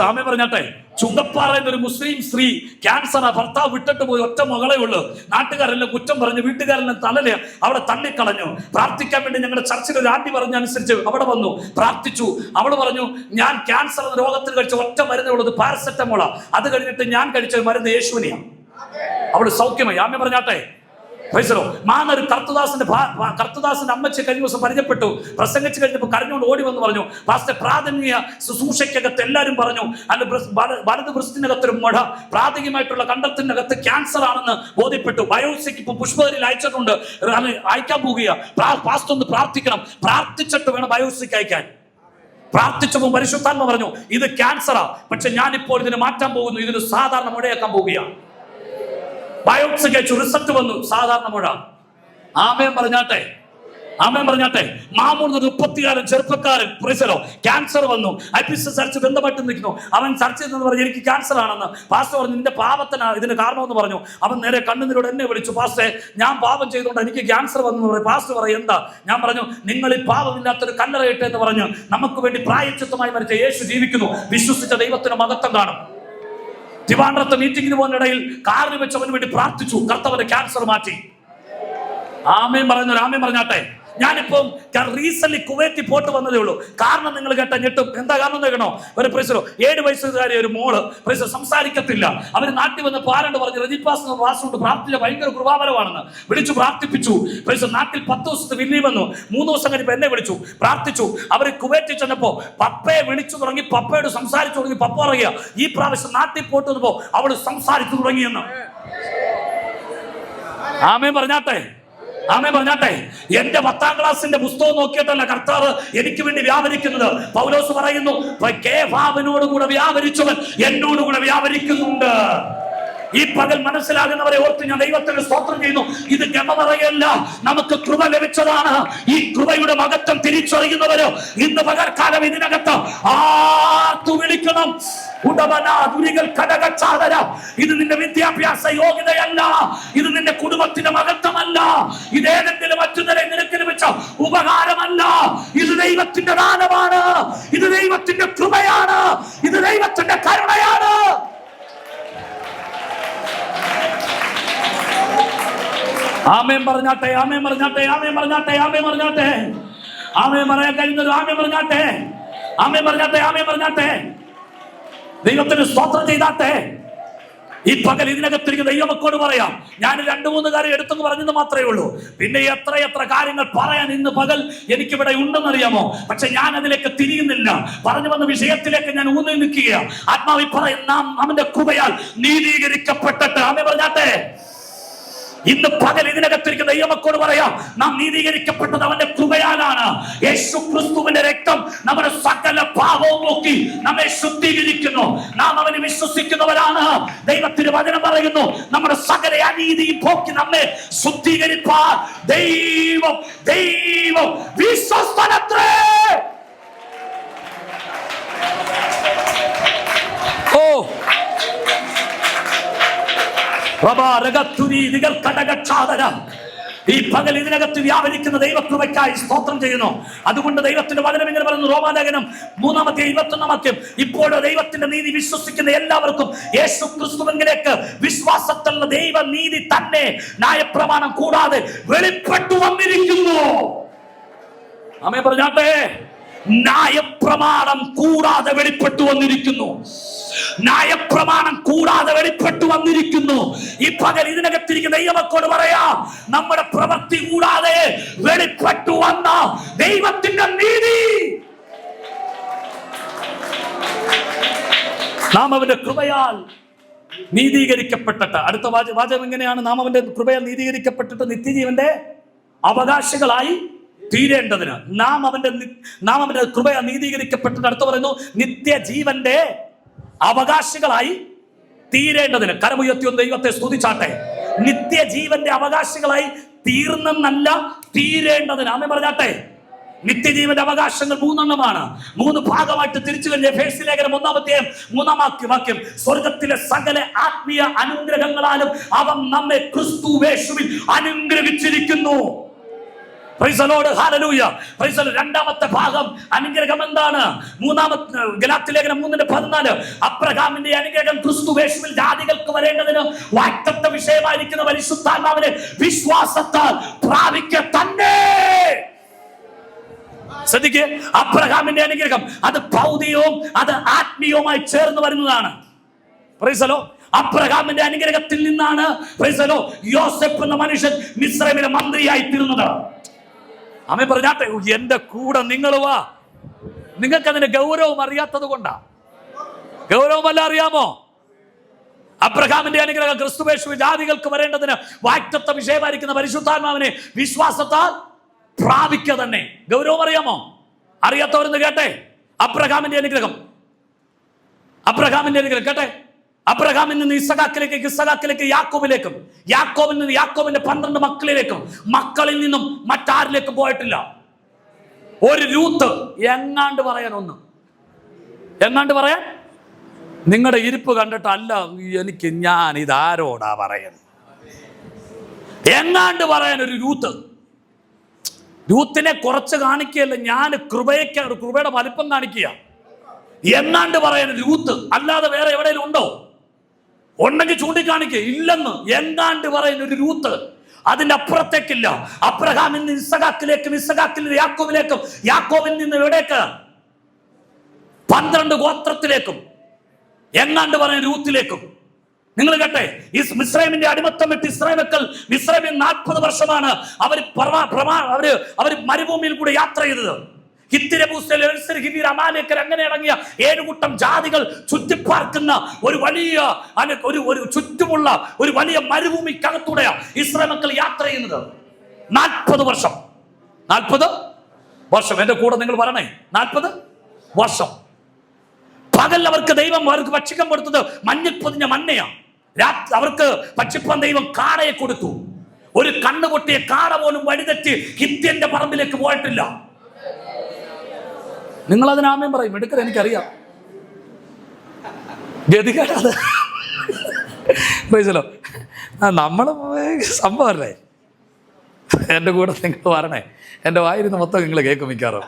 S2: ആമേൻ പറഞ്ഞാട്ടെ. ചുങ്കപ്പാറ എന്നൊരു മുസ്ലിം സ്ത്രീ ക്യാൻസറാ, ഭർത്താവ് വിട്ടിട്ട് പോയി, ഒറ്റ മകളെ ഉള്ളു. നാട്ടുകാരെല്ലാം കുറ്റം പറഞ്ഞു, വീട്ടുകാരെല്ലാം തലലെ അവിടെ തള്ളിക്കളഞ്ഞു. പ്രാർത്ഥിക്കാൻ വേണ്ടി ഞങ്ങളുടെ ചർച്ചിൽ ഒരു ആന്റി പറഞ്ഞനുസരിച്ച് അവിടെ വന്നു, പ്രാർത്ഥിച്ചു. അവള് പറഞ്ഞു, ഞാൻ ക്യാൻസർ എന്ന രോഗത്തിന് കഴിച്ച ഒറ്റ മരുന്നേ ഉള്ളത് പാരസെറ്റമോളാ, അത് കഴിഞ്ഞിട്ട് ഞാൻ കഴിച്ച മരുന്ന് യേശുവിനെയാണ്. അവള് സൗഖ്യമായി. ആമേൻ പറഞ്ഞാട്ടെ. മാനൊരു കർത്തദാസിന്റെ അമ്മച്ചി കഴിഞ്ഞ ദിവസം പരിചയപ്പെട്ടു. പ്രസംഗിച്ച് കഴിഞ്ഞപ്പോൾ കരഞ്ഞുകൊണ്ട് ഓടി വന്ന് പറഞ്ഞു, പാസ്റ്റർ പ്രാഥമിക ശുശ്രൂഷയ്ക്കകത്ത് എല്ലാവരും പറഞ്ഞു, അല്ല വലത് ബ്രസ്റ്റിനകത്തൊരു മുഴ, പ്രാഥമികമായിട്ടുള്ള കണ്ടത്തിനകത്ത് ക്യാൻസർ ആണെന്ന് ബോധ്യപ്പെട്ടു. ബയോപ്സിക്ക് ഇപ്പൊ പുഷ്പകരിൽ അയച്ചിട്ടുണ്ട്, അയക്കാൻ പോവുകയാണ്. പാസ്റ്റർ ഒന്ന് പ്രാർത്ഥിക്കണം, പ്രാർത്ഥിച്ചിട്ട് വേണം ബയോപ്സിക്ക് അയക്കാൻ. പ്രാർത്ഥിച്ചപ്പോൾ പരിശുദ്ധാത്മ പറഞ്ഞു, ഇത് ക്യാൻസറാ, പക്ഷെ ഞാനിപ്പോൾ ഇതിനെ മാറ്റാൻ പോകുന്നു, ഇതിന് സാധാരണ മുഴയാക്കാൻ പോവുകയാണ്. ബയോപ്സി കഴിച്ചു, റിസൾട്ട് വന്നു, സാധാരണ മുഴ. ആമേൻ പറഞ്ഞാട്ടെ, ആമേൻ പറഞ്ഞാട്ടെ. മാമൂൽ 30-കാരൻ ചെറുപ്പക്കാരൻ ക്യാൻസർ വന്നു. IPC ചർച്ച് ബന്ധപ്പെട്ട് നിൽക്കുന്നു. അവൻ ചർച്ച ചെയ്തെന്ന് പറഞ്ഞു, എനിക്ക് ക്യാൻസർ ആണെന്ന്. പാസ്റ്റർ പറഞ്ഞു, നിന്റെ പാപത്തിനാണ് ഇതിന് കാരണമെന്ന് പറഞ്ഞു. അവൻ നേരെ കണ്ണുനീരോട് എന്നെ വിളിച്ചു, പാസ്റ്ററെ ഞാൻ പാപം ചെയ്തുകൊണ്ട് എനിക്ക് ക്യാൻസർ വന്നു എന്ന് പറയും. പാസ്റ്റർ പറയും, എന്താ? ഞാൻ പറഞ്ഞു, നിങ്ങൾ ഈ പാപമില്ലാത്തൊരു കല്ലറയിട്ടെ എന്ന് പറഞ്ഞു. നമുക്ക് വേണ്ടി പ്രായച്ചിത്തമായി മരിച്ച യേശു ജീവിക്കുന്നു. വിശ്വസിച്ച ദൈവത്തിന് മഹത്വം കാണും. തിരുവനന്തപുരത്ത് മീറ്റിംഗിന് പോകുന്നിടയിൽ കാറിൽ വെച്ച് അവന് വേണ്ടി പ്രാർത്ഥിച്ചു, കർത്താവിന്റെ ക്യാൻസർ മാറ്റി. ആമേൻ പറയുന്നവർ ആമേൻ പറഞ്ഞാട്ടെ. ഞാനിപ്പം റീസെന്റ് കുവൈറ്റിൽ പോയിട്ട് വന്നതേ ഉള്ളൂ. കാരണം നിങ്ങൾ കേട്ട ഞെട്ടും. എന്താ കാരണം കേൾക്കണോ? ഒരു 7 വയസ്സുകാരി ഒരു മോള് സംസാരിക്കത്തില്ല. അവര് നാട്ടിൽ വന്ന് പാരണ്ട് പറഞ്ഞു, രജിപ്പാസ് വാസുകൊണ്ട് പ്രാർത്ഥിച്ച ഭയങ്കര കൃപാവരമാണെന്ന് വിളിച്ചു പ്രാർത്ഥിപ്പിച്ചു. നാട്ടിൽ 10 ദിവസത്തെ വില്ലി വന്നു. 3 ദിവസം കഴിഞ്ഞപ്പോൾ എന്നെ വിളിച്ചു, പ്രാർത്ഥിച്ചു. അവര് കുവൈറ്റിൽ ചെന്നപ്പോ പപ്പയെ വിളിച്ചു തുടങ്ങി, പപ്പയോട് സംസാരിച്ചു തുടങ്ങി. പപ്പ പറയുക, ഈ പ്രാവശ്യം നാട്ടിൽ പോയിട്ട് വന്നപ്പോ അവള് സംസാരിച്ചു തുടങ്ങിയെന്ന്. ആമേൻ പറഞ്ഞാട്ടെ, ആമേൻ പറഞ്ഞാട്ടെ. എന്റെ 10ാം ക്ലാസ്സിന്റെ പുസ്തകം നോക്കിയിട്ടല്ല കർത്താവ് എനിക്ക് വേണ്ടി വ്യാപരിക്കുന്നത്. പൗലോസ് പറയുന്നു, കേഫാവിനോട് കൂടെ വ്യാപരിച്ചവൻ എന്നോട് കൂടെ വ്യാപരിക്കുന്നുണ്ട്. ഈ പകൽ മനസ്സിലാകുന്നവരെ ഓർത്ത് ഞാൻ ദൈവത്തിന് സ്തോത്രം ചെയ്യുന്നു. ഇത് ഗമ പറയല്ല, നമുക്ക് കൃപ ലഭിച്ചതാണ്. ഈ കൃപയുടെ മഹത്വം തിരിച്ചറിയുന്നവര് ഇന്ന് പകൽക്കാലം ഇതിനകത്ത് ആർത്തു വിളിക്കണം. ഇത് നിന്റെ വിദ്യാഭ്യാസ യോഗ്യതയല്ല, ഇത് നിന്റെ കുടുംബത്തിന്റെ മഹത്വമല്ല, ഇത് ഏതെങ്കിലും മറ്റൊന്നിനെ നിനക്ക് ലഭിച്ച ഉപകാരമല്ല. ഇത് ദൈവത്തിന്റെ ദാനമാണ്, ഇത് ദൈവത്തിന്റെ കൃപയാണ്, ഇത് ദൈവത്തിന്റെ കരുണയാണ്. ആമേൻ പറഞ്ഞാട്ടെ, ആമേൻ പറഞ്ഞാട്ടെ, ആമേൻ പറഞ്ഞാട്ടെ, ആമേൻ പറഞ്ഞാട്ടെ. ആമേൻ പറയാൻ കഴിയുന്നത് ആമേൻ പറഞ്ഞാട്ടെ, ആമേൻ പറഞ്ഞാട്ടെ, ആമേൻ പറഞ്ഞാട്ടെ. ദൈവത്തിന് സ്തോത്രം ചെയ്താട്ടെ. ഈ പകൽ ഇതിനകത്തിരിക്കുന്ന ദൈവമക്കോട് പറയാം. ഞാൻ 2-3 കാര്യം എടുത്തെന്ന് പറഞ്ഞെന്ന് മാത്രമേ ഉള്ളൂ. പിന്നെ എത്ര കാര്യങ്ങൾ പറയാൻ ഇന്ന് പകൽ എനിക്കിവിടെ ഉണ്ടെന്നറിയാമോ? പക്ഷെ ഞാൻ അതിലേക്ക് തിരിയുന്നില്ല. പറഞ്ഞു വന്ന വിഷയത്തിലേക്ക് ഞാൻ ഊന്നി നിൽക്കുക. ആത്മാവിൽ പറയും, നാം അവന്റെ കൃപയാൽ നീതീകരിക്കപ്പെട്ടിട്ട്. ആമേൻ പറഞ്ഞാട്ടെ. ഇന്ന് പകൽ ഇതിനകത്തിരിക്കുന്ന ദൈവമക്കോട് പറയാം, നാം നീതീകരിക്കപ്പെട്ടത് അവന്റെ കൃപയാലാണ്. യേശു ക്രിസ്തുവിന്റെ രക്തം നമ്മുടെ സകല പാപവും നോക്കി നമ്മെ ശുദ്ധീകരിക്കുന്നു. നാം അവനെ വിശ്വസിക്കുന്നവരാണ്. ദൈവത്തിന്റെ വചനം പറയുന്നു, നമ്മുടെ സകല അനീതിയും പോക്കി നമ്മെ ശുദ്ധീകരിപ്പാൻ ദൈവം വിശ്വസ്തനത്രേ. ഈ പകൽ ഇതിനകത്ത് വ്യാപരിക്കുന്ന ദൈവകൃപയ്ക്കായി സ്തോത്രം ചെയ്യുന്നു. അതുകൊണ്ട് ദൈവത്തിന്റെ വചനം ഇങ്ങനെ പറയുന്നു, റോമാലേഖനം 3:21 ഇപ്പോൾ ദൈവത്തിന്റെ നീതി വിശ്വസിക്കുന്ന എല്ലാവർക്കും യേശു ക്രിസ്തുവിലേക്ക് വിശ്വാസത്തിലുള്ള ദൈവനീതി തന്നെ ന്യായപ്രമാണം കൂടാതെ വെളിപ്പെട്ടു വന്നിരിക്കുന്നു. ആമേൻ പറഞ്ഞാട്ടെ. ന്യായപ്രമാണം കൂടാതെ വെളിപ്പെട്ടു വന്നിരിക്കുന്നു. ന്യായപ്രമാണം കൂടാതെ വെളിപ്പെട്ടു വന്നിരിക്കുന്നു. ഈ പകൽ ഇതിനകത്തിരിക്കുന്ന ദൈവമക്കോട് പറയാം, നമ്മുടെ പ്രവൃത്തി കൂടാതെ വെളിപ്പെട്ടു വന്ന ദൈവത്തിന്റെ നീതി നാം അവന്റെ കൃപയാൽ നീതീകരിക്കപ്പെട്ടിട്ട്. അടുത്ത വാചകം എങ്ങനെയാണ്? നാം അവന്റെ കൃപയാൽ നീതീകരിക്കപ്പെട്ടിട്ട് നിത്യജീവന്റെ അവകാശികളായി തീരേണ്ടതിന്. നാം അവന്റെ കൃപയാൽ നീതീകരിക്കപ്പെട്ടിട്ട് അടുത്ത് പറയുന്നു, നിത്യജീവന്റെ അവകാശികളായി തീരേണ്ടതിന്. കരമുയർത്തി ഒന്ന് ദൈവത്തെ സ്തുതിച്ചാട്ടെ. നിത്യജീവന്റെ അവകാശികളായി തീർന്നെന്നല്ല, തീരേണ്ടതിന്. ആമേൻ പറഞ്ഞാട്ടെ. നിത്യജീവന്റെ അവകാശങ്ങൾ 3 3 ഭാഗമായിട്ട് തിരിച്ചു കഴിഞ്ഞ എഫേസ്യ ലേഖനം 1-3 വാക്യം, സ്വർഗത്തിലെ സകല ആത്മീയ അനുഗ്രഹങ്ങളാലും അവൻ നമ്മെ ക്രിസ്തുവേശുവിൽ അനുഗ്രഹിച്ചിരിക്കുന്നു. Praise the Lord, hallelujah. Praise the Lord. രണ്ടാമത്തെ ഭാഗം അനുഗ്രഹം എന്താണ്? ഗലാത്യ ലേഖനം 3:14 അബ്രഹാമിന്റെ അനുഗ്രഹം ക്രിസ്തുവേശുവിൽ ജാതികൾക്ക് വരേണ്ടതിന് വാഗ്ദത്ത വിഷയമായിരിക്കുന്ന പരിശുദ്ധാത്മാവിനെ വിശ്വാസത്താൽ പ്രാപിക്ക തന്നെ. ശ്രദ്ധിക്കുക, അബ്രഹാമിന്റെ അനുഗ്രഹം അത് ഭൗതികവും അത് ആത്മീയവുമായി ചേർന്ന് വരുന്നതാണ്. Price the Lord. അബ്രഹാമിന്റെ അനുഗ്രഹത്തിൽ നിന്നാണ് പ്രൈസ് ദി ലോർഡ് യോസേഫ് എന്ന മനുഷ്യൻ മിസ്രൈമിലെ മന്ത്രിയായി തീർന്നത്. ആമേൻ പറഞ്ഞാട്ടെ. എന്റെ കൂടെ നിങ്ങൾ വാ. നിങ്ങൾക്ക് അതിന്റെ ഗൗരവം അറിയാത്തത് കൊണ്ടാ. ഗൗരവമല്ല, അറിയാമോ? അബ്രഹാമിന്റെ അനുഗ്രഹം ക്രിസ്തുവേശു ജാതികൾക്ക് വരേണ്ടതിന് വാഗ്ദത്ത വിഷയമായിരിക്കുന്ന പരിശുദ്ധാത്മാവിനെ വിശ്വാസത്താൽ പ്രാപിക്കുക തന്നെ. ഗൗരവം അറിയാമോ? അറിയാത്തവരെന്ന് കേട്ടെ. അബ്രഹാമിന്റെ അനുഗ്രഹം കേട്ടെ. അബ്രഹാമിൽ നിന്ന് ഇസ്ഹാക്കിലേക്ക്, ഇസ്ഹാക്കിലേക്ക് യാക്കോബിലേക്കും, യാക്കോബിൽ നിന്ന് യാക്കോബിന്റെ 12 മക്കളിലേക്കും, മക്കളിൽ നിന്നും മറ്റാരിലേക്കും പോയിട്ടില്ല. ഒരു രൂത്ത് എങ്ങാണ്ട് പറയാൻ നിങ്ങളുടെ ഇരിപ്പ് കണ്ടിട്ട് അല്ല, എനിക്ക് ഞാൻ ഇതാരോടാ പറയുന്നത് എങ്ങാണ്ട് പറയാൻ ഒരു രൂത്തിനെ കുറച്ച് കാണിക്കുകയല്ല, ഞാൻ കൃപയുടെ വലിപ്പം കാണിക്കുക. എങ്ങാണ്ട് പറയാൻ രൂത്ത് അല്ലാതെ വേറെ എവിടെയെങ്കിലും ഉണ്ടോ? ഉണ്ടെങ്കിൽ ചൂണ്ടിക്കാണിക്കുക. ഇല്ലെന്ന്. എങ്ങാണ്ട് പറയുന്ന ഒരു രൂത്ത്, അതിന്റെ അപ്പുറത്തേക്കില്ല. അബ്രഹാമിൽ നിന്ന് ഇസ്ഹാക്കിലേക്കും, ഇസ്ഹാക്കിൽ നിന്ന് യാക്കോബിലേക്കും, യാക്കോബിൽ നിന്ന് എവിടേക്ക്? 12 ഗോത്രത്തിലേക്കും, എങ്ങാണ്ട് പറയുന്ന രൂത്തിലേക്കും. നിങ്ങൾ കേട്ടെ, ഈ മിസ്രൈമിന്റെ അടിമത്തം വിട്ട് മിസ്രൈമിൽ 40 വർഷമാണ് അവർ മരുഭൂമിയിൽ കൂടെ യാത്ര ചെയ്തത്. അങ്ങനെ അടങ്ങിയ 7 കൂട്ടം ജാതികൾ ചുറ്റിപ്പാർക്കുന്ന ഒരു ചുറ്റുമുള്ള ഒരു വലിയ മരുഭൂമിക്കകത്തൂടെയാണ് ഇസ്രായേൽ മക്കൾ യാത്ര ചെയ്യുന്നത്. 40 വർഷം. 40 വർഷം. എന്റെ കൂടെ നിങ്ങൾ പറയണേ, 40 വർഷം. പകൽ അവർക്ക് ദൈവം അവർക്ക് ഭക്ഷിക്കാൻ കൊടുത്തത് മഞ്ഞിൽ പൊതിഞ്ഞ മന്നയാണ്. അവർക്ക് ഭക്ഷിപ്പാൻ ദൈവം കാടയെ കൊടുത്തു. ഒരു കണ്ണുപൊട്ടിയ കാട പോലും വഴിതെറ്റി ഹിത്യന്റെ പറമ്പിലേക്ക് പോയിട്ടില്ല. നിങ്ങൾ അതിന് ആമേൻ പറയും. എടുക്കൽ എനിക്കറിയാം. ഗതികേടാത് നമ്മൾ സംഭവമല്ലേ. എൻ്റെ കൂടെ നിങ്ങൾ വരണേ. എൻ്റെ വായിരുന്ന് മൊത്തം നിങ്ങൾ കേൾക്കും മിക്കാറോ.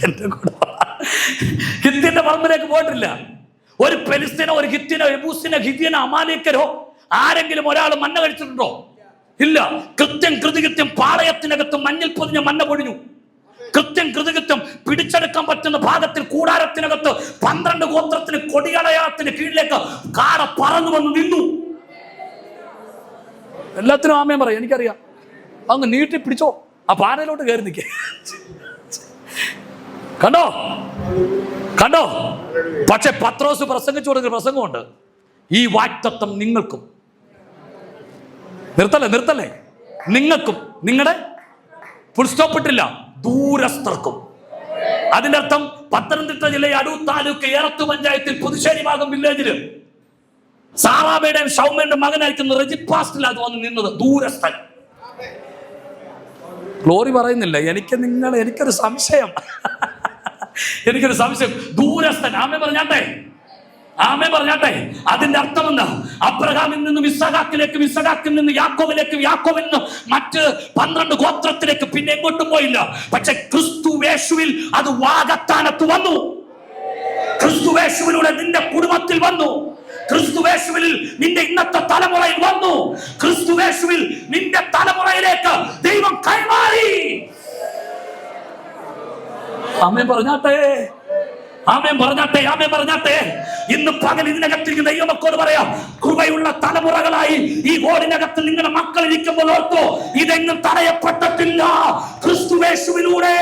S2: എൻ്റെ കൂടെ ഹിത്യന്റെ പറമ്പിലേക്ക് പോയിട്ടില്ല. ഒരു പെലിസ്തീനോ ഒരു ഹിത്യനോ യെബൂസിനോ ഹിത്യനോ അമാലേക്കരോ ആരെങ്കിലും ഒരാൾ മഞ്ഞ കഴിച്ചിട്ടുണ്ടോ? ഇല്ല. കൃത്യം പാളയത്തിനകത്ത് മഞ്ഞൾ പൊതിഞ്ഞ മഞ്ഞ പൊഴിഞ്ഞു. കൃത്യം പിടിച്ചെടുക്കാൻ പറ്റുന്ന ഭാഗത്തിൽ കൂടാരത്തിനകത്ത് 12 ഗോത്രത്തിന് കൊടിയടയാളത്തിന് കീഴിലേക്ക് കാട പറന്നു വന്ന് നിന്നു. എല്ലാത്തിനും ആമേൻ പറയും. എനിക്കറിയാം. അങ്ങ് നീട്ടി പിടിച്ചോ, ആ പാനയിലോട്ട് കയറി നിൽക്കേ. കണ്ടോ? പക്ഷെ പത്രോസ് പ്രസംഗിച്ചു കൊടുക്കുന്ന പ്രസംഗമുണ്ട്. ഈ വാക്തത്വം നിങ്ങൾക്കും. നിർത്തല്ലേ, നിങ്ങൾക്കും, നിങ്ങളുടെ ഫുൾ സ്റ്റോപ്പ് ഇട്ടില്ല, ദൂരസ്ഥർക്കും. അതിന്റെ അർത്ഥം പത്തനംതിട്ട ജില്ലയെ അടൂർ താലൂക്ക് ഏറത്ത് പഞ്ചായത്തിൽ പുതുശ്ശേരി ഭാഗം വില്ലേജില് സാറാബയുടെയും ഷൗമേന്റെ മകനായിരിക്കുന്ന റെജിപ്പാസ്റ്റിൽ അത് വന്ന് നിന്നത് ദൂരസ്ഥൻ. ഗ്ലോറി പറയുന്നില്ല. എനിക്കൊരു സംശയം. ദൂരസ്ഥൻ. ആമേൻ പറഞ്ഞാട്ടെ. അതിന്റെ അർത്ഥം എന്താ? അബ്രഹാമിൽ നിന്നും ഇസ്ഹാക്കിലേക്കും, ഇസ്ഹാക്കിൽ നിന്ന് യാക്കോബിലേക്കും, യാക്കോബിൽ നിന്ന് മറ്റ് 12 ഗോത്രത്തിലേക്ക് പിന്നെ എങ്ങോട്ടും പോയില്ല. പക്ഷെ ക്രിസ്തുവേശുവിൽ അത് വാഗ്ദാനത്ത് വന്നു. ക്രിസ്തുവേശുവിലൂടെ നിന്റെ കുടുംബത്തിൽ വന്നു. ക്രിസ്തുവേശുവിൽ നിന്റെ ഇന്നത്തെ തലമുറയിൽ വന്നു. ക്രിസ്തുവേശുവിൽ നിന്റെ തലമുറയിലേക്ക് ദൈവം കൈമാറി. ആമേൻ പറഞ്ഞാട്ടെ. ഇന്ന് പകൽ ഇതിനകത്ത് ദൈവമക്കോട് പറയാം, കൃപയുള്ള തലമുറകളായി ഈ ഓടിനകത്ത് നിങ്ങളുടെ മക്കൾ ഇരിക്കുമ്പോൾ ഓർത്തോ, ഇതെങ്ങും തടയപ്പെട്ടിട്ടില്ല. ക്രിസ്തുവേശുവിലൂടെ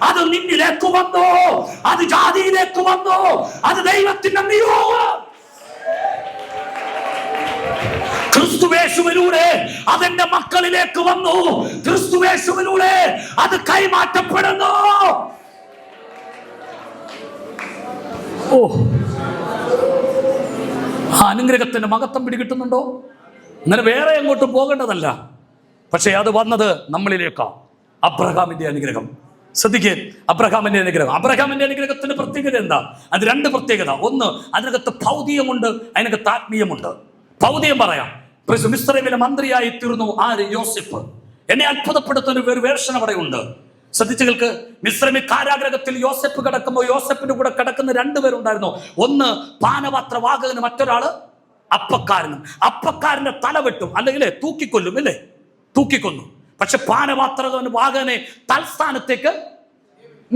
S2: അത് നിന്നിലേക്ക് വന്നു, അത് ജാതിയിലേക്ക് വന്നു, അത് ദൈവത്തിന്റെ നിയോഗം. ക്രിസ്തുവേശുവിലൂടെ അതെന്റെ മക്കളിലേക്ക് വന്നു. ക്രിസ്തുവേശുവിലൂടെ അത് കൈമാറ്റപ്പെടുന്നു. അനുഗ്രഹത്തിന്റെ മഹത്വം പിടികിട്ടുന്നുണ്ടോ? അങ്ങനെ വേറെ എങ്ങോട്ടും പോകേണ്ടതല്ല. പക്ഷെ അത് വന്നത് നമ്മളിലേക്കാണ്. അബ്രഹാമിന്റെ അനുഗ്രഹം ശ്രദ്ധിക്കേ. അബ്രഹാമിന്റെ അനുഗ്രഹത്തിന്റെ പ്രത്യേകത എന്താ? അത് 2 പ്രത്യേകത. ഒന്ന്, അതിനകത്ത് ഭൗതികമുണ്ട്, അതിനകത്ത് ആത്മീയമുണ്ട്. ഭൗതികം പറയാം. മിസ്രൈമിലെ മന്ത്രിയായി തീർന്നു ആര്? യോസെഫ്. എന്നെ അത്ഭുതപ്പെടുത്തുന്ന ഒരു വേർഷൻ അവിടെ ഉണ്ട്. ശ്രദ്ധിച്ചു കേൾക്ക്. മിസ്രൈമി കാരാഗ്രഹത്തിൽ യോസെഫ് കിടക്കുമ്പോൾ യോസെഫിന്റെ കൂടെ കിടക്കുന്ന 2 പേരുണ്ടായിരുന്നു. ഒന്ന് പാനപാത്രവാഹകനും, മറ്റൊരാള് അപ്പക്കാരനും. അപ്പക്കാരന്റെ തല വെട്ടും, അല്ലെങ്കിൽ തൂക്കിക്കൊല്ലും. പക്ഷെ പാനപാത്രവാഹകനെ തൽസ്ഥാനത്തേക്ക്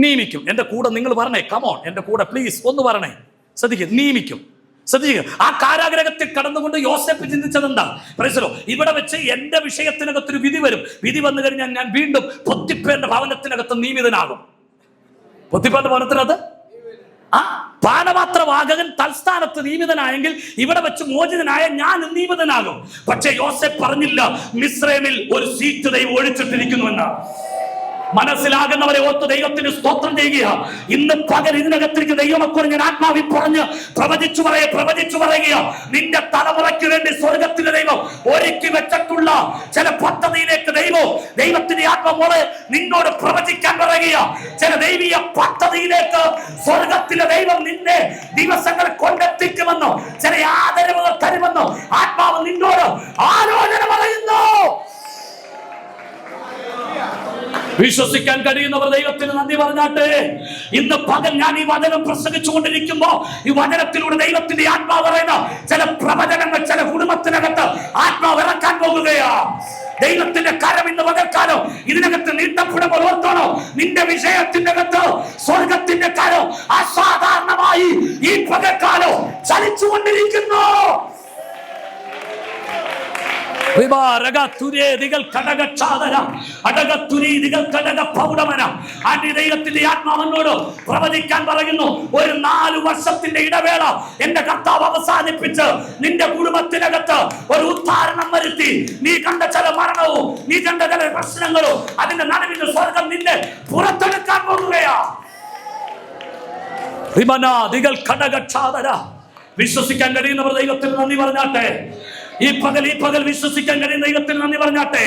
S2: നിയമിക്കും. എന്റെ കൂടെ നിങ്ങൾ പറഞ്ഞേ, കമോൺ, എന്റെ കൂടെ പ്ലീസ് ഒന്ന് പറഞ്ഞേ. ശ്രദ്ധിക്കുക, നിയമിക്കും. ശ്രദ്ധിക്കുക. ആ കാരാഗ്രഹത്തിൽ കടന്നുകൊണ്ട് യോസെഫ് ചിന്തിച്ചത് എന്താ? ഇവിടെ വെച്ച് എന്റെ വിഷയത്തിനകത്തൊരു വിധി വരും. വിധി വന്നു കഴിഞ്ഞാൽ ഞാൻ വീണ്ടും പൊത്തിപ്പേന്റെ ഭവനത്തിനകത്ത് നിയമിതനാകും. പൊത്തിപ്പേന്റെ ഭവനത്തിനകത്ത് ആ പാനപാത്രവാഹകൻ തൽസ്ഥാനത്ത് നിയമിതനായെങ്കിൽ ഇവിടെ വെച്ച് മോചിതനായ ഞാൻ നിയമിതനാകും. പക്ഷെ യോസെഫ് പറഞ്ഞില്ല, മിസ്രൈമിൽ ഒരു സീറ്റ് ദൈവം ഒഴിച്ചിട്ടിരിക്കുന്നു എന്ന്. മനസ്സിലാകുന്നവരെ ഓർത്ത് ദൈവത്തിന് സ്തോത്രം ചെയ്യുക. ഇന്ന് പകൽ ഇതിനകത്തേക്ക് ദൈവമക്കൾ ഞാൻ ആത്മാവിൽ പറഞ്ഞ് പ്രവചിച്ചു പറയുക. നിന്റെ തലമുറയ്ക്ക് വേണ്ടി സ്വർഗത്തിലെ ദൈവം ഒരുക്കി വെച്ചിട്ടുള്ള ചില പദ്ധതിയിലേക്ക് ദൈവത്തിന്റെ ആത്മാവോടെ നിന്നോട് പ്രവചിക്കാൻ പറയുക. ചില ദൈവീയ പദ്ധതിയിലേക്ക് സ്വർഗത്തിലെ ദൈവം നിന്നെ ദിവസങ്ങൾ കൊണ്ടെത്തിക്കുമെന്നോ ചില ആദരവുകൾ തരുമെന്നോ ആത്മാവ് നിന്നോട് ആലോചന പറയുന്നു. വിശ്വസിക്കാൻ കഴിയുന്നവർ ദൈവത്തിന് നന്ദി പറഞ്ഞാട്ടെ. ഇന്ന് പകൽ ഞാൻ ഈ വചനം പ്രസംഗിച്ചുകൊണ്ടിരിക്കുമ്പോ ഈ വചനത്തിലൂടെ ദൈവത്തിന്റെ ആത്മാവ് പറയുന്ന ചില പ്രവചനങ്ങൾ ചില കുടുംബത്തിനകത്ത് ആത്മാവ് ഇറക്കാൻ പോകുകയാ. ദൈവത്തിന്റെ കരം ഇന്ന് പകൽക്കാലം ഇതിനകത്ത് നീട്ടപ്പെടുമ്പോൾ ഓർത്തോണോ, നിന്റെ വിഷയത്തിന്റെ അകത്ത് സ്വർഗത്തിന്റെ കരം അസാധാരണമായി ഈ പകൽക്കാലം ചലിച്ചുകൊണ്ടിരിക്കുന്നു. ദൈവത്തിന്റെ ആത്മാവനോട് പ്രവചിക്കാൻ പറയുന്നു. ഒരു 4 വർഷത്തിന്റെ ഇടവേള എന്റെ കർത്താവ് അവസാനിപ്പിച്ച് നിന്റെ കുടുംബത്തിനകത്ത് ഒരു ഉദ്ധാരണം വരുത്തി. നീ കണ്ട ചില മരണവും നീ കണ്ട ചില പ്രശ്നങ്ങളും അതിന്റെ നടുവിൽ സ്വർഗം നിന്നെ പുറത്തെടുക്കാൻ പോകുകയാ. വിശ്വസിക്കാൻ കഴിയുന്നവർ ദൈവത്തിന് നന്ദി പറഞ്ഞാട്ടെ. ഈ പകൽ വിശ്വസിക്കാൻ കഴിയുന്ന ദൈവത്തിന് നന്ദി പറഞ്ഞാട്ടെ.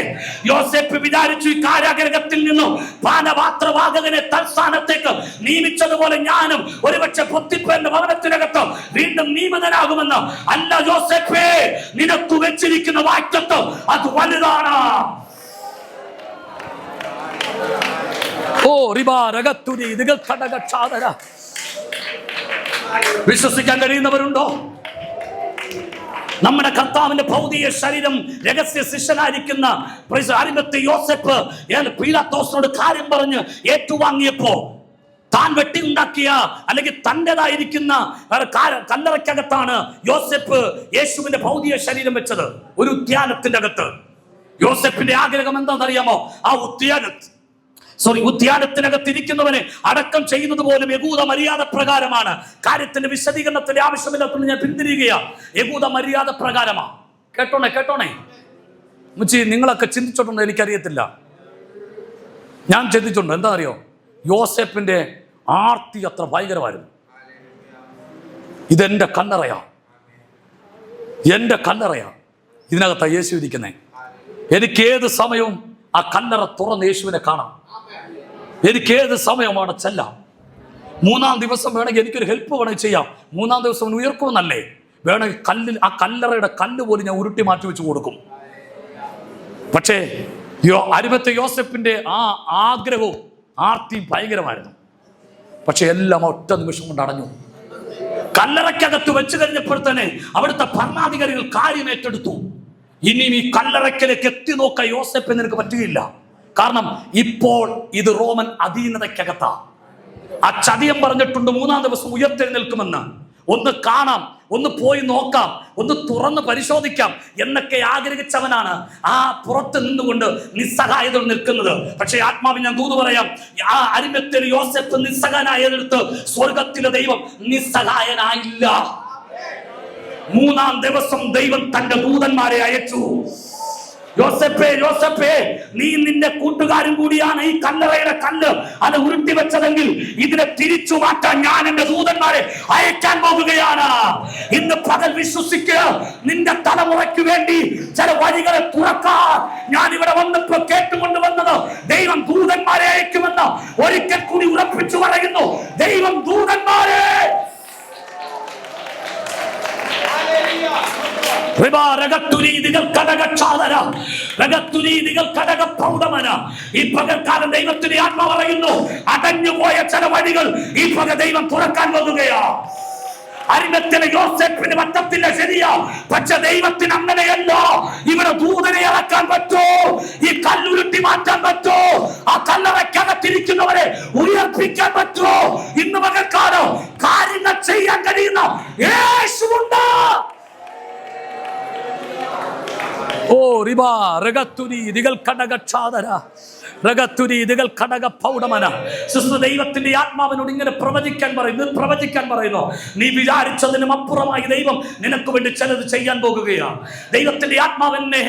S2: യോസേഫ് വിചാരിച്ചു ഈ കാരാഗൃഹത്തിൽ നിന്നും പാനപാത്രവാഹകനെ തൽസ്ഥാനത്തേക്ക് നിയമിച്ചതുപോലെ ഞാനും ഒരുപക്ഷെ പൊത്തിപ്പേറിന്റെ ഭവനത്തിനകത്ത് വീണ്ടും നിയമിതനാകുമെന്ന്. അല്ല യോസേഫേ, നിനക്ക് വെച്ചിരിക്കുന്ന വാക്യത്വം അത് വലുതാണ്. വിശ്വസിക്കാൻ കഴിയുന്നവരുണ്ടോ? നമ്മുടെ കർത്താവിന്റെ ഭൗതിക ശരീരം രഹസ്യ ശിഷ്യനായിരിക്കുന്ന അരിമത്തെ യോസേഫ് പീലാത്തോസിനോട് കാര്യം പറഞ്ഞ് ഏറ്റുവാങ്ങിയപ്പോ താൻ വെട്ടിയുണ്ടാക്കിയ അല്ലെങ്കിൽ തൻ്റെതായിരിക്കുന്ന കല്ലറയ്ക്കകത്താണ് യോസേഫ് യേശുവിന്റെ ഭൗതിക ശരീരം വെച്ചത്. ഒരു ഉദ്യാനത്തിന്റെ അകത്ത്. യോസേഫിന്റെ ആഗ്രഹം എന്താണെന്നറിയാമോ? ആ ഉദ്യാനത്തിനകത്ത് ഇരിക്കുന്നവനെ അടക്കം ചെയ്യുന്നത് പോലും യഹൂദ മര്യാദ പ്രകാരമാണ്. കാര്യത്തിന്റെ വിശദീകരണത്തിന്റെ ആവശ്യമില്ലാത്തതുകൊണ്ട് ഞാൻ പിന്തിരിയുകയാണ്. യഹൂദ മര്യാദ പ്രകാരമാണ്. കേട്ടോണേ മുച്ചി, നിങ്ങളൊക്കെ ചിന്തിച്ചിട്ടുണ്ടോ എനിക്കറിയത്തില്ല. ഞാൻ ചിന്തിച്ചിട്ടുണ്ട്. എന്താ അറിയോ? യോസേഫിന്റെ ആർത്തി അത്ര ഭയങ്കരമായിരുന്നു. ഇതെന്റെ കല്ലറയാ, ഇതിനകത്താ യേശു ഇരിക്കുന്നേ. എനിക്ക് ഏത് സമയവും ആ കല്ലറ തുറന്ന് യേശുവിനെ കാണാം. എനിക്ക് ഏത് സമയമാണ് ചെല്ലാം. 3-ാം ദിവസം വേണമെങ്കിൽ എനിക്കൊരു ഹെൽപ്പ് വേണമെങ്കിൽ ചെയ്യാം. 3-ാം ദിവസം ഉയർക്കുമെന്നല്ലേ? വേണമെങ്കിൽ ആ കല്ലറയുടെ കല്ല് പോലും ഞാൻ ഉരുട്ടി മാറ്റി വെച്ച് കൊടുക്കും. പക്ഷേ അരിമത്തെ യോസേഫിന്റെ ആ ആഗ്രഹവും ആർത്തിയും ഭയങ്കരമായിരുന്നു. പക്ഷെ എല്ലാം ഒറ്റ നിമിഷം കൊണ്ട് അടഞ്ഞു. കല്ലറയ്ക്കകത്ത് വെച്ച് കഴിഞ്ഞപ്പോൾ തന്നെ അവിടുത്തെ ഭരണാധികാരികൾ കാര്യം ഏറ്റെടുത്തു. ഇനിയും ഈ കല്ലറയ്ക്കലേക്ക് എത്തി നോക്കാൻ യോസേഫ് നിനക്ക് പറ്റുകയില്ല. കാരണം ഇപ്പോൾ ഇത് റോമൻ അധീനതയ്ക്കകത്താ. ആ ചതിയം പറഞ്ഞിട്ടുണ്ട് 3-ാം ദിവസം ഉയർത്തെഴുന്നേൽക്കുമെന്ന്. ഒന്ന് കാണാം, ഒന്ന് പോയി നോക്കാം, ഒന്ന് തുറന്ന് പരിശോധിക്കാം എന്നൊക്കെ ആഗ്രഹിച്ചവനാണ് ആ പുറത്ത് നിന്നുകൊണ്ട് നിസ്സഹായത നിൽക്കുന്നത്. പക്ഷേ ആത്മാവിൽ ഞാൻ ദൂത് പറയാം, ആ അരിമത്തിൽ യോസേഫ് നിസ്സഹായനായതെടുത്ത് സ്വർഗത്തിലെ ദൈവം നിസ്സഹായനായില്ല. 3-ാം ദിവസം ദൈവം തന്റെ ദൂതന്മാരെ അയച്ചു. യോസേഫേ, നീ നിന്റെ കൂട്ടുകാരും കൂടിയാണ് ഈ കല്ലറയുടെ കല്ല് അത് ഉരുട്ടി വെച്ചതെങ്കിൽ ഇതിനെ തിരിച്ചു മാറ്റാൻ ഞാൻ എന്റെ ദൂതന്മാരെ അയക്കാൻ പോകുകയാണ്. ഇന്ന് പകൽ വിശ്വസിക്കുക. നിന്റെ തലമുറയ്ക്ക് വേണ്ടി ചില വഴികളെ തുറക്കാൻ ഞാൻ ഇവിടെ വന്നപ്പോൾ കേട്ടുകൊണ്ട് വന്നത് ദൈവം ദൂതന്മാരെ അയക്കുമെന്ന് ഒരിക്കൽ കൂടി ഉറപ്പിച്ചു പറയുന്നു. ദൈവം ദൂതന്മാരെ ഈ പകൽക്കാലം ദൈവത്തിന്റെ ആത്മാവ് പറയുന്നു, അടഞ്ഞുപോയ ചില വഴികൾ ഈ പകൽ ദൈവം തുറക്കാൻ പോകുകയാ. അരിമത്തിലെ യോസേഫിന് പറ്റത്തില്ല, ശരിയാ. പക്ഷെ ദൈവത്തിന് അങ്ങനെയല്ല. ഇവിടെ ദൂതനെ ഇറക്കാൻ പറ്റോ? ഈ കല്ലുരുട്ടി മാറ്റാൻ പറ്റോ? ആ കല്ലറയ്ക്കകത്തിരിക്കുന്നവരെ ഉയർപ്പിക്കാൻ പറ്റോ? ഇന്ന് പകൽക്കാലം കാര്യങ്ങൾ ചെയ്യാൻ കഴിയുന്ന യേശുവുണ്ട്. ഓ റിബാ രഗത്തുരി ദിഗൽ കടകക്ഷാദര രഗത്തുരി ദിഗൽ കടക പൗഡമന. സിസ്റ്റർ, ദൈവത്തിന്റെ ആത്മാവിനോട് ഇങ്ങനെ പ്രവചിക്കാൻ പറയുന്നു. നീ വിചാരിച്ചതിനും അപ്പുറമായി ദൈവം നിനക്ക് വേണ്ടി ചിലത് ചെയ്യാൻ പോകുകയാണ്. ദൈവത്തിന്റെ ആത്മാവിനെ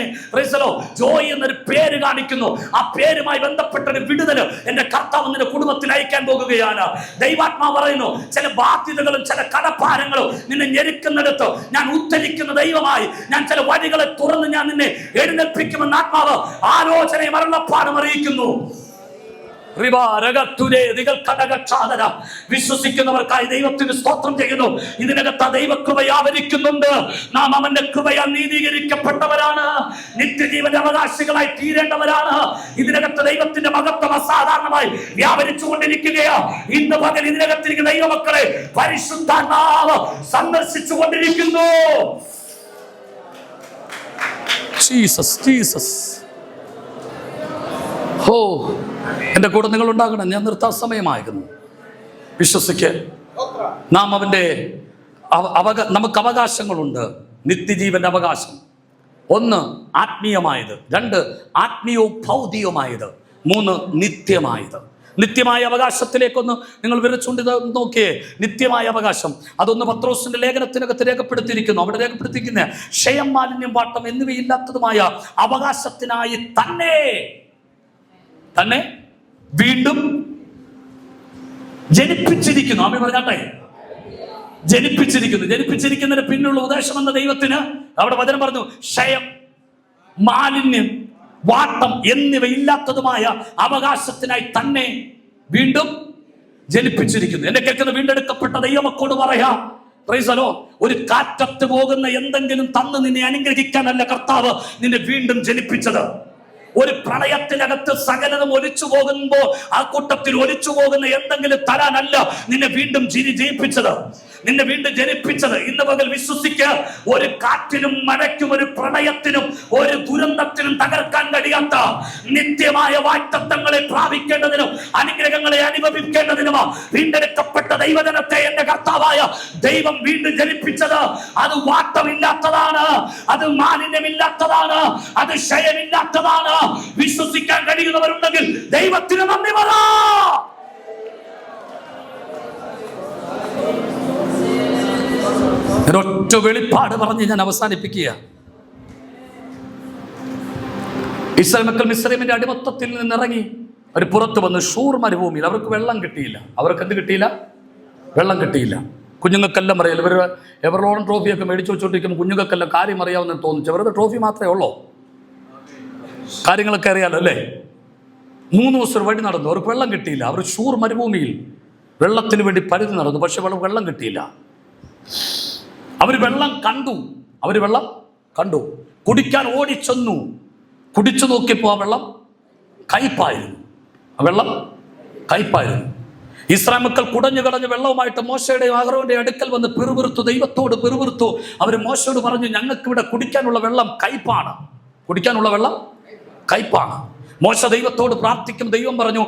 S2: ജോയ് എന്നൊരു പേര് കാണിക്കുന്നു. ആ പേരുമായി ബന്ധപ്പെട്ടൊരു വിടുതൽ എന്റെ കർത്താവ് നിന്റെ കുടുംബത്തിൽ അയക്കാൻ പോകുകയാണ്. ദൈവാത്മാവ് പറയുന്നു, ചില ബാധ്യതകളും ചില കടഭാരങ്ങളും നിന്നെ ഞെരുക്കുന്നിടത്ത് ഞാൻ ഉദ്ധരിക്കുന്ന ദൈവമായി ഞാൻ ചില വഴികളെ തുറന്ന് ഞാൻ നിന്നെ എഴുന്നേൽപ്പിക്കുമെന്ന് ആത്മാവ് ആലോചനയും അരുളപ്പാടും അറിയിക്കുന്നു. വിശ്വസിക്കുന്നവർക്കായി ദൈവത്തിന് സ്തോത്രം ചെയ്യുന്നു. ഇതിനകത്ത് ദൈവകൃപ വ്യാപരിക്കുന്നുണ്ട്. നാം അവന്റെ കൃപയാൽ നീതീകരിക്കപ്പെട്ടവരാണ്, നിത്യജീവന്റെ അവകാശികളായി തീരേണ്ടവരാണ്. ഇതിനകത്ത് ദൈവത്തിന്റെ മഹത്വം അസാധാരണമായി വ്യാപരിച്ചുകൊണ്ടിരിക്കുകയാണ്. ഇന്ന് പകൽ ഇതിനകത്തിരിക്കുന്ന ദൈവമക്കളെ പരിശുദ്ധാത്മാവ് സന്ദർശിച്ചു കൊണ്ടിരിക്കുന്നു. ജീസസ്. ഓ, എൻ്റെ കൂടെ നിങ്ങൾ ഉണ്ടാകണം. ഞാൻ നിർത്താൻ സമയമായിരുന്നു. വിശ്വസിക്ക്. നാം അവൻ്റെ നമുക്ക് അവകാശങ്ങളുണ്ട്. നിത്യജീവന്റെ അവകാശം. 1 ആത്മീയമായത്, 2 ആത്മീയവും ഭൗതികമായത്, 3 നിത്യമായത്. നിത്യമായ അവകാശത്തിലേക്കൊന്ന് നിങ്ങൾ വിരച്ചുകൊണ്ട് നോക്കിയേ. നിത്യമായ അവകാശം അതൊന്ന് പത്രോസിന്റെ ലേഖനത്തിനകത്ത് രേഖപ്പെടുത്തിയിരിക്കുന്നു. അവിടെ രേഖപ്പെടുത്തിയിരിക്കുന്ന ക്ഷയം, മാലിന്യം, വാട്ടം എന്നിവയില്ലാത്തതുമായ അവകാശത്തിനായി തന്നെ വീണ്ടും ജനിപ്പിച്ചിരിക്കുന്നു. അമ്മ പറഞ്ഞാട്ടെ, ജനിപ്പിച്ചിരിക്കുന്നതിന് പിന്നിലുള്ള ഉദ്ദേശം എന്ന ദൈവത്തിന് അവിടെ വചനം പറഞ്ഞു, ക്ഷയം, മാലിന്യം, വാട്ടം എന്നിവ ഇല്ലാത്തതുമായ അവകാശത്തിനായി തന്നെ വീണ്ടും ജനിപ്പിച്ചിരിക്കുന്നു. എന്നെ കേൾക്കുന്ന വീണ്ടെടുക്കപ്പെട്ട ദൈവമക്കളോട് പറയാ, പ്രൈസ് ദി ലോർഡ്, ഒരു കാറ്റത്ത് പോകുന്ന എന്തെങ്കിലും തന്ന് നിന്നെ അനുഗ്രഹിക്കാനല്ല കർത്താവ് നിന്നെ വീണ്ടും ജനിപ്പിച്ചത്. ഒരു പ്രളയത്തിനകത്ത് സകലതും ഒലിച്ചു പോകുമ്പോ ആ കൂട്ടത്തിൽ ഒലിച്ചു പോകുന്ന എന്തെങ്കിലും തരാനല്ല നിന്നെ വീണ്ടും ജയിപ്പിച്ചത്, നിന്നെ വീണ്ടും ജനിപ്പിച്ചത്. ഇന്ന് പകൽ വിശ്വസിക്കുക, ഒരു കാറ്റിനും മഴയ്ക്കും ഒരു പ്രളയത്തിനും ഒരു ദുരന്തത്തിനും തകർക്കാൻ കഴിയാത്ത നിത്യമായ വാഗ്ദത്തങ്ങളെ പ്രാപിക്കേണ്ടതിനും അനുഗ്രഹങ്ങളെ അനുഭവിക്കേണ്ടതിനുമാ വീണ്ടെടുക്കപ്പെട്ട ദൈവജനത്തെ എന്റെ കർത്താവായ ദൈവം വീണ്ടും ജനിപ്പിച്ചത്. അത് വാട്ടമില്ലാത്തതാണ്, അത് മാലിന്യമില്ലാത്തതാണ്, അത് ക്ഷയമില്ലാത്തതാണ്. വിശ്വസിക്കാൻ കഴിയുന്നവരുണ്ടെങ്കിൽ ദൈവത്തിന് നന്ദി പറ. ഒരൊറ്റ വെളിപ്പാട് പറഞ്ഞ് ഞാൻ അവസാനിപ്പിക്കുക. ഇസ്രായേൽ മക്കൾ മിസ്രൈമിന്റെ അടിമത്തത്തിൽ നിന്നിറങ്ങി അവർ പുറത്തു വന്ന് ഷൂർ മരുഭൂമിയിൽ. അവർക്ക് വെള്ളം കിട്ടിയില്ല. അവർക്ക് എന്ത് കിട്ടിയില്ല? വെള്ളം കിട്ടിയില്ല. കുഞ്ഞുങ്ങൾക്കെല്ലാം അറിയാം. ഇവർ എവറോളം ട്രോഫിയൊക്കെ മേടിച്ചു വെച്ചോണ്ടിരിക്കുമ്പോൾ കുഞ്ഞുങ്ങൾക്കെല്ലാം കാര്യം അറിയാവുന്ന തോന്നിച്ചു. അവരുടെ ട്രോഫി മാത്രമേ ഉള്ളൂ, കാര്യങ്ങളൊക്കെ അറിയാലോ അല്ലേ? 3 ദിവസം വഴി നടന്നു, അവർക്ക് വെള്ളം കിട്ടിയില്ല. അവർ ഷൂർ മരുഭൂമിയിൽ വെള്ളത്തിന് വേണ്ടി പരുതി നടന്നു, പക്ഷെ വെള്ളം കിട്ടിയില്ല. അവർ വെള്ളം കണ്ടു, കുടിക്കാൻ ഓടിച്ചെന്നു. കുടിച്ചു നോക്കിയപ്പോൾ ആ വെള്ളം കയ്പായിരുന്നു. ഇസ്രായേൽ മക്കൾ കുടഞ്ഞു കടഞ്ഞ വെള്ളവുമായിട്ട് മോശയുടെയും അഹരോന്റെയും അടുക്കൽ വന്ന് ദൈവത്തോട് പെറുപിറുത്തു. അവർ മോശയോട് പറഞ്ഞു, ഞങ്ങൾക്ക് ഇവിടെ കുടിക്കാനുള്ള വെള്ളം കയ്പാണ്. മോശ ദൈവത്തോട് പ്രാർത്ഥിക്കും. ദൈവം പറഞ്ഞു,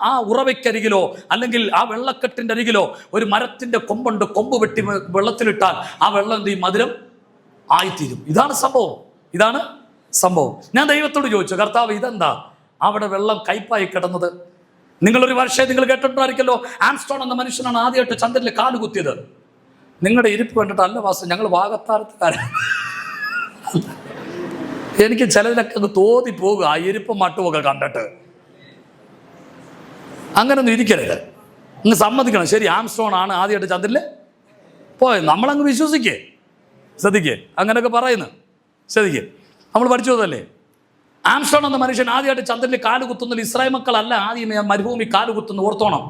S2: ആ ഉറവയ്ക്കരികിലോ അല്ലെങ്കിൽ ആ വെള്ളക്കെട്ടിന്റെ അരികിലോ ഒരു മരത്തിന്റെ കൊമ്പുണ്ട്, കൊമ്പ് വെട്ടി വെള്ളത്തിലിട്ടാൽ ആ വെള്ളം എന്ത് ചെയ്യും? മധുരം ആയിത്തീരും. ഇതാണ് സംഭവം. ഞാൻ ദൈവത്തോട് ചോദിച്ചു, കർത്താവ് ഇതെന്താ അവിടെ വെള്ളം കയ്പായി കിടന്നത്? നിങ്ങളൊരു വർഷം നിങ്ങൾ കേട്ടിട്ടുണ്ടായിരിക്കല്ലോ, ആംസ്ട്രോങ് എന്ന മനുഷ്യനാണ് ആദ്യമായിട്ട് ചന്ദ്രനിൽ കാലുകുത്തിയത്. നിങ്ങളുടെ ഇരിപ്പ് കണ്ടിട്ട് അല്ല വാസം, ഞങ്ങൾ വാഗത്താരത്തുകാരാണ്. എനിക്ക് ചിലതിനൊക്കെ അങ്ങ് തോന്നിപ്പോകുക ആ ഇരിപ്പും മട്ടുമൊക്കെ കണ്ടിട്ട്. അങ്ങനൊന്നും ഇരിക്കരുത്, അങ്ങ് സമ്മതിക്കണം. ശരി, ആംസ്ട്രോങ് ആണ് ആദ്യമായിട്ട് ചന്ദ്രനിൽ പോയത്, നമ്മളങ്ങ് ശ്രദ്ധിക്കേ അങ്ങനെയൊക്കെ പറയുന്നു. ശ്രദ്ധിക്കേ, നമ്മൾ പഠിച്ചതല്ലേ? ആംസ്ട്രോങ് എന്ന മനുഷ്യൻ ആദ്യമായിട്ട് ചന്ദ്രനിൽ കാലുകുത്തുന്നതിൽ ഇസ്രായേൽ മക്കളല്ല ആദ്യമേ മരുഭൂമി കാലുകുത്തുന്നു. ഓർത്തോണം,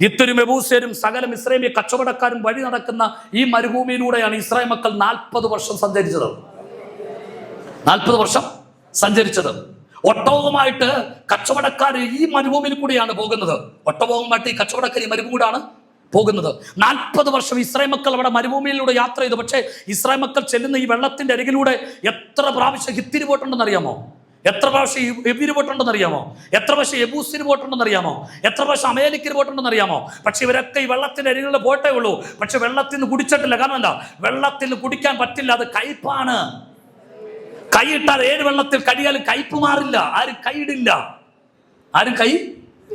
S2: ഇത്തരും യബൂസ്യരും സകലം ഇസ്രായേലിയ കച്ചവടക്കാരും വഴി നടക്കുന്ന ഈ മരുഭൂമിയിലൂടെയാണ് ഇസ്രായേൽ മക്കൾ 40 വർഷം സഞ്ചരിച്ചത്. ഒട്ടകവുമായിട്ട് കച്ചവടക്കാർ ഈ മരുഭൂമിയിൽ കൂടിയാണ് പോകുന്നത്. ഒട്ടകവുമായിട്ട് ഈ കച്ചവടക്കാർ ഈ മരുഭൂമിയിലാണ് പോകുന്നത്. 40 വർഷം ഇസ്രായേൽ മക്കൾ അവിടെ മരുഭൂമിയിലൂടെ യാത്ര ചെയ്തു. പക്ഷേ ഇസ്രായേൽ മക്കൾ ചെല്ലുന്ന ഈ വെള്ളത്തിന്റെ അരികിലൂടെ എത്ര പ്രാവശ്യം ഹിത്തിരി പോയിട്ടുണ്ടെന്ന് അറിയാമോ? എത്ര പ്രാവശ്യം എബിര് പോയിട്ടുണ്ടെന്ന് അറിയാമോ? എത്ര പ്രാവശ്യം യബൂസിന് പോയിട്ടുണ്ടെന്ന് അറിയാമോ? എത്ര പ്രാവശ്യം അമേരിക്കയിൽ പോയിട്ടുണ്ടെന്ന് അറിയാമോ? പക്ഷെ ഇവരൊക്കെ ഈ വെള്ളത്തിന്റെ അരികിൽ പോയിട്ടേ ഉള്ളൂ. പക്ഷെ വെള്ളത്തിൽ നിന്ന് കുടിച്ചിട്ടില്ല. കാരണം എന്താ? വെള്ളത്തിൽ നിന്ന് കുടിക്കാൻ പറ്റില്ല, അത് കയ്പാണ്. കൈയിട്ടാൽ 7 വെള്ളത്തിൽ കഴിയാലും കയ്പ് മാറില്ല. ആരും കൈ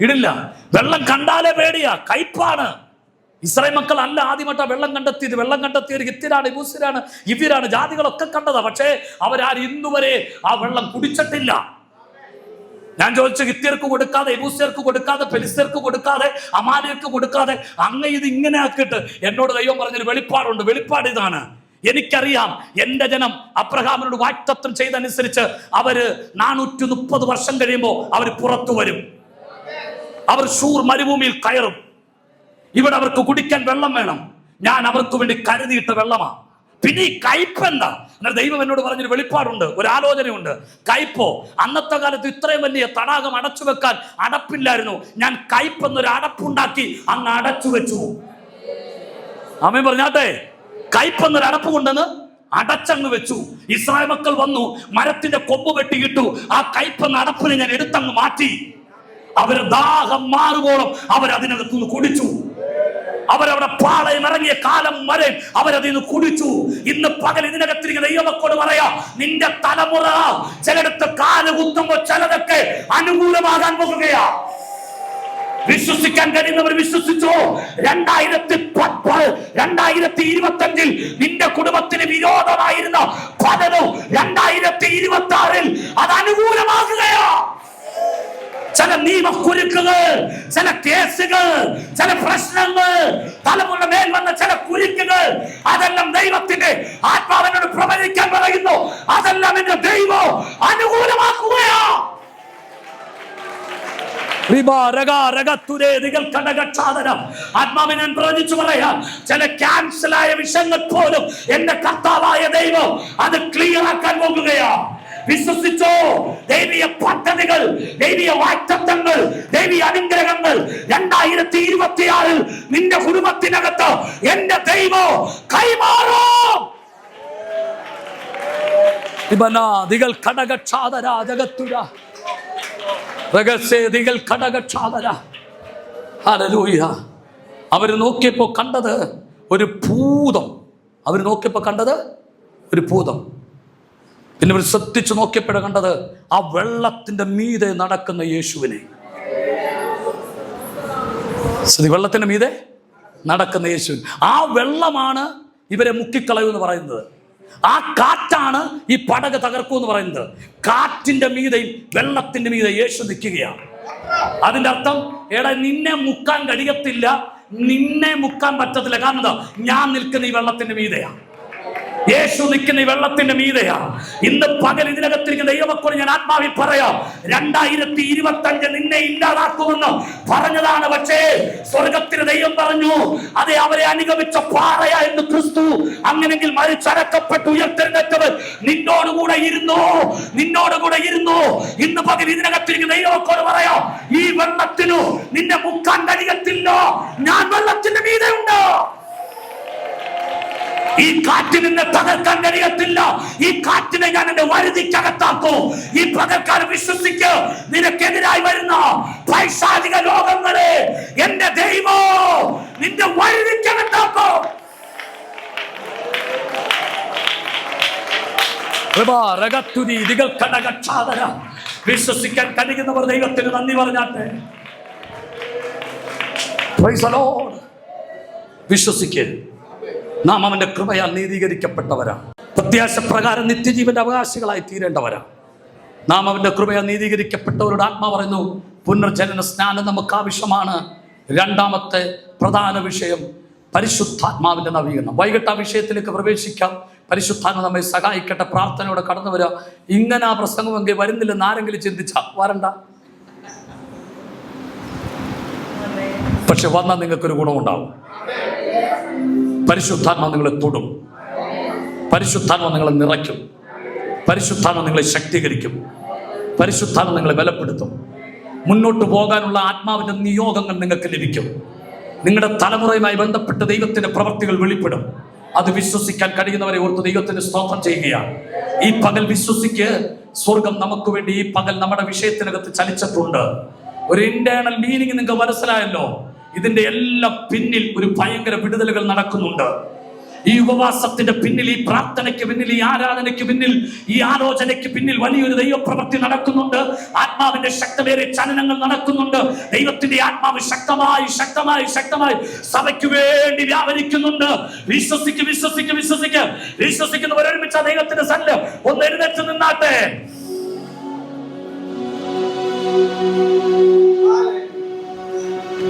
S2: ഇടില്ല. വെള്ളം കണ്ടാലേ പേടിയാ, കയ്പാണ്. ഇസ്രായേൽ മക്കൾ അല്ല ആദ്യമായിട്ടാ വെള്ളം കണ്ടെത്തിയത്. ഹിത്യരാണ്, യബൂസ്യരാണ്, ഇവരാണ്, ജാതികളൊക്കെ കണ്ടതാ. പക്ഷേ അവരാരും ഇന്നുവരെ ആ വെള്ളം കുടിച്ചിട്ടില്ല. ഞാൻ ചോദിച്ചു, ഹിത്യർക്ക് കൊടുക്കാതെ, യബൂസ്യർക്ക് കൊടുക്കാതെ, ഫെലിസ്ത്യർക്ക് കൊടുക്കാതെ, അമാലിയർക്ക് കൊടുക്കാതെ അങ്ങ് ഇത് ഇങ്ങനെ ആക്കിയിട്ട് എന്നോട് ദൈവം പറഞ്ഞൊരു വെളിപ്പാടുണ്ട്. വെളിപ്പാട് ഇതാണ്: എനിക്കറിയാം എന്റെ ജനം അബ്രഹാമിനോട് വാഗ്ദത്തം ചെയ്തനുസരിച്ച് അവര് 430 വർഷം കഴിയുമ്പോൾ അവർ പുറത്തു വരും. അവർ ഷൂർ മരുഭൂമിയിൽ കയറും. ഇവിടെ അവർക്ക് കുടിക്കാൻ വെള്ളം വേണം. ഞാൻ അവർക്ക് വേണ്ടി കരുതിയിട്ട വെള്ളമാ. പിന്നെ ഈ കയ്പ് എന്താ? ദൈവം എന്നോട് പറഞ്ഞൊരു വെളിപ്പാടുണ്ട്, ഒരു ആലോചനയുണ്ട്. കയ്പോ? അന്നത്തെ കാലത്ത് ഇത്രയും വലിയ തടാകം അടച്ചു വെക്കാൻ അടപ്പില്ലായിരുന്നു. ഞാൻ കയ്പ് എന്നൊരു അടപ്പുണ്ടാക്കി അങ്ങ് അടച്ചു വെച്ചു. ആമേൻ പറഞ്ഞാട്ടെ. കയ്പ് എന്നൊരു അടപ്പ് കൊണ്ടെന്ന് അടച്ചങ്ങ് വെച്ചു. ഇസ്രായേൽ മക്കൾ വന്നു, മരത്തിന്റെ കൊമ്പ് വെട്ടിയിട്ടു. ആ കയ്പ് എന്ന അടപ്പിനെ ഞാൻ എടുത്തങ്ങ് മാറ്റി. അവര് ദാഹം മാറുമ്പോഴും അവരതിനകത്തുനിന്ന് കുടിച്ചു. അവരവിടെ പാളയം ഇറങ്ങിയ കാലം വരെ അവരതിൽ നിന്ന് കുടിച്ചു. ഇന്ന് പകൽ ഇതിനകത്തിരിക്കുന്ന ദൈവമക്കളോട് പറയാ, നിന്റെ തലമുറ ചിലടത്ത് കാല് കുത്തുമ്പോ ചിലതൊക്കെ അനുകൂലമാകാൻ പോകുകയാ. വിശ്വസിക്കാൻ കഴിയുന്നവർ വിശ്വസിച്ചോ. 2025 നിന്റെ കുടുംബത്തിന് വിരോധമായിരുന്ന പലതും 2026 അത് അനുകൂലമാകുകയാ. ചില നിയമക്കുരുക്കുകൾ, ചില കേസുകൾ, ചില പ്രശ്നങ്ങൾ, തലമുറ മേൽ വന്ന ചില കുരുക്കുകൾ, അതെല്ലാം ദൈവത്തിന്റെ ആത്മാവിനോട് പ്രവചിക്കാൻ പറയുന്നു. അതെല്ലാം എന്റെ ദൈവം അനുകൂലമാക്കുകയാ. ആത്മാവിനെ ഞാൻ പ്രവചിച്ചു പറയാം, ചില ക്യാൻസലായ വിഷയങ്ങൾ പോലും എന്റെ കർത്താവായ ദൈവം അത് ക്ലിയർ ആക്കാൻ പോകുകയാ. വിശ്വസിച്ചോ? ദൈവീയ പദ്ധതികൾ, ദൈവീയ വാഗ്ദത്തങ്ങൾ, ദൈവീയ അനുഗ്രഹങ്ങൾ 2026 നിന്റെ കുടുംബത്തിനകത്ത് എന്റെ ദൈവം കൈമാറും. അവര് നോക്കിയപ്പോ കണ്ടത് ഒരു ഭൂതം. പിന്നെ അവർ ശ്രദ്ധിച്ചു നോക്കിയപ്പോഴാണ് കണ്ടത് ആ വെള്ളത്തിന്റെ മീതെ നടക്കുന്ന യേശുവിനെ. വെള്ളത്തിന്റെ മീതെ നടക്കുന്ന യേശുവിൻ. ആ വെള്ളമാണ് ഇവരെ മുക്കിക്കളയുമെന്ന് പറയുന്നത്. ആ കാറ്റാണ് ഈ പടക് തകർക്കുമെന്ന് പറയുന്നത്. കാറ്റിന്റെ മീതെയും വെള്ളത്തിന്റെ മീതെ യേശു നിൽക്കുകയാണ്. അതിന്റെ അർത്ഥം, എടാ നിന്നെ മുക്കാൻ കഴിയത്തില്ല, നിന്നെ മുക്കാൻ പറ്റത്തില്ല. കാരണം എന്താ? ഞാൻ നിൽക്കുന്ന ഈ വെള്ളത്തിന്റെ മീതെയാണ്. യേശു നിൽക്കുന്ന ഈ വെള്ളത്തിന്റെ മീതെയാ. ഇന്ന് പകൽ ഇതിനകത്തിരിക്കുന്ന ദൈവമക്കളെ ഞാൻ ആത്മാവിൽ പറയാം, 2025 നിന്നെ ഇല്ലാതാക്കുമെന്ന് പറഞ്ഞതാണ്. പക്ഷേ സ്വർഗത്തിന് ദൈവം പറഞ്ഞു, അതെ, അവരെ അനുഗമിച്ച പാറയാ എന്ന് ക്രിസ്തു. അങ്ങനെങ്കിൽ മരിച്ചടക്കപ്പെട്ട് ഉയർത്തെഴുന്നേറ്റവൻ നിന്നോടുകൂടെ ഇരുന്നു. ഇന്ന് പകൽ ഇതിനകത്തിരിക്കുന്ന ദൈവമക്കളോട് പറയാം, ഈ വെള്ളത്തിനു നിന്നെ മുക്കാൻ കഴിയത്തില്ല. ഞാൻ വെള്ളത്തിന്റെ മീതെ ഉണ്ട്. ഈ കാറ്റിൽ നിന്നെ തകർക്കാൻ കഴിയത്തില്ല. ഈ കാറ്റിനെ ഞാൻ എന്റെ വരുതിക്കകത്താക്കും. ഈ പകൽക്കാലം വിശ്വസിക്ക്, നിനക്കെതിരായി വരുന്ന പൈശാചിക ലോകങ്ങളെ എന്റെ ദൈവം നിന്റെ വരുതിക്കകത്താക്കും. വിശ്വസിക്കാൻ കഴിയുന്നവർ ദൈവത്തിന് നന്ദി പറഞ്ഞാട്ടെ. വിശ്വസിക്കുക. നാം അവന്റെ കൃപയാൽ നീതീകരിക്കപ്പെട്ടവരാണ്. പ്രത്യാശ പ്രകാരം നിത്യജീവന്റെ അവകാശികളായി തീരേണ്ടവരാണ്. നാം അവന്റെ കൃപയാൽ നീതീകരിക്കപ്പെട്ടവരുടെ ആത്മാ പറയുന്നു, പുനർജനന സ്നാനം നമുക്ക് ആവശ്യമാണ്. രണ്ടാമത്തെ പ്രധാന വിഷയം പരിശുദ്ധാത്മാവിന്റെ നവീകരണം. വൈകിട്ട് ആ വിഷയത്തിലേക്ക് പ്രവേശിക്കാം. പരിശുദ്ധാത്മ നമ്മെ സഹായിക്കട്ടെ. പ്രാർത്ഥനയോടെ കടന്നു വരിക. ഇങ്ങനെ ആ പ്രസംഗമെങ്കിൽ വരുന്നില്ലെന്ന് ആരെങ്കിലും ചിന്തിച്ചാ വരണ്ട. പക്ഷെ വന്നാൽ നിങ്ങൾക്കൊരു ഗുണമുണ്ടാവും. പരിശുദ്ധാത്മ നിങ്ങളെ തൊടും. പരിശുദ്ധാത്മ നിങ്ങളെ നിറയ്ക്കും. പരിശുദ്ധാത്മ നിങ്ങളെ ശക്തീകരിക്കും. പരിശുദ്ധാത്മ നിങ്ങളെ ബലപ്പെടുത്തും. മുന്നോട്ട് പോകാനുള്ള ആത്മാവിന്റെ നിയോഗങ്ങൾ നിങ്ങൾക്ക് ലഭിക്കും. നിങ്ങളുടെ തലമുറയുമായി ബന്ധപ്പെട്ട് ദൈവത്തിന്റെ പ്രവൃത്തികൾ വെളിപ്പെടും. അത് വിശ്വസിക്കാൻ കഴിയുന്നവരെ ഓർത്ത് ദൈവത്തിന് സ്തോത്രം ചെയ്യുകയാണ്. ഈ പകൽ വിശ്വസിക്ക്. സ്വർഗം നമുക്ക് വേണ്ടി ഈ പകൽ നമ്മുടെ വിഷയത്തിനകത്ത് ചലിച്ചിട്ടുണ്ട്. ഒരു ഇന്റേണൽ മീനിങ് നിങ്ങൾക്ക് മനസ്സിലായല്ലോ. ഇതിന്റെ എല്ലാം പിന്നിൽ ഒരു ഭയങ്കര വിടുതലുകൾ നടക്കുന്നുണ്ട്. ഈ ഉപവാസത്തിന്റെ പിന്നിൽ, ഈ പ്രാർത്ഥനയ്ക്ക് പിന്നിൽ, ഈ ആരാധനയ്ക്ക് പിന്നിൽ, ഈ ആലോചനയ്ക്ക് പിന്നിൽ വലിയൊരു ദൈവപ്രവൃത്തി നടക്കുന്നുണ്ട്. ആത്മാവിന്റെ ശക്തമേറിയ ചലനങ്ങൾ നടക്കുന്നുണ്ട്. ദൈവത്തിന്റെ ആത്മാവ് ശക്തമായി ശക്തമായി ശക്തമായി സഭയ്ക്ക് വേണ്ടി വ്യാപരിക്കുന്നുണ്ട്. വിശ്വസിക്കുന്നവർ ഒരുമിച്ച ദൈവത്തിന്റെ സന്നിധിയിൽ ഒന്ന് എഴുന്നേറ്റ് നിന്നാട്ടെ.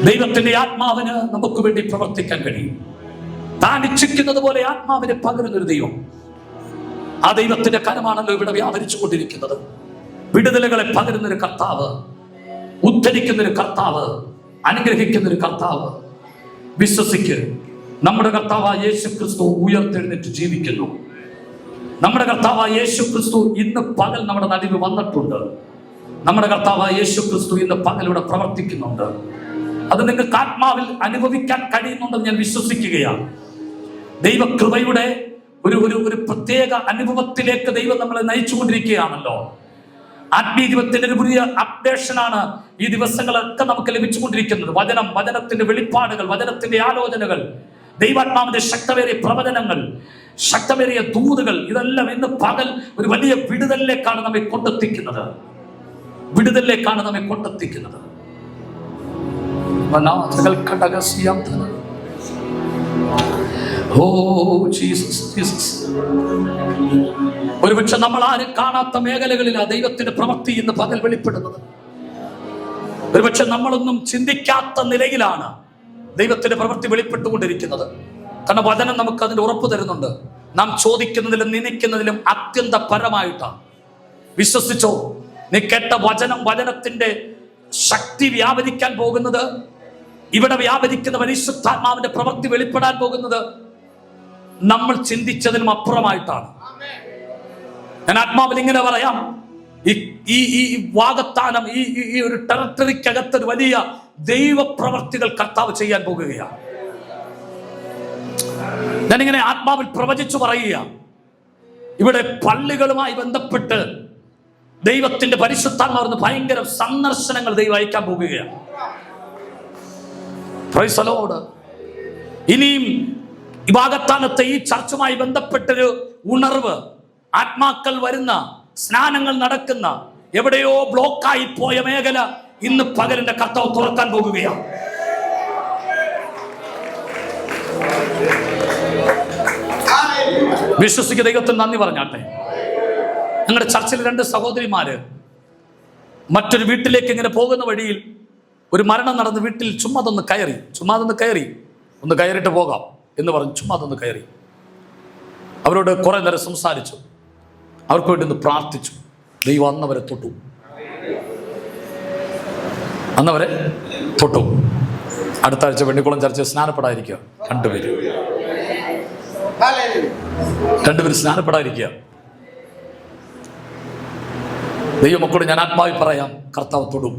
S2: ദൈവത്തിന്റെ ആത്മാവിന് നമുക്ക് വേണ്ടി പ്രവർത്തിക്കാൻ കഴിയും. താൻ ഇച്ഛിക്കുന്നത് പോലെ ആത്മാവിനെ പകരുന്നൊരു ദൈവം. ആ ദൈവത്തിന്റെ കരമാണല്ലോ ഇവിടെ വ്യാപരിച്ചു കൊണ്ടിരിക്കുന്നത്. വിടുതലുകളെ പകരുന്നൊരു കർത്താവ്, ഉദ്ധരിക്കുന്നൊരു കർത്താവ്, അനുഗ്രഹിക്കുന്നൊരു കർത്താവ്. വിശ്വസിക്ക്. നമ്മുടെ കർത്താവായ യേശു ക്രിസ്തു ഉയർത്തെഴുന്നേറ്റ് ജീവിക്കുന്നു. നമ്മുടെ കർത്താവായ യേശു ക്രിസ്തു ഇന്ന് പകൽ നമ്മുടെ നടുവിൽ വന്നിട്ടുണ്ട്. നമ്മുടെ കർത്താവായ യേശു ക്രിസ്തു ഇന്ന് പകൽ ഇവിടെ പ്രവർത്തിക്കുന്നുണ്ട്. അത് നിങ്ങൾക്ക് ആത്മാവിൽ അനുഭവിക്കാൻ കഴിയുന്നുണ്ടെന്ന് ഞാൻ വിശ്വസിക്കുകയാണ്. ദൈവകൃപയുടെ ഒരു പ്രത്യേക അനുഭവത്തിലേക്ക് ദൈവം നമ്മളെ നയിച്ചുകൊണ്ടിരിക്കുകയാണല്ലോ. ആത്മീയ ജീവിതത്തിന്റെ ഒരു പുതിയ അപ്ഡേഷനാണ് ഈ ദിവസങ്ങളൊക്കെ നമുക്ക് ലഭിച്ചുകൊണ്ടിരിക്കുന്നത്. വചനത്തിന്റെ വെളിപ്പാടുകൾ, വചനത്തിന്റെ ആലോചനകൾ, ദൈവാത്മാവിന്റെ ശക്തമേറിയ പ്രവചനങ്ങൾ, ശക്തമേറിയ ദൂതുകൾ, ഇതെല്ലാം ഇന്ന് പകൽ ഒരു വലിയ വിടുതലിലേക്കാണ് നമ്മെ കൊണ്ടെത്തിക്കുന്നത്. ഒരുപക്ഷെ നമ്മൾ ആരും കാണാത്ത മേഖലകളിൽ ആ ദൈവത്തിന്റെ പ്രവൃത്തി ഇന്ന് പകൽ വെളിപ്പെടുന്നത്. ഒരുപക്ഷെ നമ്മളൊന്നും ചിന്തിക്കാത്ത നിലയിലാണ് ദൈവത്തിന്റെ പ്രവൃത്തി വെളിപ്പെട്ടുകൊണ്ടിരിക്കുന്നത്. കാരണം വചനം നമുക്ക് അതിന്റെ ഉറപ്പ് തരുന്നുണ്ട്. നാം ചോദിക്കുന്നതിലും നനയ്ക്കുന്നതിലും അത്യന്ത പരമായിട്ടാണ്. വിശ്വസിച്ചോ? നീ കേട്ട വചനത്തിന്റെ ശക്തി വ്യാപരിക്കാൻ പോകുന്നത്, ഇവിടെ വ്യാപരിക്കുന്ന പരിശുദ്ധാത്മാവിന്റെ പ്രവൃത്തി വെളിപ്പെടാൻ പോകുന്നത് നമ്മൾ ചിന്തിച്ചതിലും അപ്പുറമായിട്ടാണ്. ഞാൻ ആത്മാവിൽ ഇങ്ങനെ പറയാം, ഈ വാഗത്താനം, ഈ ഒരു ടെറിട്ടറിക്കകത്തൊരു വലിയ ദൈവപ്രവർത്തികൾ കർത്താവ് ചെയ്യാൻ പോകുകയാണ്. ഞാനിങ്ങനെ ആത്മാവിൽ പ്രവചിച്ചു പറയുക, ഇവിടെ പള്ളികളുമായി ബന്ധപ്പെട്ട് ദൈവത്തിന്റെ പരിശുദ്ധാത്മാവിന് ഭയങ്കര സന്ദർശനങ്ങൾ ദൈവം അയക്കാൻ പോകുകയാണ്. Price the Lord. ഇനിയും ഈ വാഗത്താനത്തെ ഈ ചർച്ചുമായി ബന്ധപ്പെട്ടൊരു ഉണർവ്, ആത്മാക്കൾ വരുന്ന, സ്നാനങ്ങൾ നടക്കുന്ന, എവിടെയോ ബ്ലോക്കായി പോയ മേഖല ഇന്ന് പകലിന്റെ കർത്താവ് തുറക്കാൻ പോകുകയാണ്. വിശ്വസിക്കുന്ന ദൈവത്തിന് നന്ദി പറഞ്ഞാട്ടെ. ഞങ്ങളുടെ ചർച്ചിൽ 2 സഹോദരിമാര് മറ്റൊരു വീട്ടിലേക്ക് ഇങ്ങനെ പോകുന്ന വഴിയിൽ ഒരു മരണം നടന്ന് വീട്ടിൽ ചുമ്മാതൊന്ന് കയറി ഒന്ന് കയറിയിട്ട് പോകാം എന്ന് പറഞ്ഞ് ചുമ്മാതൊന്ന് കയറി. അവരോട് കുറെ നേരം സംസാരിച്ചു, അവർക്ക് വേണ്ടി ഒന്ന് പ്രാർത്ഥിച്ചു. ദൈവം അന്നവരെ തൊട്ടു. അടുത്ത ആഴ്ച വെണ്ണിക്കുളം ചർച്ചയിൽ സ്നാനപ്പെടാതിരിക്കുക. രണ്ടുപേരും സ്നാനപ്പെടാതിരിക്കുക. ദൈവമക്കളോട് ഞാൻ ആത്മാവിൽ പറയാം, കർത്താവ് തൊടും.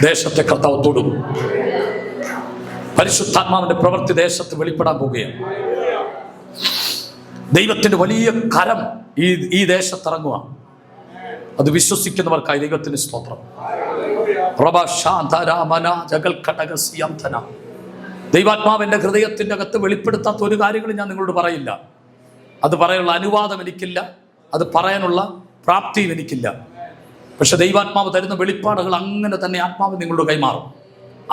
S2: ദേശത്തെ കർത്താവ് തൊടും. പരിശുദ്ധാത്മാവിന്റെ പ്രവൃത്തി ദേശത്ത് വെളിപ്പെടാൻ പോവുകയാണ്. ദൈവത്തിന്റെ വലിയ കരം ഈ ദേശത്തിറങ്ങുക. അത് വിശ്വസിക്കുന്നവർക്കായി ദൈവത്തിന് സ്തോത്രം. ദൈവാത്മാവിന്റെ ഹൃദയത്തിന്റെ അകത്ത് വെളിപ്പെടുത്താത്ത ഒരു കാര്യങ്ങളും ഞാൻ നിങ്ങളോട് പറയില്ല. അത് പറയാനുള്ള അനുവാദം എനിക്കില്ല, അത് പറയാനുള്ള പ്രാപ്തിയും എനിക്കില്ല. പക്ഷെ ദൈവാത്മാവ് തരുന്ന വെളിപ്പാടുകൾ അങ്ങനെ തന്നെ ആത്മാവ് നിങ്ങളോട് കൈമാറും.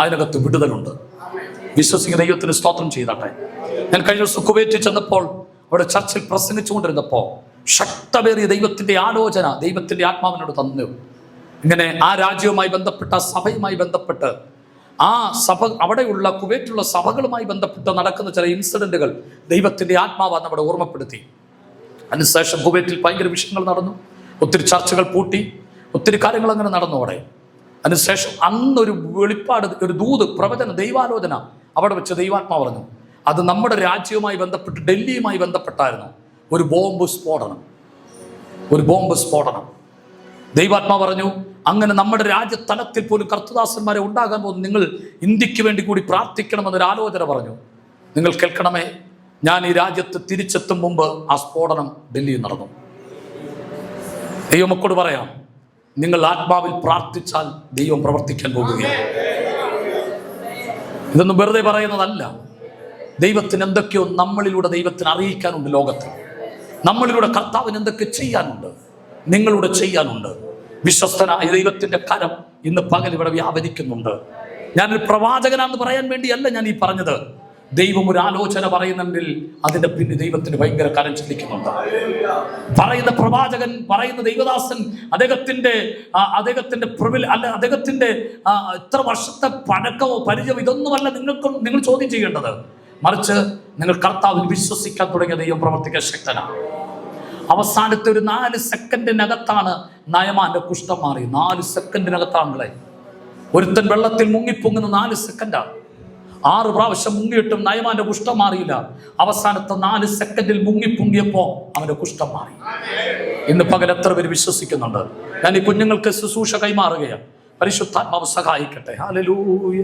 S2: അതിനകത്ത് വിടുതലുണ്ട്. വിശ്വസിക്കുന്ന ദൈവത്തിന് സ്തോത്രം ചെയ്താട്ടെ. ഞാൻ കഴിഞ്ഞ ദിവസം കുവൈറ്റിൽ ചെന്നപ്പോൾ അവിടെ ചർച്ചിൽ പ്രസംഗിച്ചുകൊണ്ടിരുന്നപ്പോൾ ശക്തമേറിയ ദൈവത്തിന്റെ ആലോചന ദൈവത്തിന്റെ ആത്മാവിനോട് തന്നു. ഇങ്ങനെ ആ രാജ്യവുമായി ബന്ധപ്പെട്ട, സഭയുമായി ബന്ധപ്പെട്ട്, ആ സഭ, അവിടെയുള്ള കുവൈറ്റുള്ള സഭകളുമായി ബന്ധപ്പെട്ട് നടക്കുന്ന ചില ഇൻസിഡന്റുകൾ ദൈവത്തിന്റെ ആത്മാവ് നമ്മുടെ ഓർമ്മപ്പെടുത്തി. അതിനുശേഷം കുവൈറ്റിൽ ഭയങ്കര വിഷയങ്ങൾ നടന്നു. ഒത്തിരി ചർച്ചകൾ പൂട്ടി, ഒത്തിരി കാര്യങ്ങൾ അങ്ങനെ നടന്നു അവിടെ. അതിനുശേഷം അന്നൊരു വെളിപ്പാട്, ഒരു ദൂത്, പ്രവചനം, ദൈവാലോചന അവിടെ വെച്ച് ദൈവാത്മാവ് പറഞ്ഞു. അത് നമ്മുടെ രാജ്യവുമായി ബന്ധപ്പെട്ട്, ഡൽഹിയുമായി ബന്ധപ്പെട്ടായിരുന്നു. ഒരു ബോംബ് സ്ഫോടനം. ദൈവാത്മാവ് പറഞ്ഞു, അങ്ങനെ നമ്മുടെ രാജ്യതലത്തിൽ പോലും കർത്തദാസന്മാരെ ഉണ്ടാകാൻ പോകുന്നു, നിങ്ങൾ ഇന്ത്യക്ക് വേണ്ടി കൂടി പ്രാർത്ഥിക്കണമെന്നൊരു ആലോചന പറഞ്ഞു. നിങ്ങൾ കേൾക്കണമേ, ഞാൻ ഈ രാജ്യത്ത് തിരിച്ചെത്തും മുമ്പ് ആ സ്ഫോടനം ഡൽഹിയിൽ നടന്നു. ദൈവമക്കളോട് പറയാം, നിങ്ങൾ ആത്മാവിൽ പ്രാർത്ഥിച്ചാൽ ദൈവം പ്രവർത്തിക്കാൻ പോകുകയാണ്. ഇതൊന്നും വെറുതെ പറയുന്നതല്ല. ദൈവത്തിന് എന്തൊക്കെയോ നമ്മളിലൂടെ ദൈവത്തിന് അറിയിക്കാനുണ്ട്. ലോകത്തിൽ നമ്മളിലൂടെ കർത്താവിന് എന്തൊക്കെ ചെയ്യാനുണ്ട്, നിങ്ങളൂടെ ചെയ്യാനുണ്ട്. വിശ്വസ്തനായ ദൈവത്തിന്റെ കരം ഇന്ന് പകൽ ഇവിടെ വ്യാപരിക്കുന്നുണ്ട്. ഞാനൊരു പ്രവാചകനാണെന്ന് പറയാൻ വേണ്ടിയല്ല ഞാൻ ഈ പറഞ്ഞത്. ദൈവം ഒരു ആലോചന പറയുന്നെങ്കിൽ അതിന്റെ പിന്നെ ദൈവത്തിന് ഭയങ്കര കരം ചലിക്കുന്നുണ്ട്. പറയുന്ന പ്രവാചകൻ, പറയുന്ന ദൈവദാസൻ, അദ്ദേഹത്തിന്റെ ഇത്ര വർഷത്തെ പഴക്കമോ പരിചയമോ ഇതൊന്നുമല്ല നിങ്ങൾ ചോദ്യം ചെയ്യേണ്ടത്. മറിച്ച് നിങ്ങൾ കർത്താവിൽ വിശ്വസിക്കാൻ തുടങ്ങിയ ദൈവം പ്രവർത്തിക്കാൻ ശക്തനാണ്. അവസാനത്തെ ഒരു 4 സെക്കൻഡിനകത്താണ് നയമാന്റെ കുഷ്ഠം മാറി. 4 സെക്കൻഡിനകത്താണല്ലേ. ഒരുത്തൻ വെള്ളത്തിൽ മുങ്ങിപ്പൊങ്ങുന്ന 4 സെക്കൻഡാണ്. 6 പ്രാവശ്യം മുങ്ങിയിട്ടും നയമാന്റെ കുഷ്ഠം മാറിയില്ല. അവസാനത്തെ 4 സെക്കൻഡിൽ മുങ്ങിപ്പൊങ്ങിയപ്പോ അവന്റെ കുഷ്ഠം മാറി. ഇന്ന് പകൽ എത്ര പേര് വിശ്വസിക്കുന്നുണ്ട്? ഞാൻ ഈ കുഞ്ഞുങ്ങൾക്ക് ശുശ്രൂഷ കൈമാറുകയാണ്. പരിശുദ്ധാത്മാവ് സഹായിക്കട്ടെ. ഹല്ലേലൂയ.